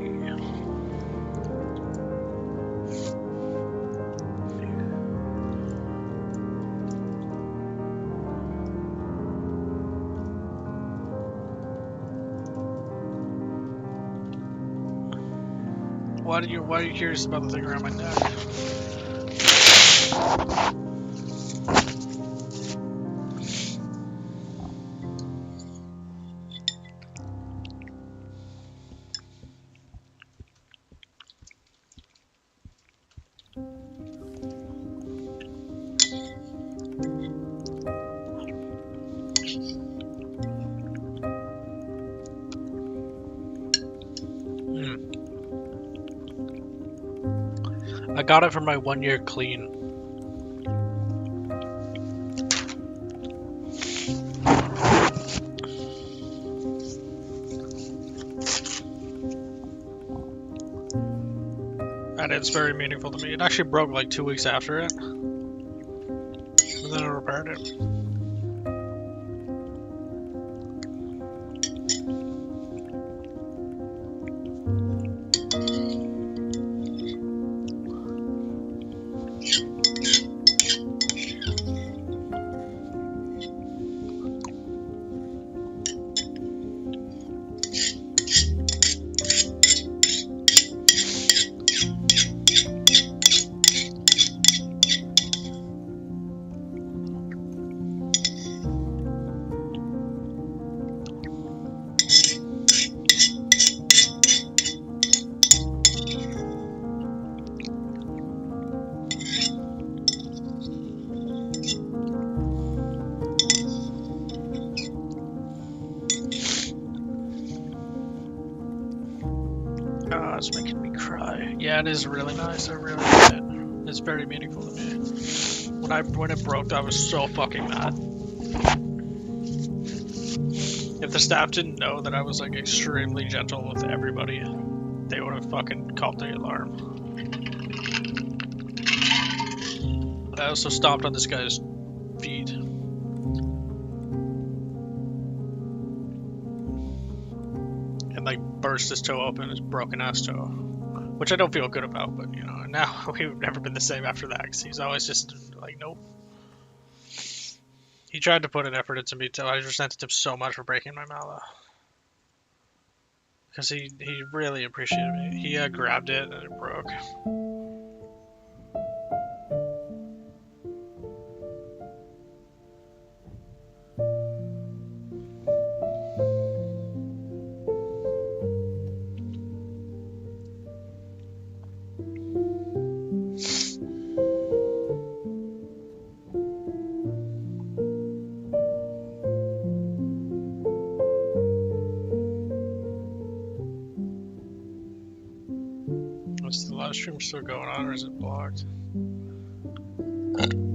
Why are you curious about the thing around my neck? I got it for my 1 year clean. And it's very meaningful to me. It actually broke like 2 weeks after it. And then I repaired it. Oh, it's making me cry. Yeah, it is really nice. I really like it. It's very meaningful to me. When it broke, I was so fucking mad. If the staff didn't know that I was like extremely gentle with everybody, they would have fucking called the alarm. I also stomped on this guy's feet. And like burst his toe open, his broken ass toe. Which I don't feel good about, but you know, now we've never been the same after that, because he's always just like, nope. He tried to put an effort into me, so I resented him so much for breaking my mallet. Because he really appreciated me. He grabbed it and it broke. Is the live stream still going on or is it blocked?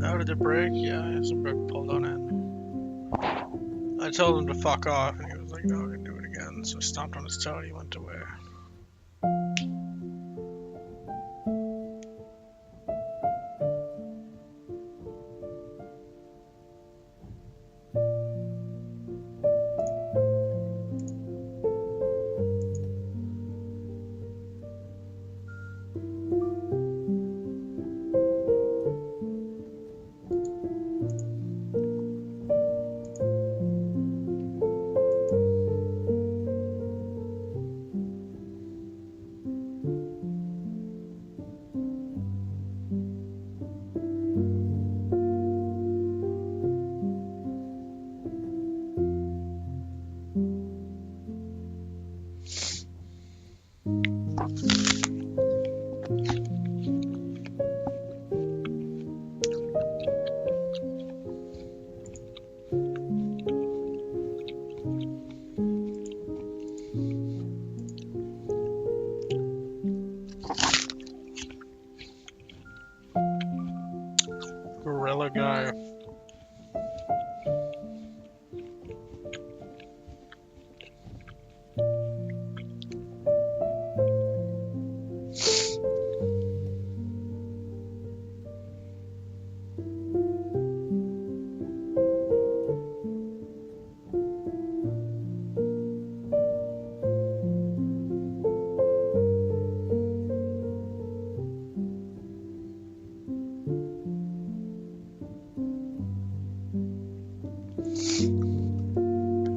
How did it break? Yeah, it hasn't pulled on it. I told him to fuck off and he was like, no, I'm gonna do it again. So I stomped on his toe and he went away. Gorilla guy.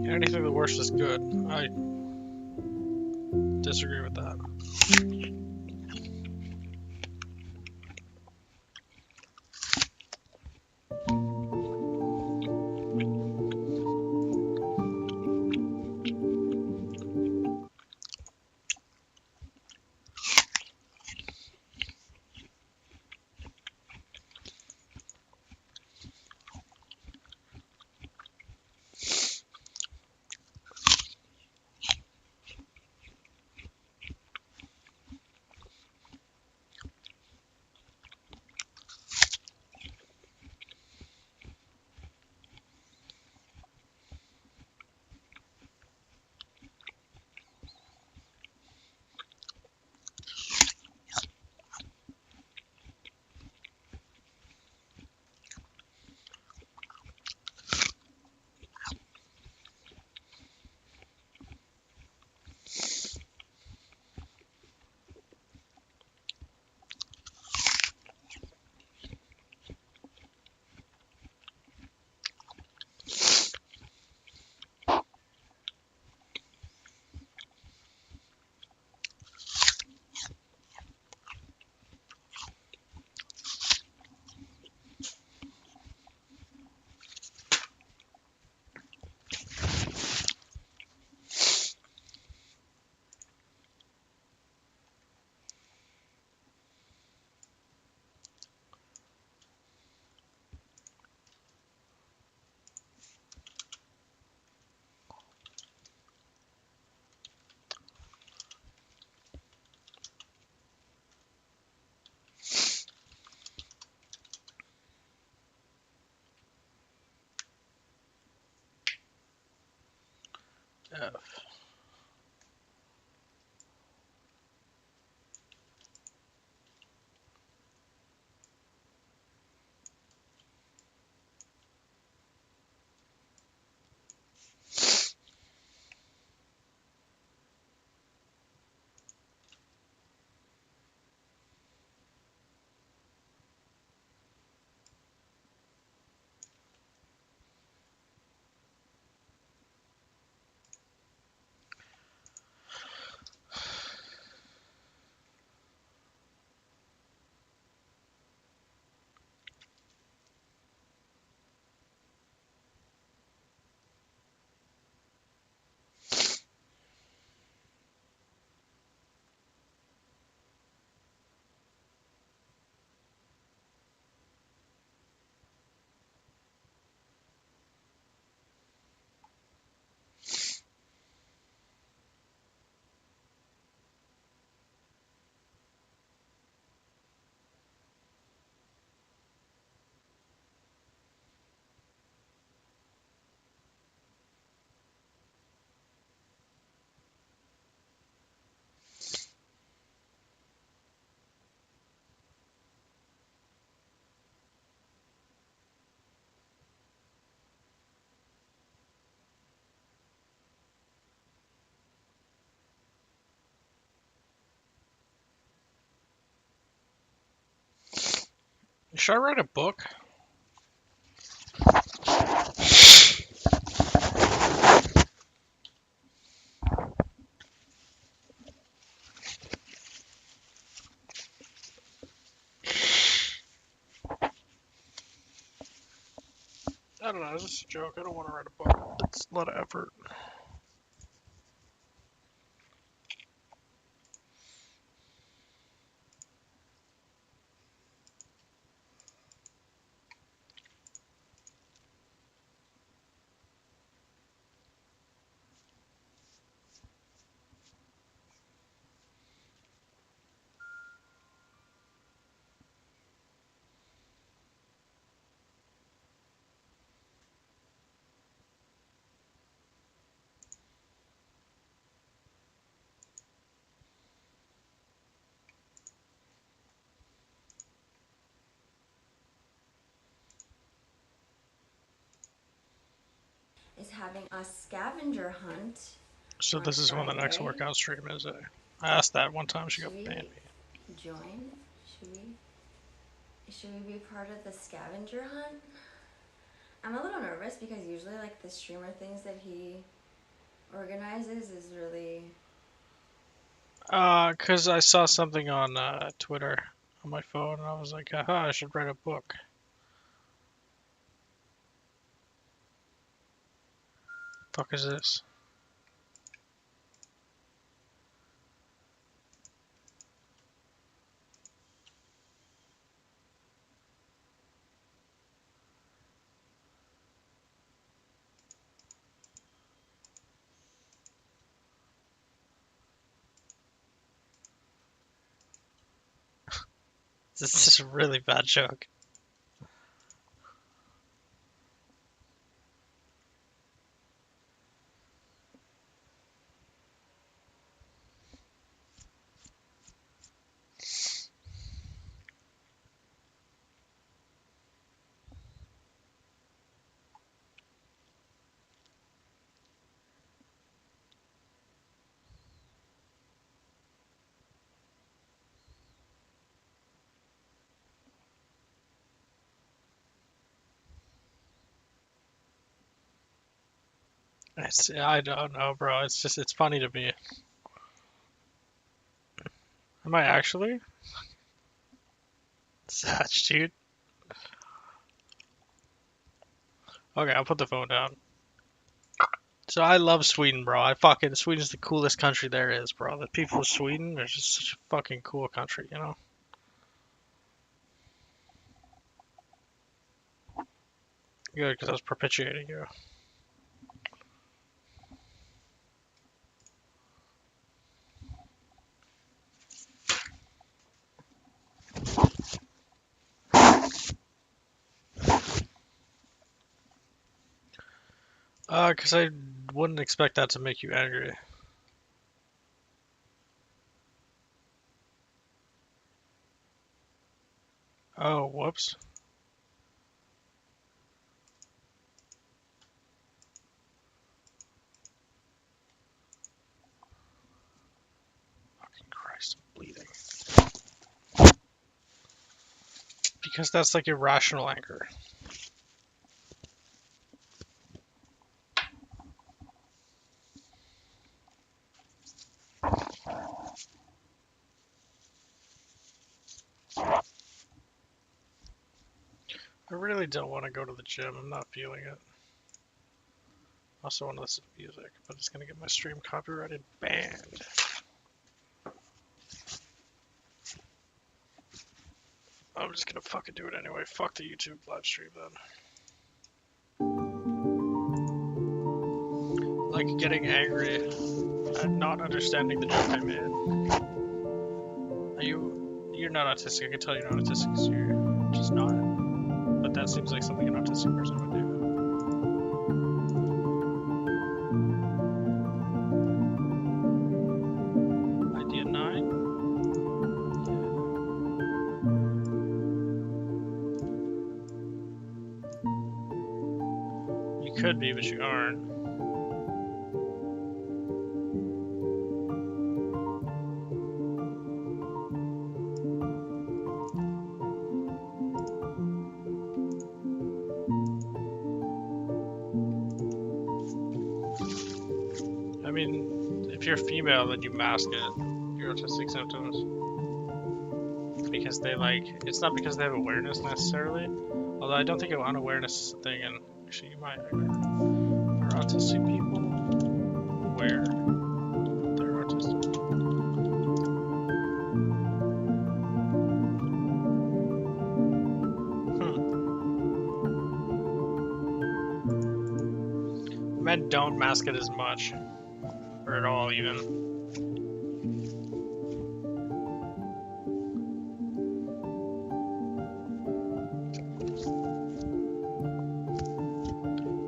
Anything the worst is good. I disagree with that. Should I write a book? I don't know, it's just a joke. I don't want to write a book. It's a lot of effort. Is having a scavenger hunt. So on this is when the next Friday. workout stream is. I asked that one time, she got Should we banned. join? Should we be part of the scavenger hunt? I'm a little nervous because usually like the streamer things that he organizes is really Cause I saw something on Twitter on my phone, and I was like, aha, I should write a book. Fuck is this? This is a really bad joke. I don't know, bro. It's funny to me. Am I actually? Such, dude. Okay, I'll put the phone down. So I love Sweden, bro. Sweden's the coolest country there is, bro. The people of Sweden are just such a fucking cool country, you know? Good, because I was perpetuating you. Because I wouldn't expect that to make you angry. Oh, whoops. Fucking Christ, I'm bleeding. Because that's like irrational anger. I really don't want to go to the gym. I'm not feeling it. I also want to listen to music, but it's gonna get my stream copyrighted banned. I'm just gonna fucking do it anyway. Fuck the YouTube live stream then. Like getting angry at not understanding the joke I made. You're not autistic. I can tell you're not autistic because you're just not. But that seems like something an autistic person would do. Idea 9? You could be, but you aren't. I mean, if you're female, then you mask it, your autistic symptoms. Because they it's not because they have awareness necessarily. Although I don't think unawareness is a thing, and actually you might. Are autistic people aware that they're autistic? Men don't mask it as much. Or at all, even.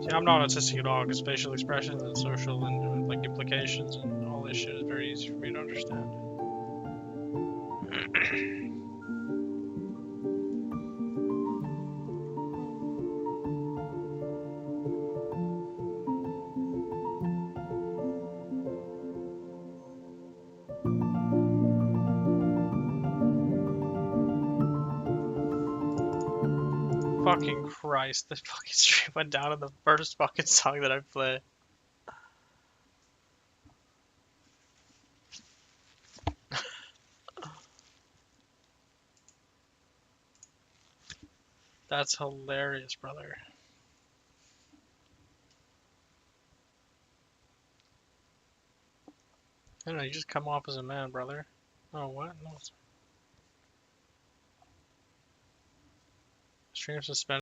See, I'm not autistic at all, because facial expressions and social and like implications and all this shit is very easy for me to understand. Fucking Christ, the fucking stream went down in the first fucking song that I play. That's hilarious, brother. I don't know, you just come off as a man, brother. Oh, what? No. Stream suspended.